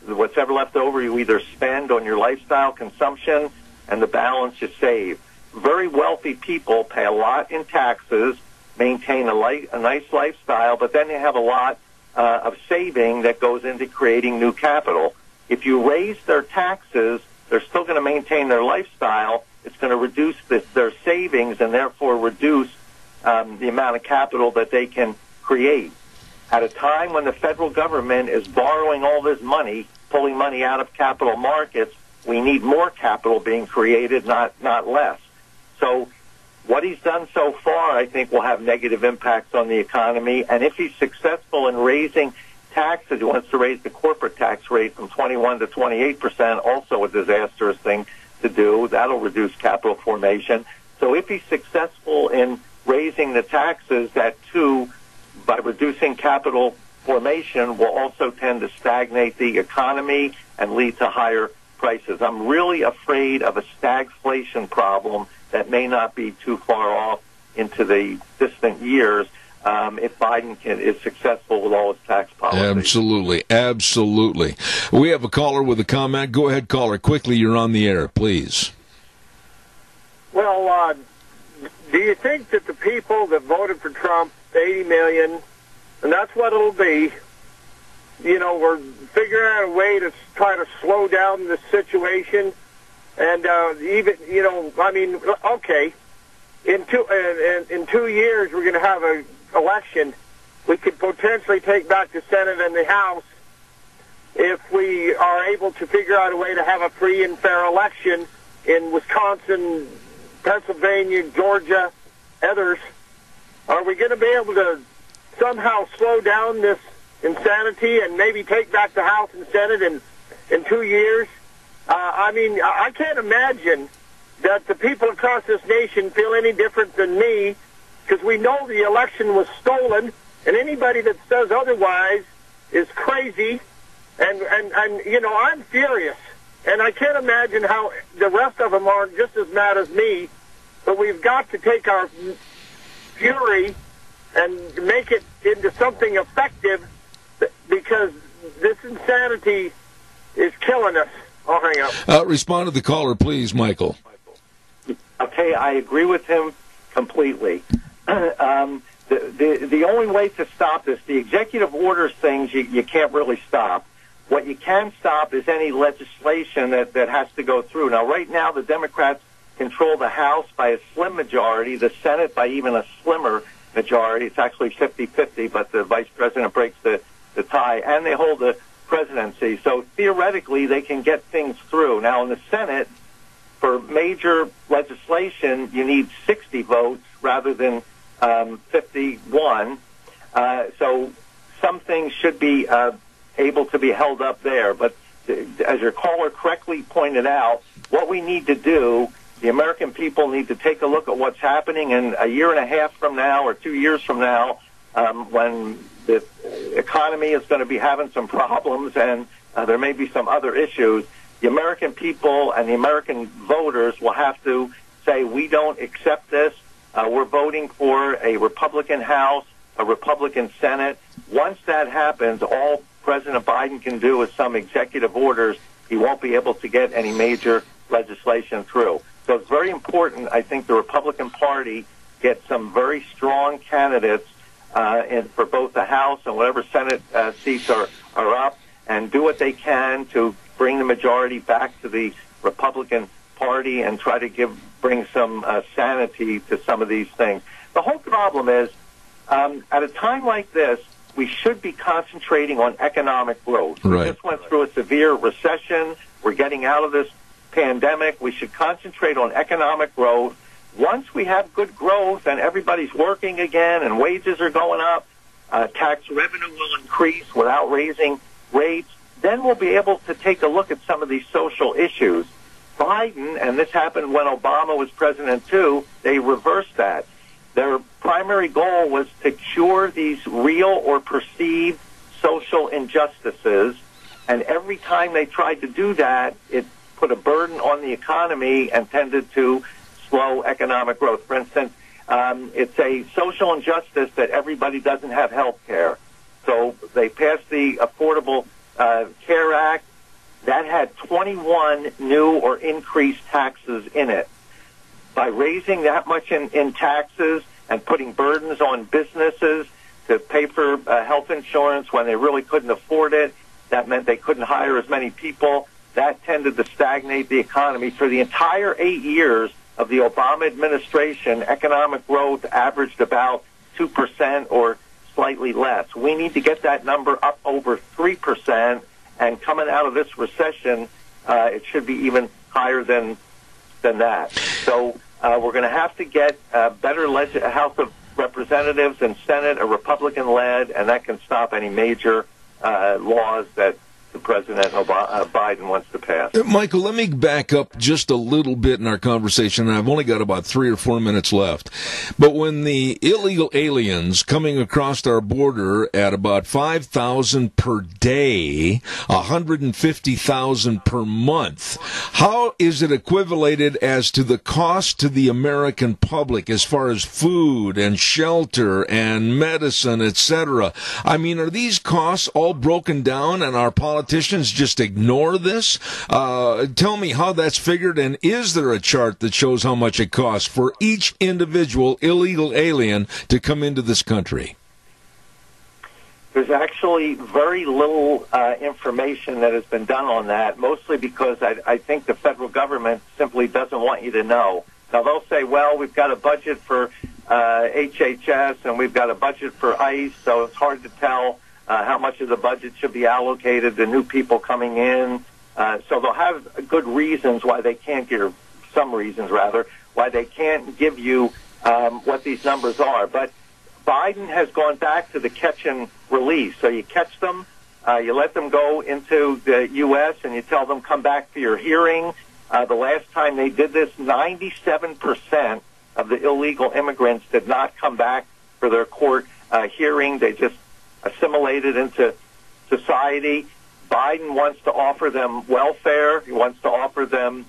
what's ever left over, you either spend on your lifestyle consumption, and the balance you save. Very wealthy people pay a lot in taxes, maintain a nice lifestyle, but then they have a lot of saving that goes into creating new capital. If you raise their taxes, they're still going to maintain their lifestyle. It's going to reduce their savings and therefore reduce the amount of capital that they can create. At a time when the federal government is borrowing all this money pulling money out of capital markets. We need more capital being created, not less. So what he's done so far, I think, will have negative impacts on the economy. And if he's successful in raising taxes, he wants to raise the corporate tax rate from 21 to 28%, also a disastrous thing to do. That'll reduce capital formation. So if he's successful in raising the taxes, that too, by reducing capital formation, will also tend to stagnate the economy and lead to higher prices. I'm really afraid of a stagflation problem that may not be too far off into the distant years if Biden is successful with all his tax policies. Absolutely. We have a caller with a comment. Go ahead, caller. Quickly, you're on the air, please. Well, do you think that the people that voted for Trump, 80 million, and that's what it'll be, we're figuring out a way to try to slow down the situation? And even, okay, in 2 years we're going to have an election. We could potentially take back the Senate and the House if we are able to figure out a way to have a free and fair election in Wisconsin, Pennsylvania, Georgia, others. Are we going to be able to somehow slow down this insanity and maybe take back the House and Senate in 2 years? I can't imagine that the people across this nation feel any different than me, because we know the election was stolen, and anybody that says otherwise is crazy. And I'm furious, and I can't imagine how the rest of them are just as mad as me. But we've got to take our fury and make it into something effective, because this insanity is killing us. I'll hang up. Respond to the caller, please, Michael. Okay, I agree with him completely. The only way to stop this, the executive orders things, you can't really stop. What you can stop is any legislation that has to go through. Now, right now, the Democrats control the House by a slim majority, the Senate by even a slimmer majority. It's actually 50-50, but the vice president breaks the tie, and they hold the presidency. So theoretically, they can get things through. Now, in the Senate, for major legislation, you need 60 votes rather than 51. So some things should be able to be held up there. But as your caller correctly pointed out, what we need to do, the American people need to take a look at what's happening in a year and a half from now or 2 years from now, when the economy is going to be having some problems and there may be some other issues. The American people and the American voters will have to say, we don't accept this. We're voting for a Republican House, a Republican Senate. Once that happens, all President Biden can do is some executive orders. He won't be able to get any major legislation through. So it's very important, I think, the Republican Party get some very strong candidates for both the House and whatever Senate seats are up, and do what they can to bring the majority back to the Republican Party and try to bring some sanity to some of these things. The whole problem is, at a time like this, we should be concentrating on economic growth. Right. We just went through a severe recession. We're getting out of this pandemic. We should concentrate on economic growth. Once we have good growth and everybody's working again and wages are going up, tax revenue will increase without raising rates, then we'll be able to take a look at some of these social issues. Biden, and this happened when Obama was president too, they reversed that. Their primary goal was to cure these real or perceived social injustices, and every time they tried to do that, it put a burden on the economy and tended to slow economic growth. For instance, it's a social injustice that everybody doesn't have health care. So they passed the Affordable Care Act. That had 21 new or increased taxes in it. By raising that much in taxes and putting burdens on businesses to pay for health insurance when they really couldn't afford it, that meant they couldn't hire as many people. That tended to stagnate the economy. For the entire 8 years of the Obama administration, economic growth averaged about 2% or slightly less. We need to get that number up over 3%, and coming out of this recession, it should be even higher than that. So we're going to have to get better House of Representatives and Senate, a Republican-led, and that can stop any major laws that the President Biden wants to pass. Michael, let me back up just a little bit in our conversation, and I've only got about 3 or 4 minutes left. But when the illegal aliens coming across our border at about 5,000 per day, 150,000 per month, how is it equivalated as to the cost to the American public as far as food and shelter and medicine, etc.? I mean, are these costs all broken down and our politicians just ignore this? Tell me how that's figured, and is there a chart that shows how much it costs for each individual illegal alien to come into this country? There's actually very little information that has been done on that, mostly because I think the federal government simply doesn't want you to know. Now, they'll say, well, we've got a budget for HHS and we've got a budget for ICE, so it's hard to tell how much of the budget should be allocated to new people coming in. So they'll have good reasons why they can't give, some reasons rather, why they can't give you what these numbers are. But Biden has gone back to the catch and release. So you catch them, you let them go into the U.S., and you tell them come back for your hearing. The last time they did this, 97% of the illegal immigrants did not come back for their court hearing. They just assimilated into society. Biden wants to offer them welfare. He wants to offer them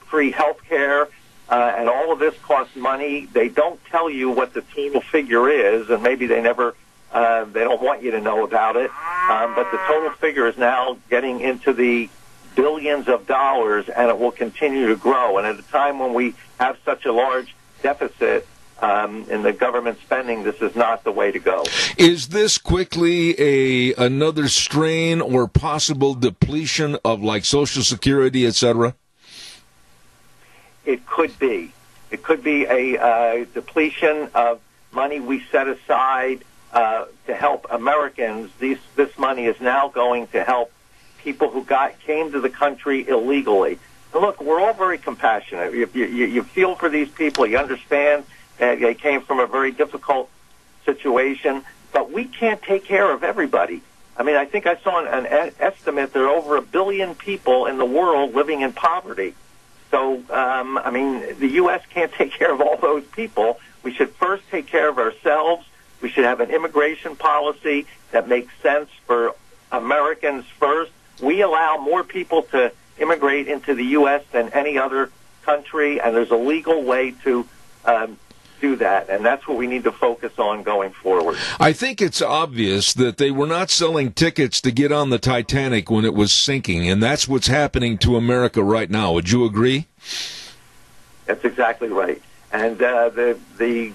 free health care, and all of this costs money. They don't tell you what the total figure is, and maybe they never, they don't want you to know about it, but the total figure is now getting into the billions of dollars, and it will continue to grow. And at a time when we have such a large deficit in the government spending, this is not the way to go. Is this quickly another strain or possible depletion of like Social Security, etc.? It could be. It could be a depletion of money we set aside to help Americans. This money is now going to help people who came to the country illegally. And look, we're all very compassionate. You feel for these people. You understand that they came from a very difficult situation, but we can't take care of everybody. I mean, I think I saw an estimate there are over 1 billion people in the world living in poverty. So, I mean, the U.S. can't take care of all those people. We should first take care of ourselves. We should have an immigration policy that makes sense for Americans first. We allow more people to immigrate into the U.S. than any other country, and there's a legal way to do that, and that's what we need to focus on going forward. I think it's obvious that they were not selling tickets to get on the Titanic when it was sinking, and that's what's happening to America right now. Would you agree? That's exactly right. And the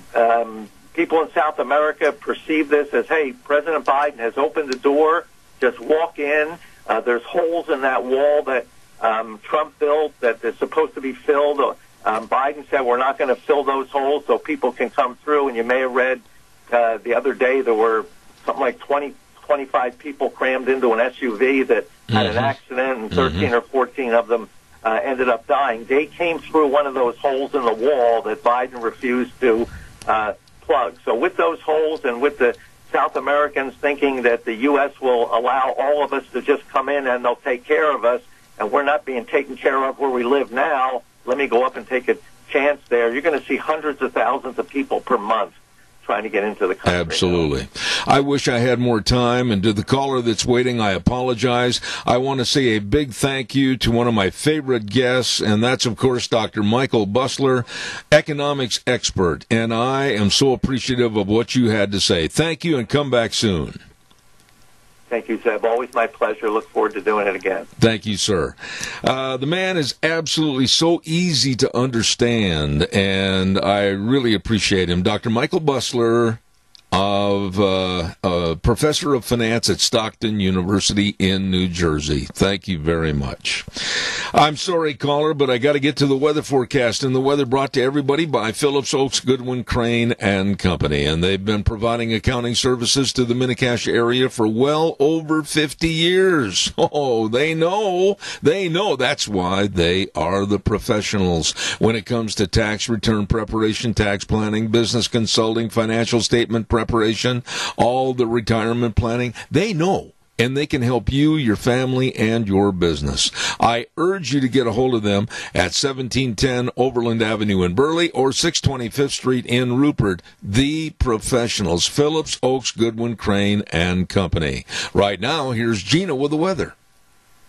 people in South America perceive this as, hey, President Biden has opened the door, just walk in. There's holes in that wall that Trump built that is supposed to be filled. Biden said we're not going to fill those holes so people can come through. And you may have read the other day there were something like 25 people crammed into an SUV that had an accident, and 13 or 14 of them ended up dying. They came through one of those holes in the wall that Biden refused to plug. So with those holes and with the South Americans thinking that the U.S. will allow all of us to just come in and they'll take care of us, and we're not being taken care of where we live now, let me go up and take a chance there. You're going to see hundreds of thousands of people per month trying to get into the country. Absolutely. I wish I had more time, and to the caller that's waiting, I apologize. I want to say a big thank you to one of my favorite guests, and that's, of course, Dr. Michael Busler, economics expert, and I am so appreciative of what you had to say. Thank you, and come back soon. Thank you, Zeb. Always my pleasure. Look forward to doing it again. Thank you, sir. The man is absolutely so easy to understand, and I really appreciate him. Dr. Michael Busler, of professor of finance at Stockton University in New Jersey. Thank you very much. I'm sorry, caller, but I got to get to the weather forecast, and the weather brought to everybody by Phillips Oaks Goodwin Crane and Company, and they've been providing accounting services to the Mini-Cash area for well over 50 years. Oh, they know. That's why they are the professionals when it comes to tax return preparation, tax planning, business consulting, financial statement preparation, all the retirement planning. They know. And they can help you, your family, and your business. I urge you to get a hold of them at 1710 Overland Avenue in Burley or 625th Street in Rupert. The professionals, Phillips Oaks Goodwin Crane and Company. Right now, here's Gina with the weather.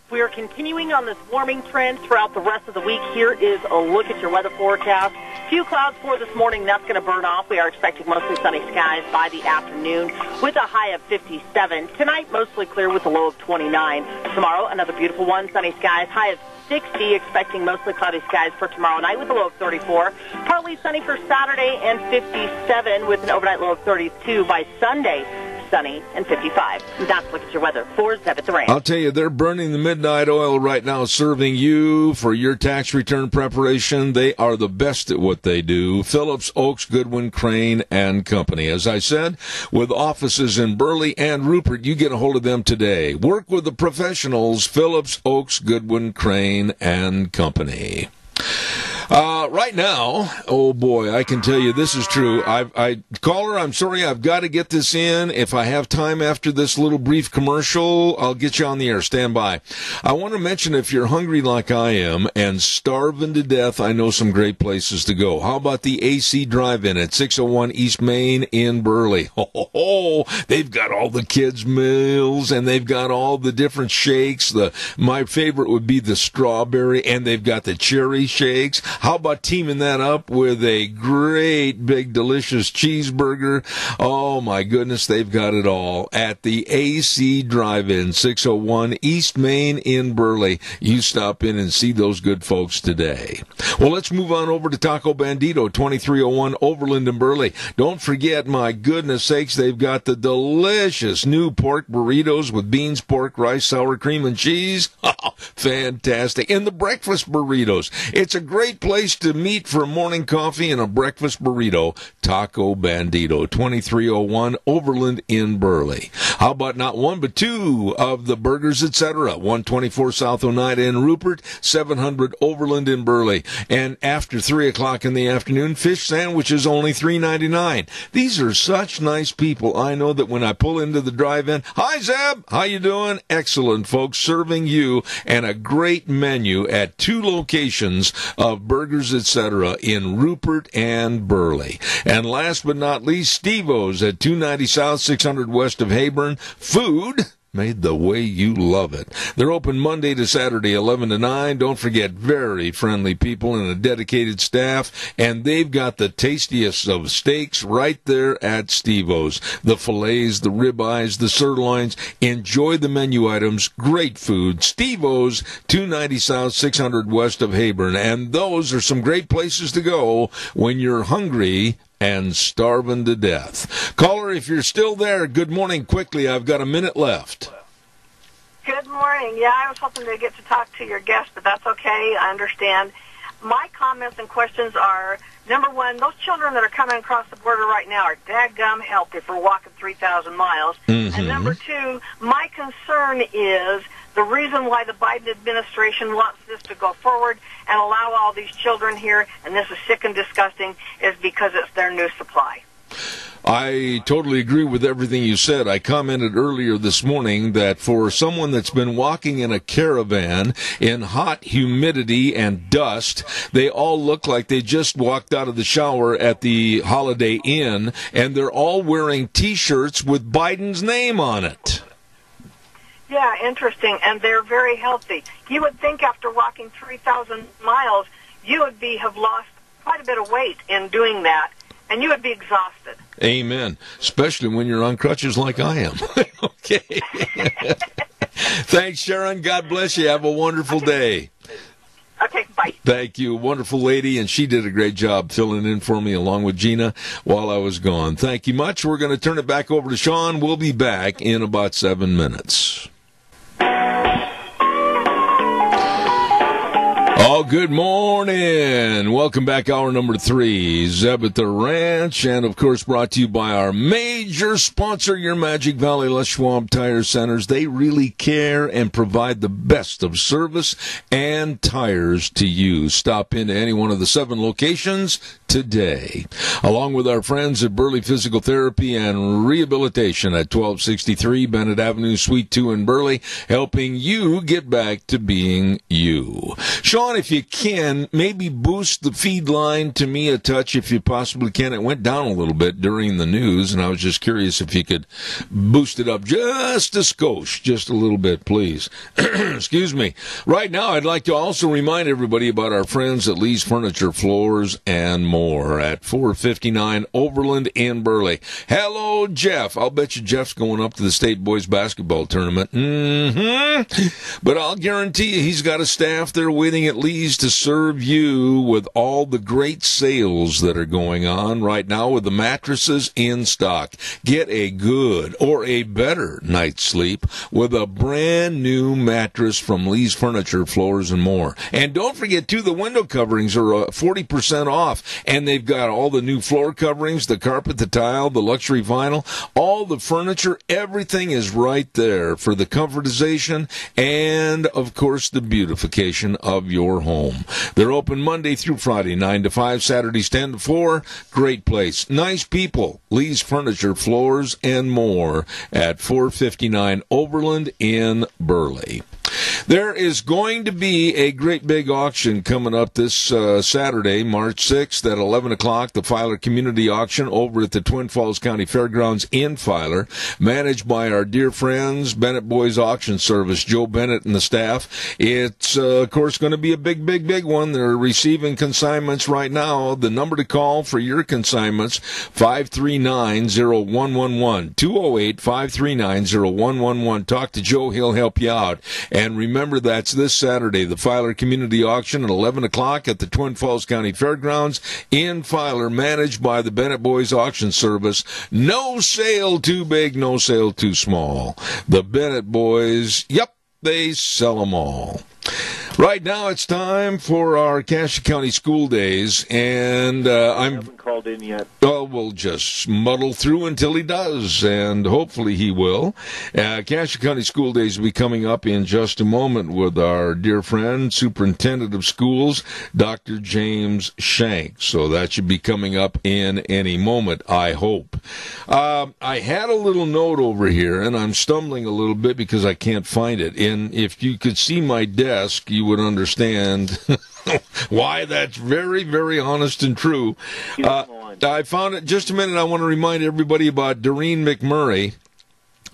We are continuing on this warming trend throughout the rest of the week. Here is a look at your weather forecast. Few clouds for this morning. That's going to burn off. We are expecting mostly sunny skies by the afternoon with a high of 57. Tonight, mostly clear with a low of 29. Tomorrow, another beautiful one. Sunny skies, high of 60. Expecting mostly cloudy skies for tomorrow night with a low of 34. Partly sunny for Saturday and 57 with an overnight low of 32 by Sunday. Sunny and 55. That's look at your weather for Zeb at the Range. I'll tell you, they're burning the midnight oil right now, serving you for your tax return preparation. They are the best at what they do. Phillips Oaks Goodwin Crane and Company. As I said, with offices in Burley and Rupert, you get a hold of them today. Work with the professionals. Phillips Oaks Goodwin Crane and Company. Right now, oh boy, I can tell you this is true. Caller, I'm sorry, I've got to get this in. If I have time after this little brief commercial, I'll get you on the air. Stand by. I want to mention, if you're hungry like I am and starving to death, I know some great places to go. How about the AC Drive-In at 601 East Main in Burley? They've got all the kids' meals, and they've got all the different shakes. My favorite would be the strawberry, and they've got the cherry shakes. How about teaming that up with a great, big, delicious cheeseburger? Oh, my goodness, they've got it all at the AC Drive-In, 601 East Main in Burley. You stop in and see those good folks today. Well, let's move on over to Taco Bandito, 2301 Overland in Burley. Don't forget, my goodness sakes, they've got the delicious new pork burritos with beans, pork, rice, sour cream, and cheese. Oh, fantastic. And the breakfast burritos. It's a great place to meet for morning coffee and a breakfast burrito. Taco Bandito, 2301 Overland in Burley. How about not one but two of the burgers, etc.? 124 South Oneida in Rupert, 700 Overland in Burley. And after 3 o'clock in the afternoon, fish sandwiches only $3.99. These are such nice people. I know that when I pull into the drive-in, hi Zeb, how you doing? Excellent folks, serving you, and a great menu at 2 locations of burgers, etc. in Rupert and Burley. And last but not least, Steve-O's at 290 South, 600 west of Hayburn. Food made the way you love it. They're open Monday to Saturday, 11 to 9. Don't forget, very friendly people and a dedicated staff. And they've got the tastiest of steaks right there at Steve-O's. The fillets, the ribeyes, the sirloins. Enjoy the menu items. Great food. Steve-O's, 290 South, 600 west of Hayburn. And those are some great places to go when you're hungry and starving to death. Caller, if you're still there, good morning. Quickly, I've got a minute left. Good morning. Yeah, I was hoping to get to talk to your guest, but that's okay. I understand. My comments and questions are, number one, those children that are coming across the border right now are dadgum healthy for walking 3,000 miles. Mm-hmm. And number two, my concern is the reason why the Biden administration wants this to go forward and allow all these children here, and this is sick and disgusting, is because it's their new supply. I totally agree with everything you said. I commented earlier this morning that for someone that's been walking in a caravan in hot humidity and dust, they all look like they just walked out of the shower at the Holiday Inn, and they're all wearing T-shirts with Biden's name on it. Yeah, interesting, and they're very healthy. You would think after walking 3,000 miles, you would have lost quite a bit of weight in doing that, and you would be exhausted. Amen, especially when you're on crutches like I am. Okay. Thanks, Sharon. God bless you. Have a wonderful day. Okay, bye. Bye. Thank you. Wonderful lady, and she did a great job filling in for me along with Gina while I was gone. Thank you much. We're going to turn it back over to Sean. We'll be back in about 7 minutes. Oh, good morning. Welcome back, hour number 3, Zeb at the Ranch, and of course brought to you by our major sponsor, your Magic Valley Les Schwab Tire Centers. They really care and provide the best of service and tires to you. Stop into any one of the 7 locations today, along with our friends at Burley Physical Therapy and Rehabilitation at 1263 Bennett Avenue, Suite 2 in Burley, helping you get back to being you. Sean, if you can, maybe boost the feed line to me a touch if you possibly can. It went down a little bit during the news, and I was just curious if you could boost it up just a skosh, just a little bit, please. Excuse me. Right now, I'd like to also remind everybody about our friends at Lee's Furniture, Floors, and More at 459 Overland in Burley. Hello, Jeff. I'll bet you Jeff's going up to the state boys basketball tournament. But I'll guarantee you he's got a staff there waiting at Lee's to serve you with all the great sales that are going on right now with the mattresses in stock. Get a good or a better night's sleep with a brand new mattress from Lee's Furniture, Floors, and More. And don't forget, too, the window coverings are 40% off. And they've got all the new floor coverings, the carpet, the tile, the luxury vinyl, all the furniture. Everything is right there for the comfortization and, of course, the beautification of your home. They're open Monday through Friday, 9 to 5, Saturdays 10 to 4. Great place. Nice people. Lee's Furniture, Floors, and More at 459 Overland in Burley. There is going to be a great big auction coming up this Saturday, March 6th at 11 o'clock, the Filer Community Auction over at the Twin Falls County Fairgrounds in Filer, managed by our dear friends, Bennett Boys Auction Service, Joe Bennett and the staff. It's, of course, going to be a big, big, big one. They're receiving consignments right now. The number to call for your consignments, 539-0111, 208-539-0111. Talk to Joe. He'll help you out. And remember, that's this Saturday, the Filer Community Auction at 11 o'clock at the Twin Falls County Fairgrounds in Filer, managed by the Bennett Boys Auction Service. No sale too big, no sale too small. The Bennett Boys, yep, they sell them all. Right now, it's time for our Cassia County School Days, and I haven't called in yet. Oh, we'll just muddle through until he does, and hopefully he will. Cassia County School Days will be coming up in just a moment with our dear friend, Superintendent of Schools, Dr. James Shank. So that should be coming up in any moment, I hope. I had a little note over here, and I'm stumbling a little bit because I can't find it. And if you could see my desk, you would understand why that's very, very honest and true. I found it. Just a minute. I want to remind everybody about Doreen McMurray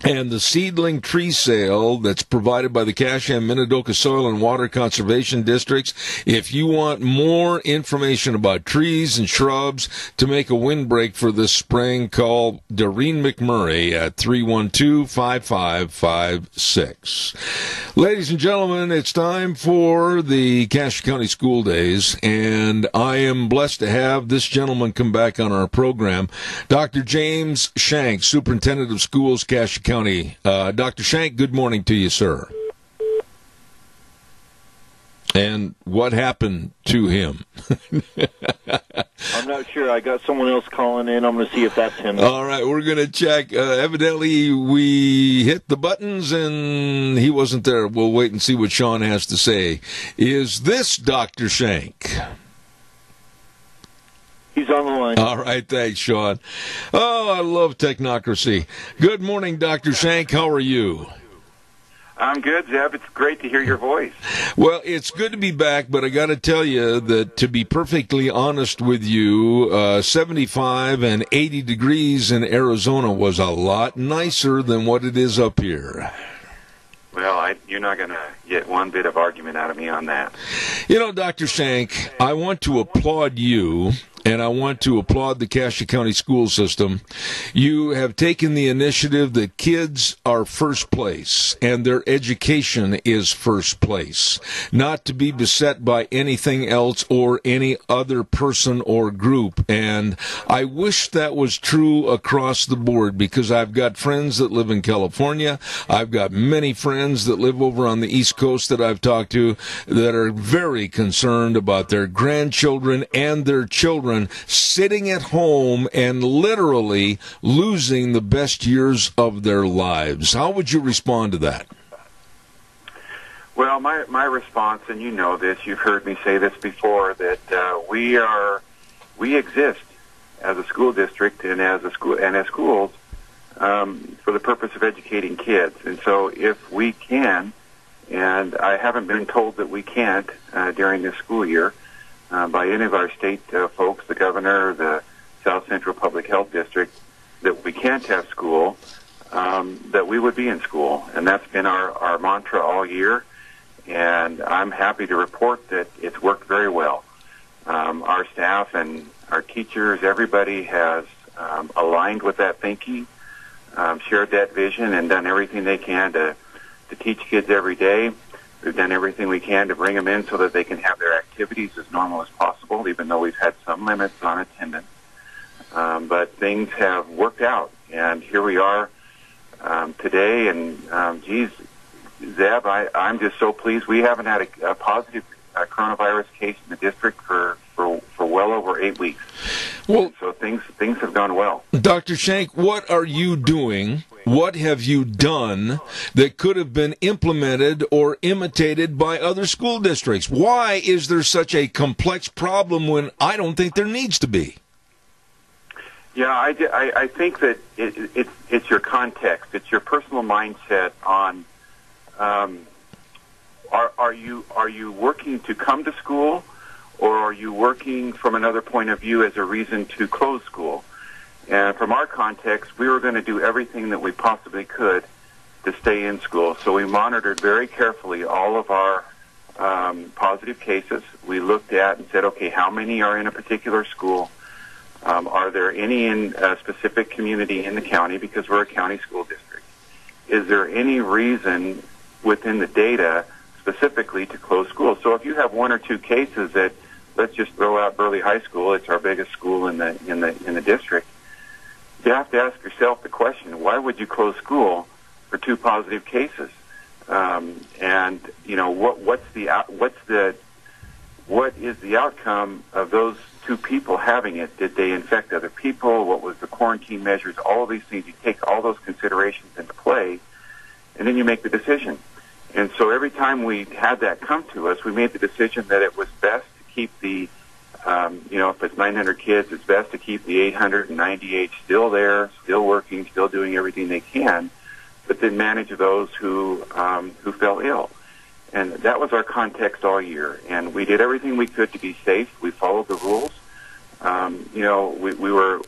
and the seedling tree sale that's provided by the Cassia and Minidoka Soil and Water Conservation Districts. If you want more information about trees and shrubs to make a windbreak for this spring, call Doreen McMurray at 312-5556. Ladies and gentlemen, it's time for the Cassia County School Days, and I am blessed to have this gentleman come back on our program, Dr. James Shank, Superintendent of Schools, Cassia County. Dr. Shank, good morning to you, sir. And what happened to him? I'm not sure. I got someone else calling in. I'm going to see if that's him. All right, we're going to check. Evidently, we hit the buttons and he wasn't there. We'll wait and see what Sean has to say. Is this Dr. Shank? He's on the line. All right, thanks, Sean. Oh, I love technocracy. Good morning, Dr. Shank. How are you? I'm good, Zeb. It's great to hear your voice. Well, it's good to be back, but I got to tell you that, to be perfectly honest with you, 75 and 80 degrees in Arizona was a lot nicer than what it is up here. Well, you're not going to get one bit of argument out of me on that. You know, Dr. Shank, I want to applaud you and I want to applaud the Cassia County school system. You have taken the initiative that kids are first place, and their education is first place, not to be beset by anything else or any other person or group. And I wish that was true across the board, because I've got friends that live in California. I've got many friends that live over on the East Coast that I've talked to that are very concerned about their grandchildren and their children sitting at home and literally losing the best years of their lives. How would you respond to that? Well, my response, and you know this, you've heard me say this before, that we exist as a school district and as schools for the purpose of educating kids. And so if we can, and I haven't been told that we can't during this school year by any of our state folks, the governor, the South Central Public Health District, that we can't have school, that we would be in school. And that's been our mantra all year. And I'm happy to report that it's worked very well. Our staff and our teachers, everybody has aligned with that thinking, shared that vision, and done everything they can to teach kids every day. We've done everything we can to bring them in so that they can have their activities as normal as possible, even though we've had some limits on attendance. But things have worked out, and here we are today. And geez, Zeb, I'm just so pleased. We haven't had a positive coronavirus case in the district for well over 8 weeks. Well, so things have gone well. Dr. Shank, what are you doing? What have you done that could have been implemented or imitated by other school districts? Why is there such a complex problem when I don't think there needs to be? Yeah, I think that it's your context. It's your personal mindset on are you working to come to school, or are you working from another point of view as a reason to close school? And from our context, we were going to do everything that we possibly could to stay in school. So we monitored very carefully all of our positive cases. We looked at and said, okay, how many are in a particular school? Are there any in a specific community in the county, because we're a county school district? Is there any reason within the data specifically to close schools? So if you have one or two cases that, let's just throw out Burley High School, it's our biggest school in the district, you have to ask yourself the question, why would you close school for two positive cases? And you know, what is the outcome of those two people having it? Did they infect other people? What was the quarantine measures? All of these things, you take all those considerations into play, and then you make the decision. And so every time we had that come to us, we made the decision that it was best to keep the, if it's 900 kids, it's best to keep the 898 still there, still working, still doing everything they can, but then manage those who fell ill. And that was our context all year. And we did everything we could to be safe. We followed the rules.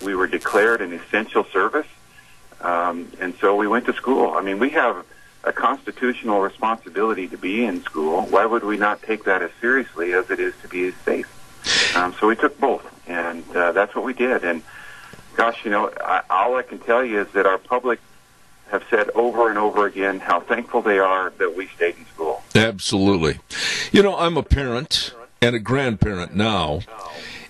We were declared an essential service. And so we went to school. I mean, we have a constitutional responsibility to be in school. Why would we not take that as seriously as it is to be safe? So we took both, and that's what we did. And gosh, all I can tell you is that our public have said over and over again how thankful they are that we stayed in school. Absolutely. I'm a parent and a grandparent now.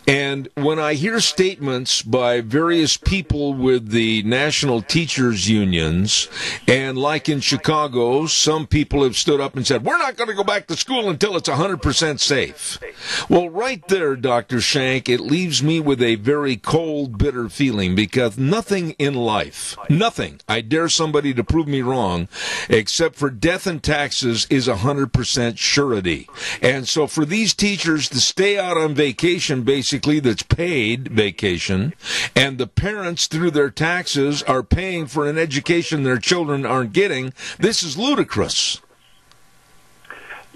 And when I hear statements by various people with the national teachers unions, and like in Chicago, some people have stood up and said, we're not going to go back to school until it's 100% safe. Well, right there, Dr. Shank, it leaves me with a very cold, bitter feeling, because nothing in life, nothing, I dare somebody to prove me wrong, except for death and taxes is 100% surety. And so for these teachers to stay out on vacation, basically, that's paid vacation, and the parents through their taxes are paying for an education their children aren't getting, this is ludicrous.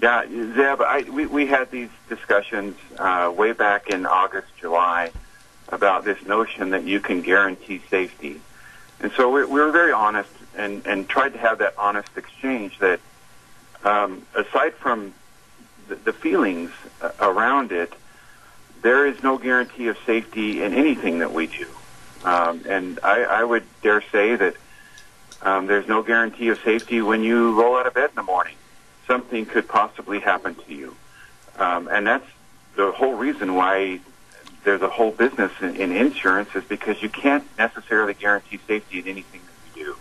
Yeah, Zeb, we had these discussions way back in August, July, about this notion that you can guarantee safety. And so we were very honest and tried to have that honest exchange that aside from the feelings around it, there is no guarantee of safety in anything that we do. And I would dare say that there's no guarantee of safety when you roll out of bed in the morning. Something could possibly happen to you. And that's the whole reason why there's a whole business in insurance, is because you can't necessarily guarantee safety in anything that you do.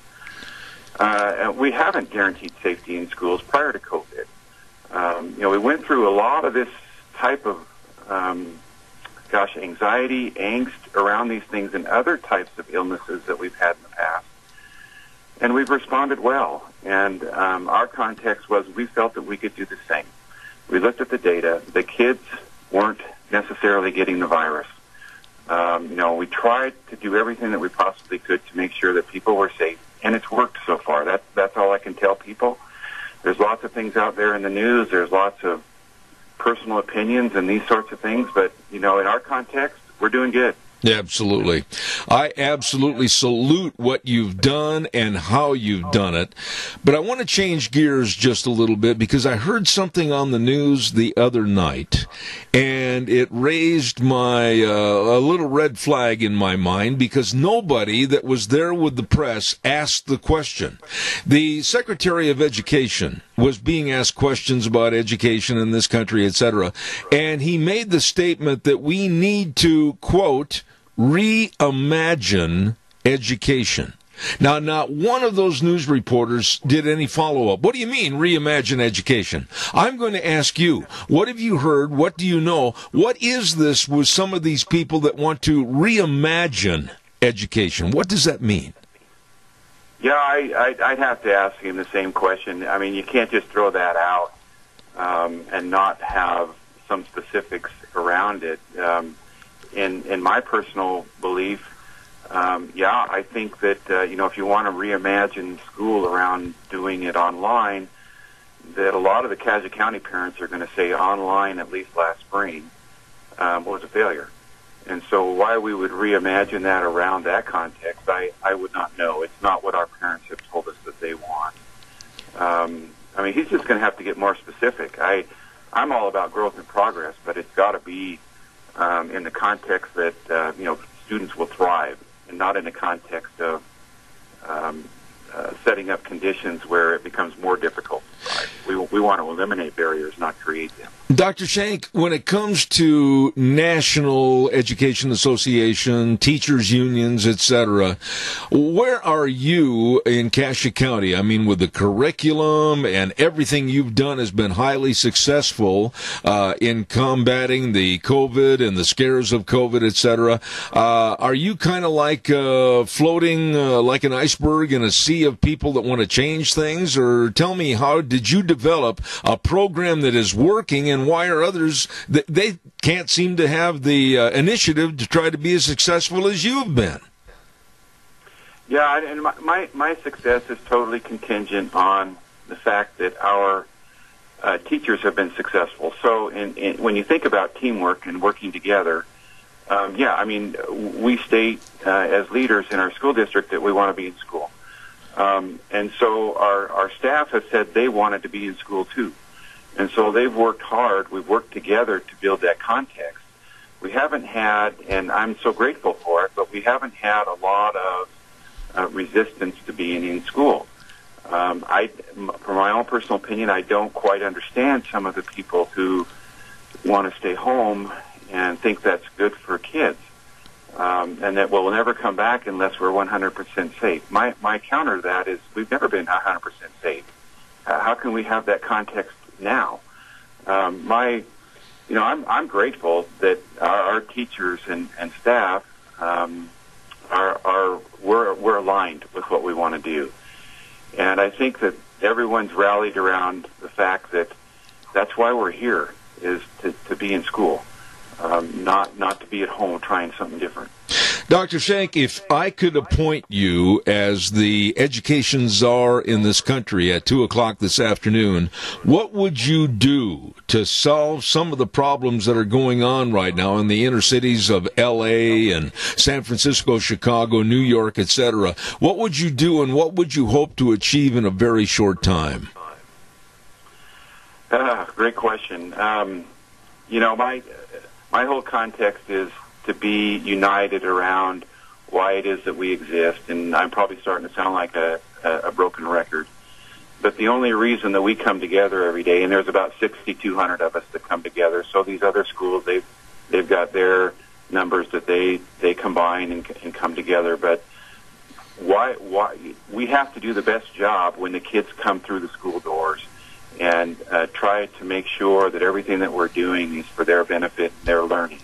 And we haven't guaranteed safety in schools prior to COVID. We went through a lot of this type of, anxiety, angst around these things and other types of illnesses that we've had in the past. And we've responded well. And our context was we felt that we could do the same. We looked at the data. The kids weren't necessarily getting the virus. We tried to do everything that we possibly could to make sure that people were safe, and it's worked so far. That's all I can tell people. There's lots of things out there in the news. There's lots of personal opinions and these sorts of things, but, in our context, we're doing good. Absolutely. I absolutely salute what you've done and how you've done it. But I want to change gears just a little bit, because I heard something on the news the other night, and it raised my a little red flag in my mind, because nobody that was there with the press asked the question. The Secretary of Education was being asked questions about education in this country, etc., and he made the statement that we need to, quote, reimagine education. Now, not one of those news reporters did any follow-up. What do you mean, reimagine education? I'm going to ask you, what have you heard? What do you know? What is this with some of these people that want to reimagine education? What does that mean? Yeah, I'd have to ask him the same question. I mean, you can't just throw that out and not have some specifics around it. In my personal belief, I think that, if you want to reimagine school around doing it online, that a lot of the Cassia County parents are going to say online, at least last spring, was a failure. And so why we would reimagine that around that context, I would not know. It's not what our parents have told us that they want. He's just going to have to get more specific. I'm all about growth and progress, but it's got to be in the context that, students will thrive, and not in the context of setting up conditions where it becomes more difficult to thrive. We want to eliminate barriers, not create them. Dr. Shank, when it comes to National Education Association, teachers' unions, etc., where are you in Cassia County? I mean, with the curriculum and everything you've done has been highly successful in combating the COVID and the scares of COVID, etc. Are you kind of like floating like an iceberg in a sea of people that want to change things? Or tell me, how did you develop a program that is working, and why are others that they can't seem to have the initiative to try to be as successful as you've been? Yeah, and my success is totally contingent on the fact that our teachers have been successful. So when you think about teamwork and working together, we state as leaders in our school district that we want to be in school. And so our staff has said they wanted to be in school too. And so they've worked hard. We've worked together to build that context. We haven't had, and I'm so grateful for it, but we haven't had a lot of resistance to being in school. For my own personal opinion, I don't quite understand some of the people who want to stay home and think that's good for kids, and that we'll never come back unless we're 100% safe. My counter to that is we've never been 100% safe. How can we have that context now? I'm grateful that our teachers and staff we're aligned with what we want to do, and I think that everyone's rallied around the fact that that's why we're here, is to be in school, not to be at home trying something different. Dr. Shank, if I could appoint you as the education czar in this country at 2 o'clock this afternoon, what would you do to solve some of the problems that are going on right now in the inner cities of L.A. and San Francisco, Chicago, New York, etc.? What would you do, and what would you hope to achieve in a very short time? Great question. My my whole context is to be united around why it is that we exist, and I'm probably starting to sound like a broken record. But the only reason that we come together every day, and there's about 6,200 of us that come together, so these other schools, they've got their numbers that they combine and come together. But why we have to do the best job when the kids come through the school doors, and try to make sure that everything that we're doing is for their benefit and their learning,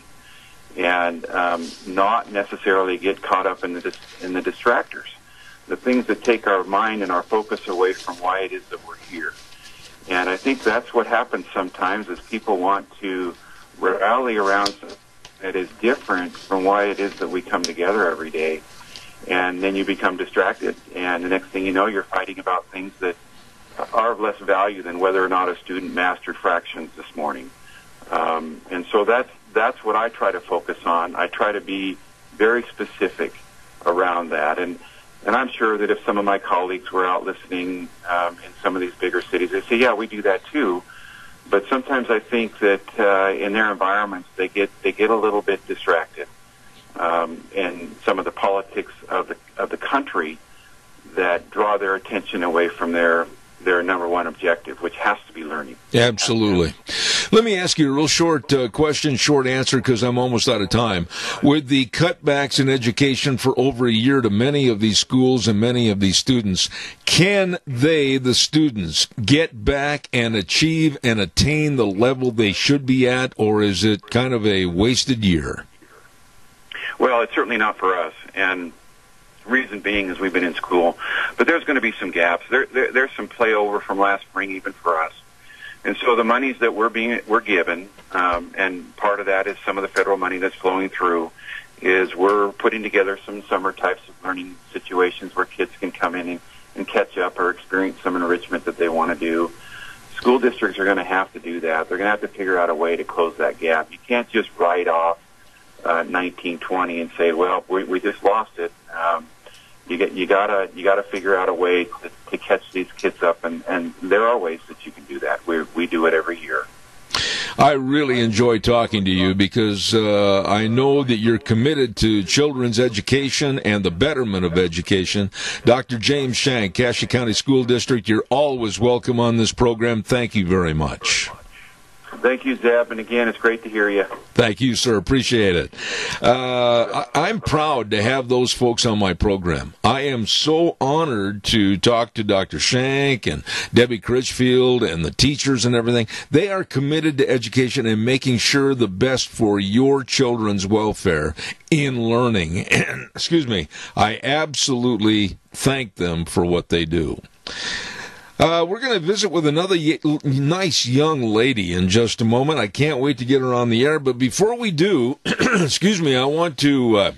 and not necessarily get caught up in the distractors, the things that take our mind and our focus away from why it is that we're here. And I think that's what happens sometimes, is people want to rally around something that is different from why it is that we come together every day. And then you become distracted, and the next thing you know, you're fighting about things that are of less value than whether or not a student mastered fractions this morning. And so that's what I try to focus on. I try to be very specific around that. And I'm sure that if some of my colleagues were out listening in some of these bigger cities, they say, yeah, we do that too. But sometimes I think that in their environments, they get a little bit distracted. And some of the politics of the country that draw their attention away from their number one objective, which has to be learning. Absolutely. Let me ask you a real short question, short answer, because I'm almost out of time. With the cutbacks in education for over a year to many of these schools and many of these students, can they, the students, get back and achieve and attain the level they should be at, or is it kind of a wasted year? Well, it's certainly not for us, and reason being is we've been in school, but there's going to be some gaps. There's some playover from last spring even for us, and so the monies that we're given, and part of that is some of the federal money that's flowing through, is we're putting together some summer types of learning situations where kids can come in and catch up or experience some enrichment that they want to do. School districts are going to have to do that. They're going to have to figure out a way to close that gap. You can't just write off 1920 and say, well, we just lost it. You gotta figure out a way to catch these kids up, and there are ways that you can do that. We do it every year. I really enjoy talking to you because I know that you're committed to children's education and the betterment of education. Dr. James Shank, Cassia County School District, you're always welcome on this program. Thank you very much. Thank you, Zeb, and again, it's great to hear you. Thank you, sir. Appreciate it. I'm proud to have those folks on my program. I am so honored to talk to Dr. Shank and Debbie Critchfield and the teachers and everything. They are committed to education and making sure the best for your children's welfare in learning. And, excuse me, I absolutely thank them for what they do. We're going to visit with another nice young lady in just a moment. I can't wait to get her on the air. But before we do, excuse me, I want to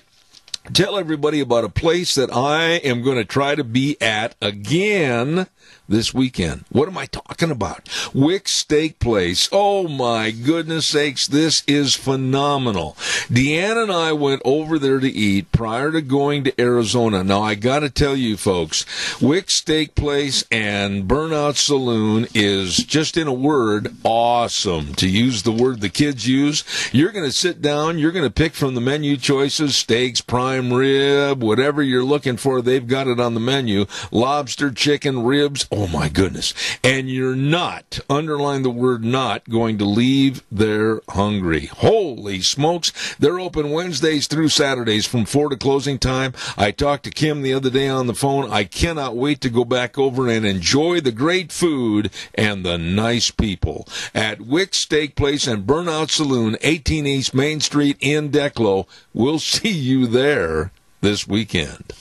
tell everybody about a place that I am going to try to be at again this weekend. What am I talking about? Wick's Steak Place. Oh, my goodness sakes, this is phenomenal. Deanna and I went over there to eat prior to going to Arizona. Now, I got to tell you, folks, Wick's Steak Place and Burnout Saloon is, just in a word, awesome. To use the word the kids use, you're going to sit down, you're going to pick from the menu choices, steaks, prime rib, whatever you're looking for, they've got it on the menu. Lobster, chicken, ribs. Oh, my goodness. And you're not, underline the word not, going to leave there hungry. Holy smokes. They're open Wednesdays through Saturdays from 4 to closing time. I talked to Kim the other day on the phone. I cannot wait to go back over and enjoy the great food and the nice people at Wick's Steak Place and Burnout Saloon, 18 East Main Street in Declo. We'll see you there this weekend.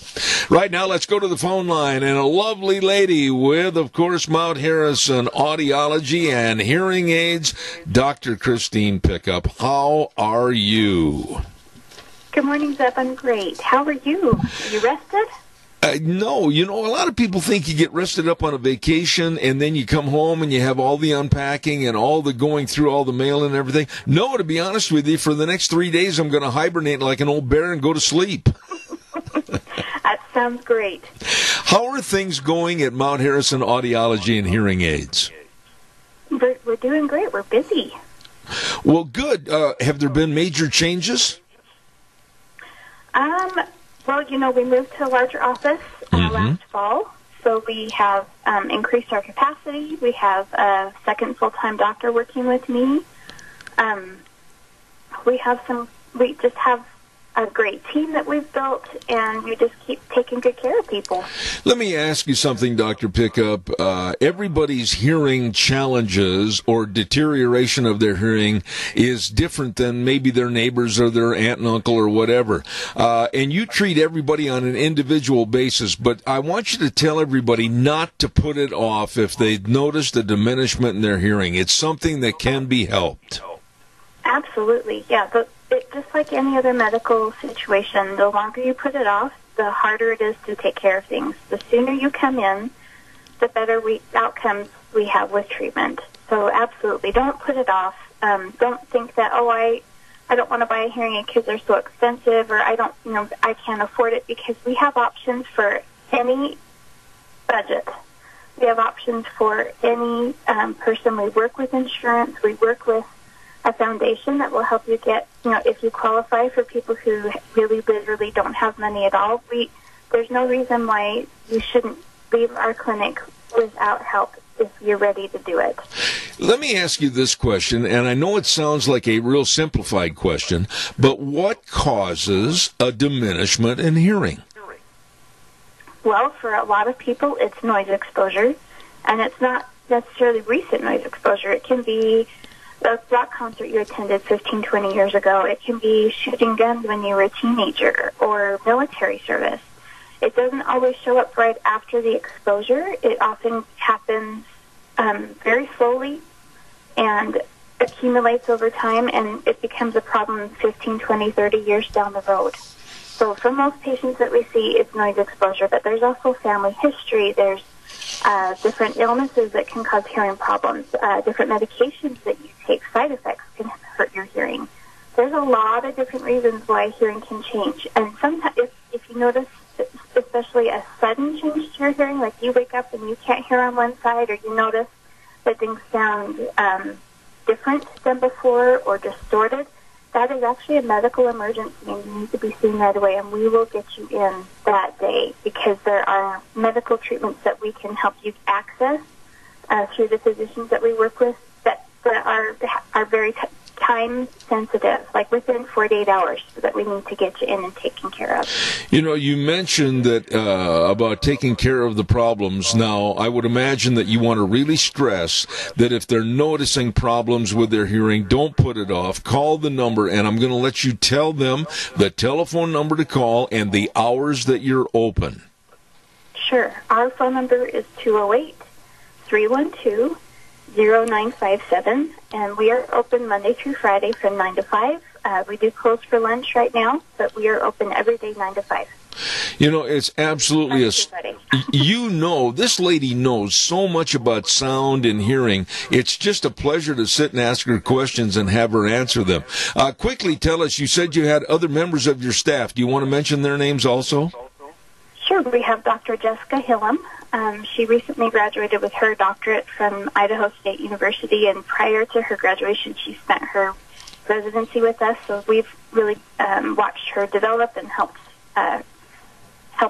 Right now, let's go to the phone line, and a lovely lady with, of course, Mount Harrison Audiology and Hearing Aids, Dr. Christine Pickup. How are you? Good morning, Zeb. I'm great. How are you? Are you rested? No, you know, a lot of people think you get rested up on a vacation and then you come home and you have all the unpacking and all the going through all the mail and everything. No, to be honest with you, for the next 3 days, I'm going to hibernate like an old bear and go to sleep. That sounds great. How are things going at Mount Harrison Audiology and Hearing Aids? We're doing great. We're busy. Well, good. Have there been major changes? Well, we moved to a larger office last fall, so we have increased our capacity. We have a second full-time doctor working with me. We just have a great team that we've built, and we just keep taking good care of people. Let me ask you something, Dr. Pickup. Everybody's hearing challenges or deterioration of their hearing is different than maybe their neighbors or their aunt and uncle or whatever. And you treat everybody on an individual basis, but I want you to tell everybody not to put it off if they've noticed a diminishment in their hearing. It's something that can be helped. Absolutely, yeah. Just like any other medical situation, the longer you put it off, the harder it is to take care of things. The sooner you come in, the better outcomes we have with treatment. So absolutely, don't put it off. Don't think that, I don't want to buy a hearing aid because they're so expensive, or I can't afford it, because we have options for any budget. We have options for any person. We work with insurance. We work with a foundation that will help you get, if you qualify, for people who really literally don't have money at all. There's no reason why you shouldn't leave our clinic without help if you're ready to do it. Let me ask you this question, and I know it sounds like a real simplified question, but what causes a diminishment in hearing? Well, for a lot of people, it's noise exposure, and it's not necessarily recent noise exposure. It can be a rock concert you attended 15, 20 years ago. It can be shooting guns when you were a teenager, or military service. It doesn't always show up right after the exposure. It often happens very slowly and accumulates over time, and it becomes a problem 15, 20, 30 years down the road. So for most patients that we see, it's noise exposure, but there's also family history. There's different illnesses that can cause hearing problems, different medications that you take, side effects can hurt your hearing. There's a lot of different reasons why hearing can change. And sometimes, if you notice, especially a sudden change to your hearing, like you wake up and you can't hear on one side, or you notice that things sound different than before or distorted, that is actually a medical emergency, and you need to be seen right away, and we will get you in that day, because there are medical treatments that we can help you access through the physicians that we work with that are very time sensitive, like within 48 hours, so that we need to get you in and taken care of. You mentioned that about taking care of the problems. Now, I would imagine that you want to really stress that if they're noticing problems with their hearing, don't put it off. Call the number, and I'm going to let you tell them the telephone number to call and the hours that you're open. Sure. Our phone number is 208-312-0957, and we are open Monday through Friday from 9 to 5. We do close for lunch right now, but we are open every day 9 to 5. It's absolutely this lady knows so much about sound and hearing. It's just a pleasure to sit and ask her questions and have her answer them. Quickly tell us, you said you had other members of your staff. Do you want to mention their names also? Sure. We have Dr. Jessica Hillam. She recently graduated with her doctorate from Idaho State University, and prior to her graduation, she spent her residency with us. So we've really watched her develop and help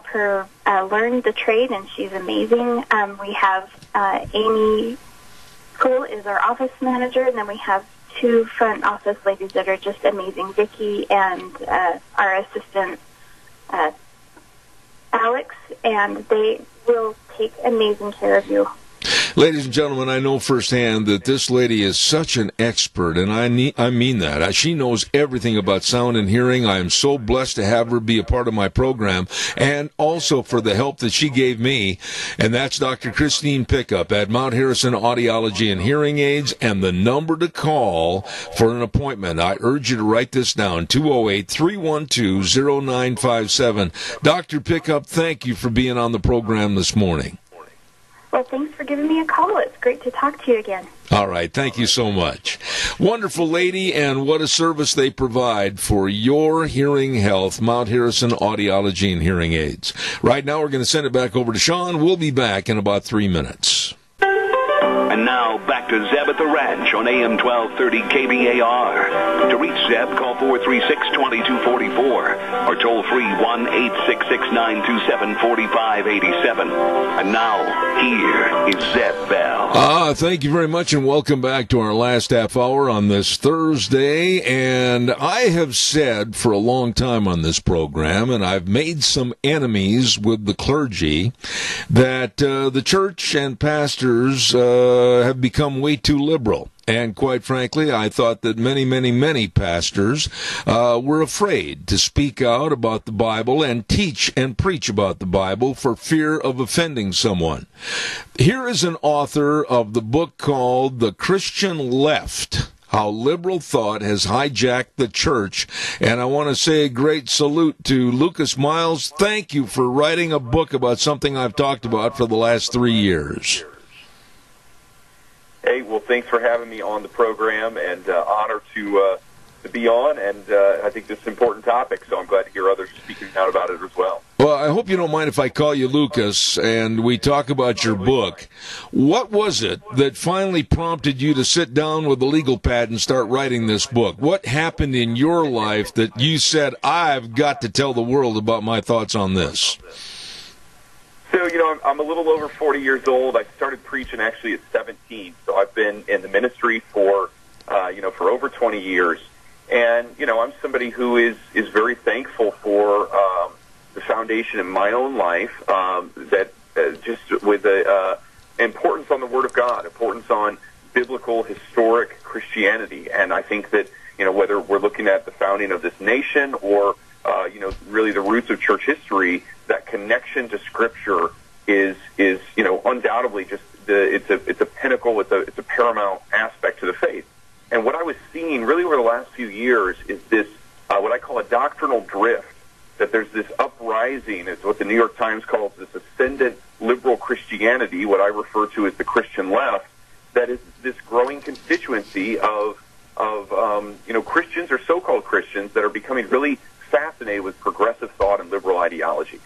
her learn the trade, and she's amazing. We have Amy Poole is our office manager, and then we have two front office ladies that are just amazing, Vicki and our assistant Alex, and they will take amazing care of you. Ladies and gentlemen, I know firsthand that this lady is such an expert, and I mean that. She knows everything about sound and hearing. I am so blessed to have her be a part of my program, and also for the help that she gave me. And that's Dr. Christine Pickup at Mount Harrison Audiology and Hearing Aids, and the number to call for an appointment. I urge you to write this down, 208-312-0957. Dr. Pickup, thank you for being on the program this morning. Well, thanks for giving me a call. It's great to talk to you again. All right. Thank you so much. Wonderful lady, and what a service they provide for your hearing health, Mount Harrison Audiology and Hearing Aids. Right now, we're going to send it back over to Sean. We'll be back in about 3 minutes. And And now, back to Zeb at the Ranch on AM 1230 KBAR. To reach Zeb, call 436-2244 or toll free 1-866-927-4587. And now, here is Zeb Bell. Thank you very much, and welcome back to our last half hour on this Thursday. And I have said for a long time on this program, and I've made some enemies with the clergy, that the church and pastors have become way too liberal. And quite frankly, I thought that many pastors were afraid to speak out about the Bible and teach and preach about the Bible for fear of offending someone. Here is an author of the book called The Christian Left: How Liberal Thought Has Hijacked the Church. And I want to say a great salute to Lucas Miles. Thank you for writing a book about something I've talked about for the last 3 years. Hey, well, thanks for having me on the program, and honor to be on, and I think this is an important topic, so I'm glad to hear others speaking out about it as well. Well, I hope you don't mind if I call you Lucas and we talk about your book. What was it that finally prompted you to sit down with a legal pad and start writing this book? What happened in your life that you said, I've got to tell the world about my thoughts on this? So, I'm a little over 40 years old. I started preaching actually at 17, so I've been in the ministry for over 20 years. And, I'm somebody who is very thankful for the foundation in my own life, that just with the importance on the Word of God, importance on biblical, historic Christianity. And I think that, whether we're looking at the founding of this nation or, really the roots of church history, that connection to Scripture is undoubtedly just it's a pinnacle, it's a paramount aspect to the faith. And what I was seeing really over the last few years is this what I call a doctrinal drift. That there's this uprising, it's what the New York Times calls this ascendant liberal Christianity, what I refer to as the Christian left, that is this growing constituency of Christians or so-called Christians that are becoming really fascinated with progressive thought and liberal ideology.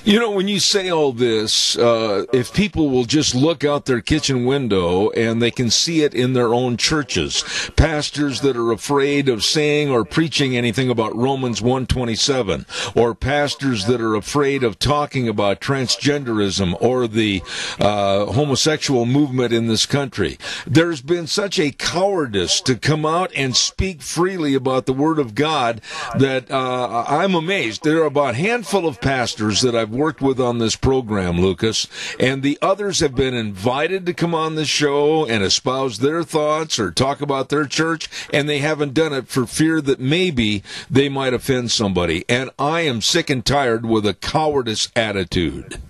When you say all this, if people will just look out their kitchen window and they can see it in their own churches, pastors that are afraid of saying or preaching anything about Romans 1:27, or pastors that are afraid of talking about transgenderism or the homosexual movement in this country. There's been such a cowardice to come out and speak freely about the Word of God that I'm amazed. There are about a handful of pastors that I've worked with on this program, Lucas, and the others have been invited to come on the show and espouse their thoughts or talk about their church, and they haven't done it for fear that maybe they might offend somebody. And I am sick and tired with a cowardice attitude.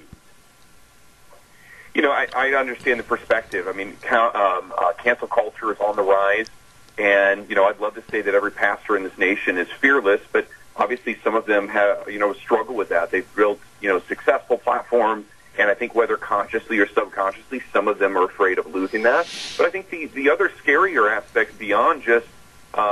I understand the perspective. I mean, cancel culture is on the rise, and, I'd love to say that every pastor in this nation is fearless, but obviously some of them have, struggle with that. They've built, successful platforms, and I think whether consciously or subconsciously, some of them are afraid of losing that. But I think the other scarier aspect beyond just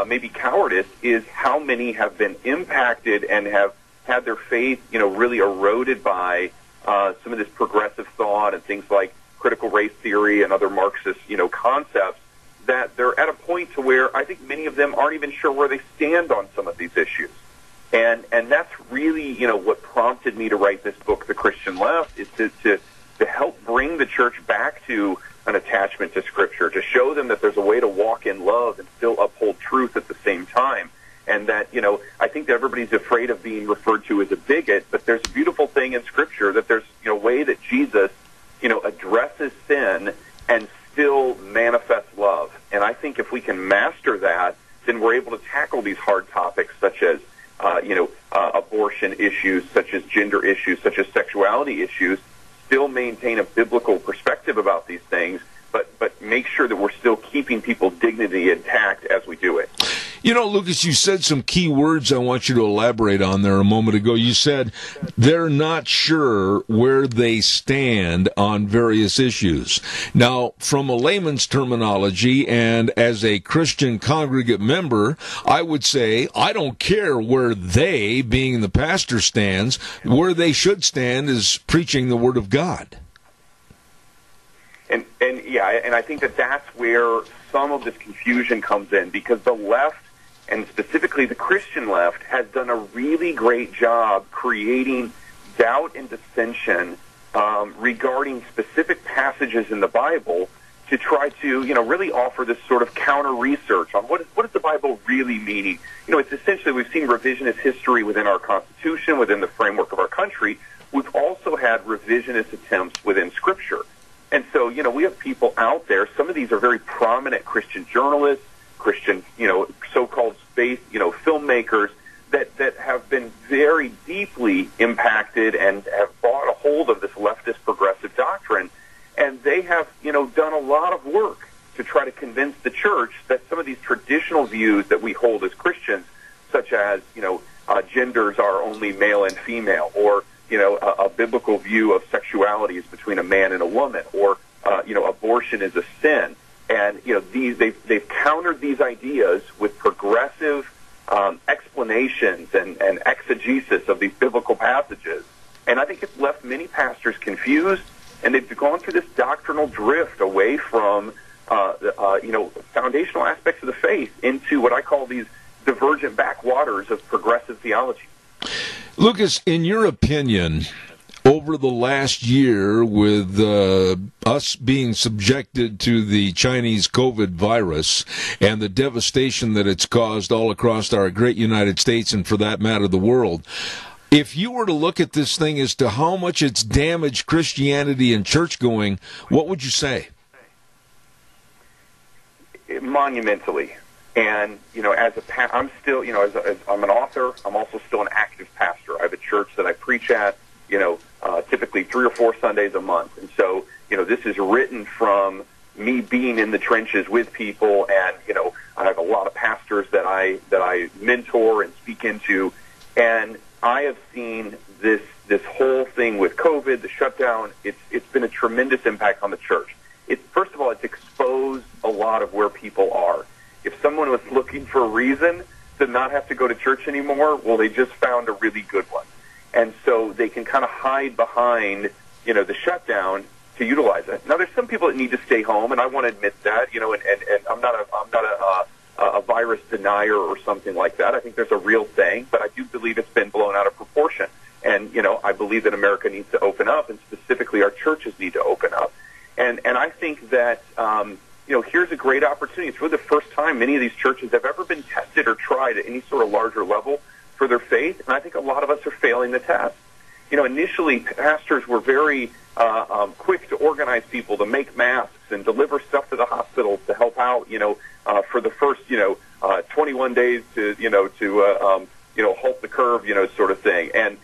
maybe cowardice is how many have been impacted and have had their faith, really eroded by some of this progressive thought and things like critical race theory and other Marxist, concepts, that they're at a point to where I think many of them aren't even sure where they stand on some of these issues. And that's really, what prompted me to write this book, The Christian Left, is to help bring the church back to an attachment to Scripture, to show them that there's a way to walk in love and still uphold truth at the same time. And that, I think that everybody's afraid of being referred to as a bigot, but there's a beautiful thing in Scripture that there's, a way that Jesus, addresses sin and still manifests love. And I think if we can master that, then we're able to tackle these hard topics such as abortion issues, such as gender issues, such as sexuality issues, still maintain a biblical perspective about these things, but make sure that we're still keeping people's dignity intact as we do it. Lucas, you said some key words I want you to elaborate on there a moment ago. You said they're not sure where they stand on various issues. Now, from a layman's terminology and as a Christian congregate member, I would say I don't care where they, being the pastor, stands. Where they should stand is preaching the Word of God. And I think that's where some of this confusion comes in, because the left, and specifically the Christian left, has done a really great job creating doubt and dissension regarding specific passages in the Bible to try to, really offer this sort of counter research on what is the Bible really meaning. It's essentially, we've seen revisionist history within our Constitution, within the framework of our country. We've also had revisionist attempts within Scripture. And so, we have people out there, some of these are very prominent Christian journalists, Christian, so-called space, filmmakers that have been very deeply impacted and have bought a hold of this leftist progressive doctrine. And they have, done a lot of work to try to convince the church that some of these traditional views that we hold as Christians, such as, genders are only male and female, or, a biblical view of sexuality is between a man and a woman, or, abortion is a sin. And, they've countered these ideas with progressive explanations and exegesis of these biblical passages. And I think it's left many pastors confused, and they've gone through this doctrinal drift away from, foundational aspects of the faith into what I call these divergent backwaters of progressive theology. Lucas, in your opinion, over the last year, with us being subjected to the Chinese COVID virus and the devastation that it's caused all across our great United States and, for that matter, the world, if you were to look at this thing as to how much it's damaged Christianity and church-going, what would you say? Monumentally. And, I'm still, as I'm an author, I'm also still an active pastor. I have a church that I preach at, typically 3 or 4 Sundays a month. And so, this is written from me being in the trenches with people, and, I have a lot of pastors that I mentor and speak into, and I have seen this whole thing with COVID, the shutdown. It's been a tremendous impact on the church. First of all, it's exposed a lot of where people are. If someone was looking for a reason to not have to go to church anymore, well, they just found a really good one. And so they can kind of hide behind, the shutdown to utilize it. Now, there's some people that need to stay home, and I want to admit that, and I'm not a virus denier or something like that. I think there's a real thing, but I do believe it's been blown out of proportion. And, I believe that America needs to open up, and specifically our churches need to open up. And I think that, here's a great opportunity. It's really the first time many of these churches have ever been tested or tried at any sort of larger level for their faith, and I think a lot of us are failing the test. Initially, pastors were very quick to organize people to make masks and deliver stuff to the hospitals to help out, for the first, 21 days to halt the curve, sort of thing. And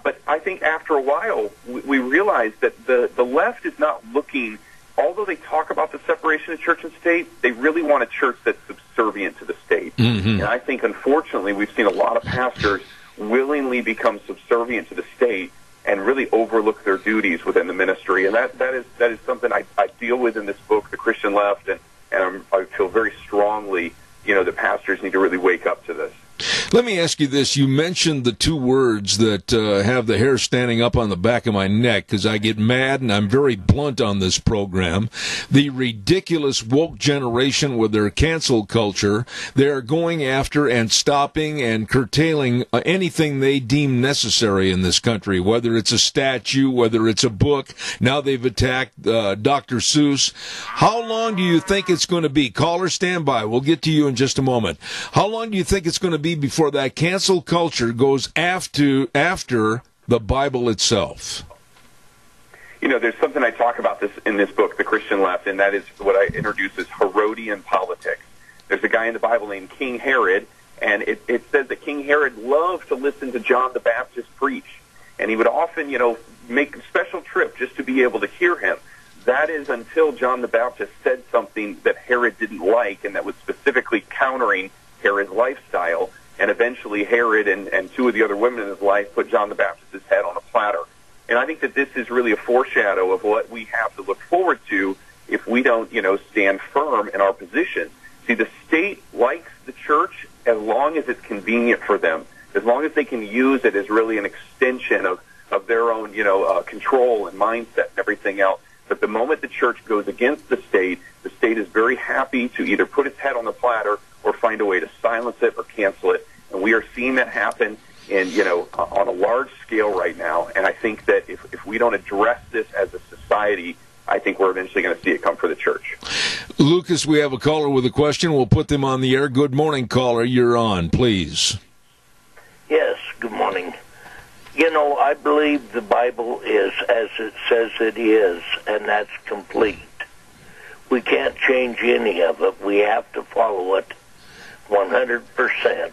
but I think after a while, we realized that the left is not looking. Although they talk about the separation of church and state, they really want a church that's subservient to the state. Mm-hmm. And I think, unfortunately, we've seen a lot of pastors willingly become subservient to the state and really overlook their duties within the ministry. And that is something I deal with in this book, The Christian Left, and I feel very strongly, that pastors need to really wake up to this. Let me ask you this. You mentioned the 2 words that have the hair standing up on the back of my neck because I get mad and I'm very blunt on this program. The ridiculous woke generation with their cancel culture. They're going after and stopping and curtailing anything they deem necessary in this country, whether it's a statue, whether it's a book. Now they've attacked Dr. Seuss. How long do you think it's going to be? Caller, stand by. We'll get to you in just a moment. How long do you think it's going to be before that cancel culture goes after the Bible itself? There's something I talk about this in this book, The Christian Left, and that is what I introduce as Herodian politics. There's a guy in the Bible named King Herod, and it says that King Herod loved to listen to John the Baptist preach, and he would often, make a special trip just to be able to hear him. That is until John the Baptist said something that Herod didn't like, and that was specifically countering Herod's lifestyle. And eventually Herod and 2 of the other women in his life put John the Baptist's head on a platter. And I think that this is really a foreshadow of what we have to look forward to if we don't, stand firm in our position. See, the state likes the church as long as it's convenient for them, as long as they can use it as really an extension of their own, control and mindset and everything else. But the moment the church goes against the state is very happy to either put its head on the platter or find a way to silence it or cancel it. And we are seeing that happen on a large scale right now. And I think that if we don't address this as a society, I think we're eventually going to see it come for the church. Lucas, we have a caller with a question. We'll put them on the air. Good morning, caller. You're on, please. Yes, good morning. I believe the Bible is as it says it is, and that's complete. We can't change any of it. We have to follow it 100%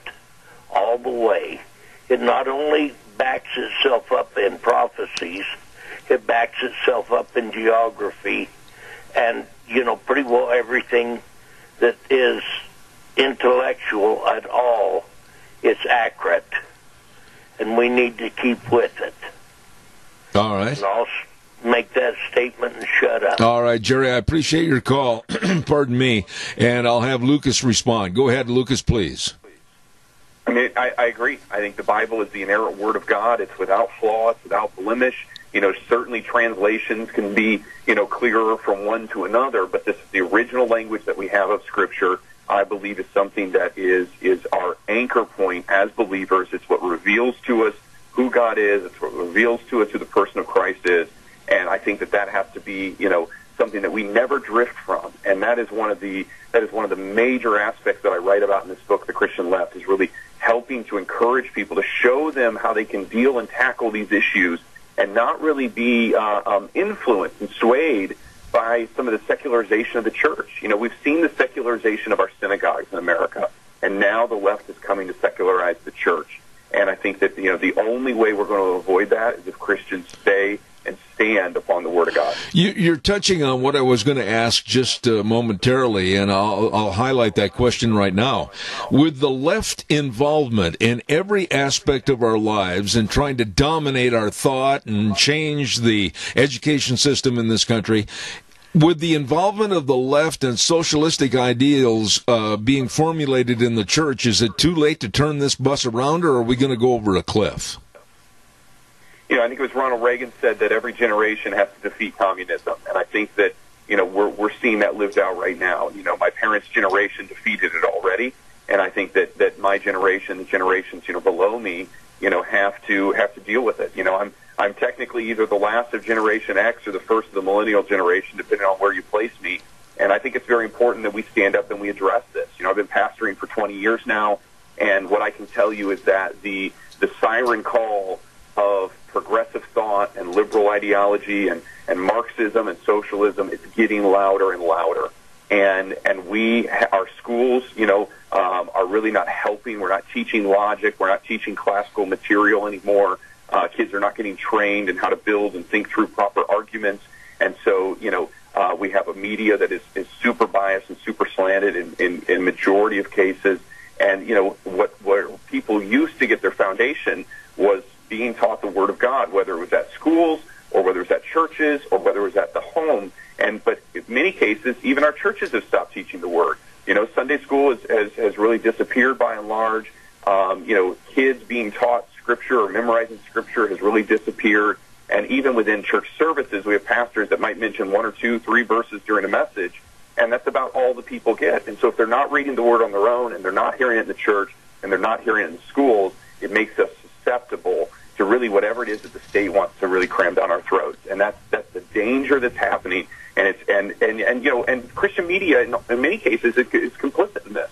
all the way. It not only backs itself up in prophecies, it backs itself up in geography, and, pretty well everything that is intellectual at all is accurate, and we need to keep with it. All right. And I'll make that statement and shut up. All right, Jerry, I appreciate your call. Pardon me. And I'll have Lucas respond. Go ahead, Lucas, please. I mean, I agree. I think the Bible is the inerrant Word of God. It's without flaw. It's without blemish. Certainly translations can be, clearer from one to another, but this is the original language that we have of Scripture. I believe is something that is our anchor point as believers. It's what reveals to us who God is. It's what reveals to us who the person of Christ is. And I think that has to be, something that we never drift from. And that is one of the major aspects that I write about in this book, The Christian Left, is really helping to encourage people to show them how they can deal and tackle these issues and not really be influenced and swayed by some of the secularization of the church. We've seen the secularization of our synagogues in America, and now the left is coming to secularize the church. And I think that, the only way we're going to avoid that is if Christians stay and stand upon the Word of God. You're touching on what I was going to ask just momentarily, and I'll highlight that question right now. With the left involvement in every aspect of our lives and trying to dominate our thought and change the education system in this country, with the involvement of the left and socialistic ideals being formulated in the church, is it too late to turn this bus around, or are we going to go over a cliff? I think it was Ronald Reagan said that every generation has to defeat communism, and I think that we're seeing that lived out right now. My parents' generation defeated it already, and I think that my generation, the generations below me, have to deal with it. I'm technically either the last of Generation X or the first of the millennial generation, depending on where you place me. And I think it's very important that we stand up and we address this. I've been pastoring for 20 years now, and what I can tell you is that the siren call of progressive thought and liberal ideology and Marxism and socialism is getting louder and louder. And our schools, are really not helping. We're not teaching logic. We're not teaching classical material anymore. Kids are not getting trained in how to build and think through proper arguments. And so, we have a media that is super biased and super slanted in majority of cases. And, where people used to get their foundation was being taught the Word of God, whether it was at schools or whether it was at churches or whether it was at the home. But in many cases, even our churches have stopped teaching the Word. Sunday school has really disappeared by and large. Kids being taught Scripture or memorizing Scripture has really disappeared. And even within church services, we have pastors that might mention 1 or 2, 3 verses during a message, and that's about all the people get. And so if they're not reading the Word on their own and they're not hearing it in the church and they're not hearing it in schools, it makes us susceptible to really whatever it is that the state wants to really cram down our throats. And that's the danger that's happening. And and Christian media in many cases is complicit in this.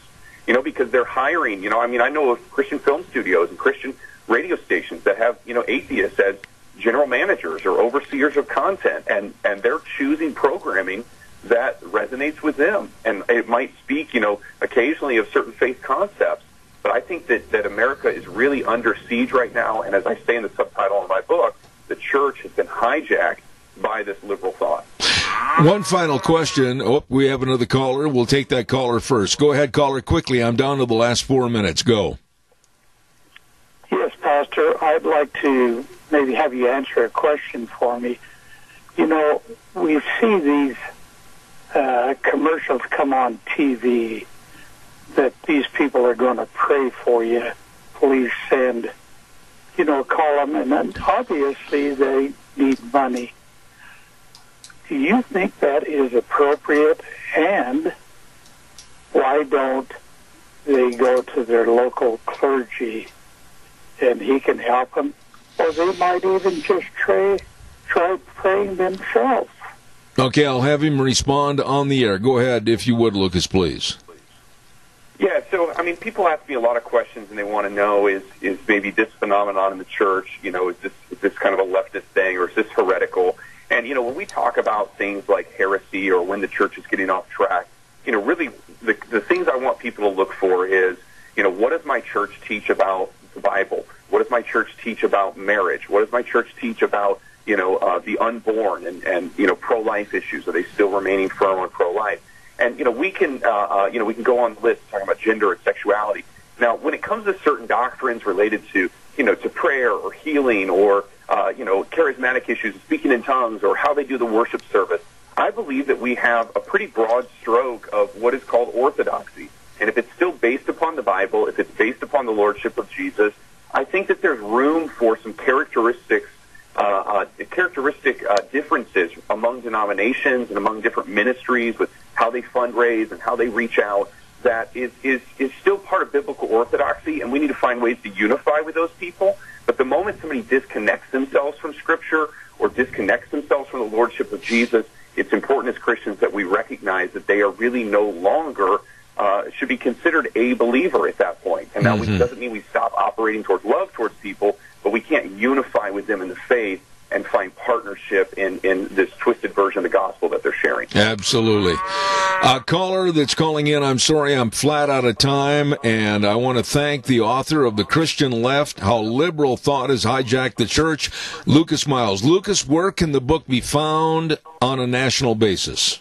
Because they're hiring, I know of Christian film studios and Christian radio stations that have, atheists as general managers or overseers of content, and they're choosing programming that resonates with them. And it might speak, occasionally of certain faith concepts, but I think that America is really under siege right now, and as I say in the subtitle of my book, the church has been hijacked by this liberal thought. One final question. Oh, we have another caller. We'll take that caller first. Go ahead, caller, quickly. I'm down to the last 4 minutes. Go. Yes, Pastor, I'd like to maybe have you answer a question for me. We see these commercials come on TV that these people are going to pray for you. Please send, call them, and then obviously they need money. do you think that is appropriate? And why don't they go to their local clergy and he can help them? Or they might even just try praying themselves. Okay, I'll have him respond on the air. Go ahead, if you would, Lucas, please. Yeah, so, I mean, people ask me a lot of questions, and they want to know, is maybe this phenomenon in the church, you know, is this kind of a leftist thing, or is this heretical? And, you know, when we talk about things like heresy or when the church is getting off track, you know, really the things I want people to look for is, you know, what does my church teach about the Bible? What does my church teach about marriage? What does my church teach about, you know, the unborn and you know, pro-life issues? Are they still remaining firm on pro-life? And, you know, we can go on the list talking about gender and sexuality. Now, when it comes to certain doctrines related to, you know, to prayer or healing or, you know, charismatic issues, speaking in tongues, or how they do the worship service, I believe that we have a pretty broad stroke of what is called orthodoxy. And if it's still based upon the Bible, if it's based upon the Lordship of Jesus, I think that there's room for some characteristic differences among denominations and among different ministries with how they fundraise and how they reach out that is still part of biblical orthodoxy, and we need to find ways to unify with those people. But the moment somebody disconnects themselves from Scripture or disconnects themselves from the Lordship of Jesus, it's important as Christians that we recognize that they are really no longer should be considered a believer at that point. And that doesn't mean we stop operating towards love towards people, but we can't unify with them in the faith and find partnership in this twisted version of the gospel that they're sharing. Absolutely. A caller that's calling in, I'm sorry, I'm flat out of time, and I want to thank the author of The Christian Left, How Liberal Thought Has Hijacked the Church, Lucas Miles. Lucas, where can the book be found on a national basis?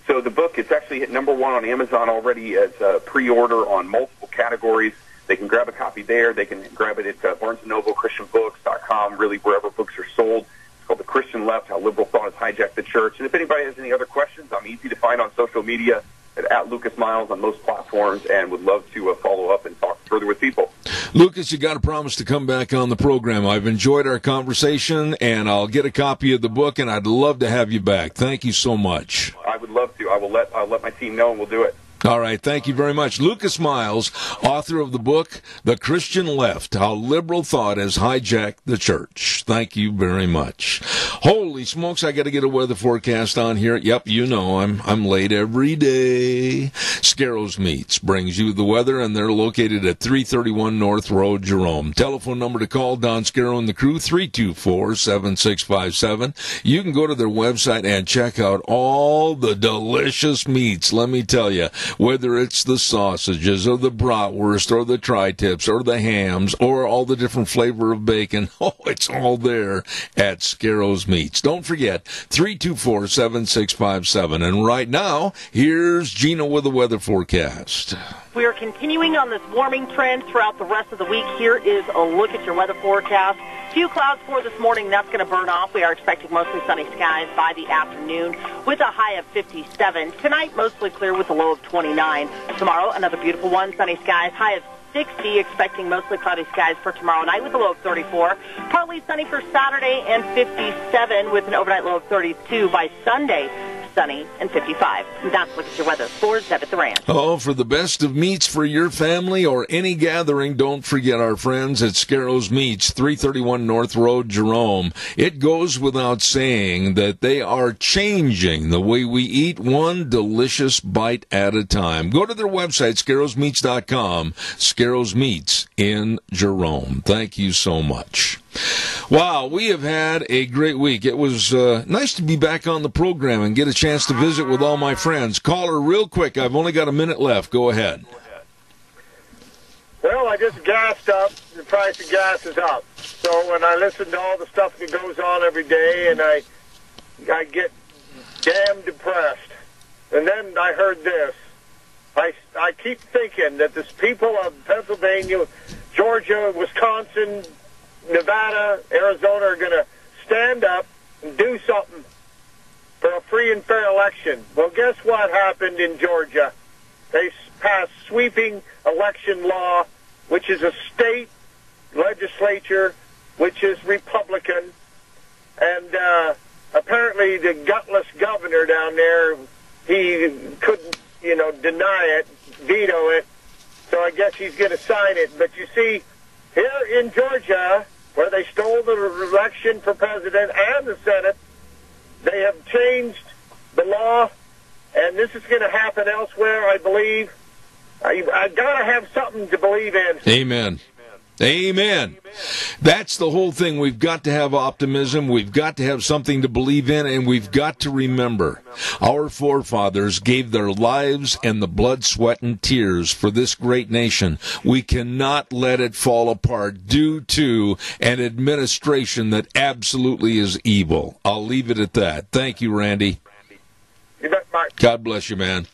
So the book, it's actually hit #1 on Amazon already as a pre-order on multiple categories. They can grab a copy there. They can grab it at Barnes & Noble, ChristianBooks.com, really wherever books are sold. It's called The Christian Left, How Liberal Thought Has Hijacked the Church. And if anybody has any other questions, I'm easy to find on social media at Lucas Miles on most platforms, and would love to follow up and talk further with people. Lucas, you got to promise to come back on the program. I've enjoyed our conversation, and I'll get a copy of the book, and I'd love to have you back. Thank you so much. I would love to. I'll let my team know, and we'll do it. All right, thank you very much. Lucas Miles, author of the book, The Christian Left, How Liberal Thought Has Hijacked the Church. Thank you very much. Holy smokes, I got to get a weather forecast on here. Yep, you know, I'm late every day. Scarro's Meats brings you the weather, and they're located at 331 North Road, Jerome. Telephone number to call, Don Scarrow and the crew, 324-7657. You can go to their website and check out all the delicious meats, let me tell you. Whether it's the sausages or the bratwurst or the tri-tips or the hams or all the different flavor of bacon, it's all there at Scarro's Meats. Don't forget, 324-7657. And right now, here's Gina with the weather forecast. We are continuing on this warming trend throughout the rest of the week. Here is a look at your weather forecast. Few clouds for this morning. That's going to burn off. We are expecting mostly sunny skies by the afternoon with a high of 57. Tonight, mostly clear with a low of 29. Tomorrow, another beautiful one. Sunny skies, high of 60. Expecting mostly cloudy skies for tomorrow night with a low of 34. Partly sunny for Saturday and 57 with an overnight low of 32 by Sunday. Sunny and 55. And that's look at your weather for Zeb at the Ranch. Oh, for the best of meats for your family or any gathering, don't forget our friends at Scarro's Meats, 331 North Road, Jerome. It goes without saying that they are changing the way we eat, one delicious bite at a time. Go to their website, scarrowsmeats.com, Scarro's Meats in Jerome. Thank you so much. Wow, we have had a great week. It was nice to be back on the program and get a chance to visit with all my friends. Caller, real quick. I've only got a minute left. Go ahead. Well, I just gassed up. The price of gas is up. So when I listen to all the stuff that goes on every day, and I get damn depressed. And then I heard this. I keep thinking that this people of Pennsylvania, Georgia, Wisconsin, Nevada, Arizona are going to stand up and do something for a free and fair election. Well, guess what happened in Georgia? They passed sweeping election law, which is a state legislature, which is Republican. And apparently the gutless governor down there, he couldn't, deny it, veto it. So I guess he's going to sign it. But you see, here in Georgia, where they stole the election for president and the Senate, they have changed the law, and this is going to happen elsewhere, I believe. I got to have something to believe in. Amen. Amen. That's the whole thing. We've got to have optimism. We've got to have something to believe in, and we've got to remember our forefathers gave their lives and the blood, sweat, and tears for this great nation. We cannot let it fall apart due to an administration that absolutely is evil. I'll leave it at that. Thank you, Randy. God bless you, man.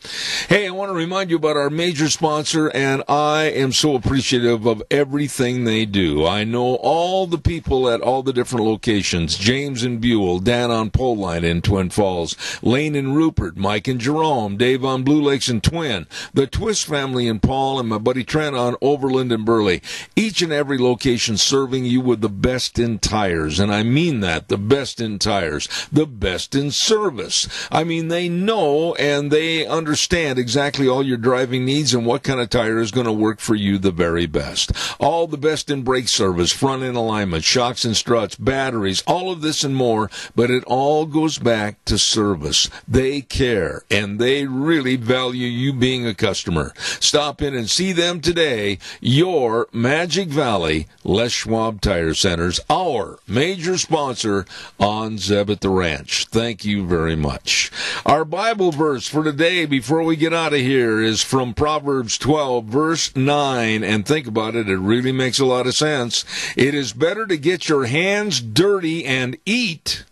Hey, I want to remind you about our major sponsor, and I am so appreciative of everything they do. I know all the people at all the different locations, James and Buell, Dan on Pole Line in Twin Falls, Lane and Rupert, Mike and Jerome, Dave on Blue Lakes and Twin, the Twist family in Paul, and my buddy Trent on Overland and Burley. Each and every location serving you with the best in tires, and I mean that, the best in tires, the best in service. I mean, they know and they understand exactly all your driving needs and what kind of tire is going to work for you the very best. All the best in brake service, front end alignment, shocks and struts, batteries, all of this and more, but it all goes back to service. They care, and they really value you being a customer. Stop in and see them today. Your Magic Valley Les Schwab Tire Centers, our major sponsor on Zeb at the Ranch. Thank you very much. Our Bible verse for today before we get out of here is from Proverbs 12, verse 9. And think about it, it really makes a lot of sense. It is better to get your hands dirty and eat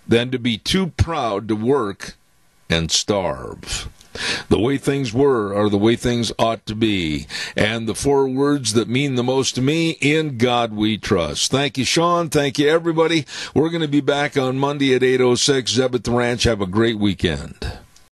than to be too proud to work and starve. The way things were are the way things ought to be. And the 4 words that mean the most to me, in God we trust. Thank you, Sean. Thank you, everybody. We're going to be back on Monday at 8:06. Zeb at the Ranch. Have a great weekend.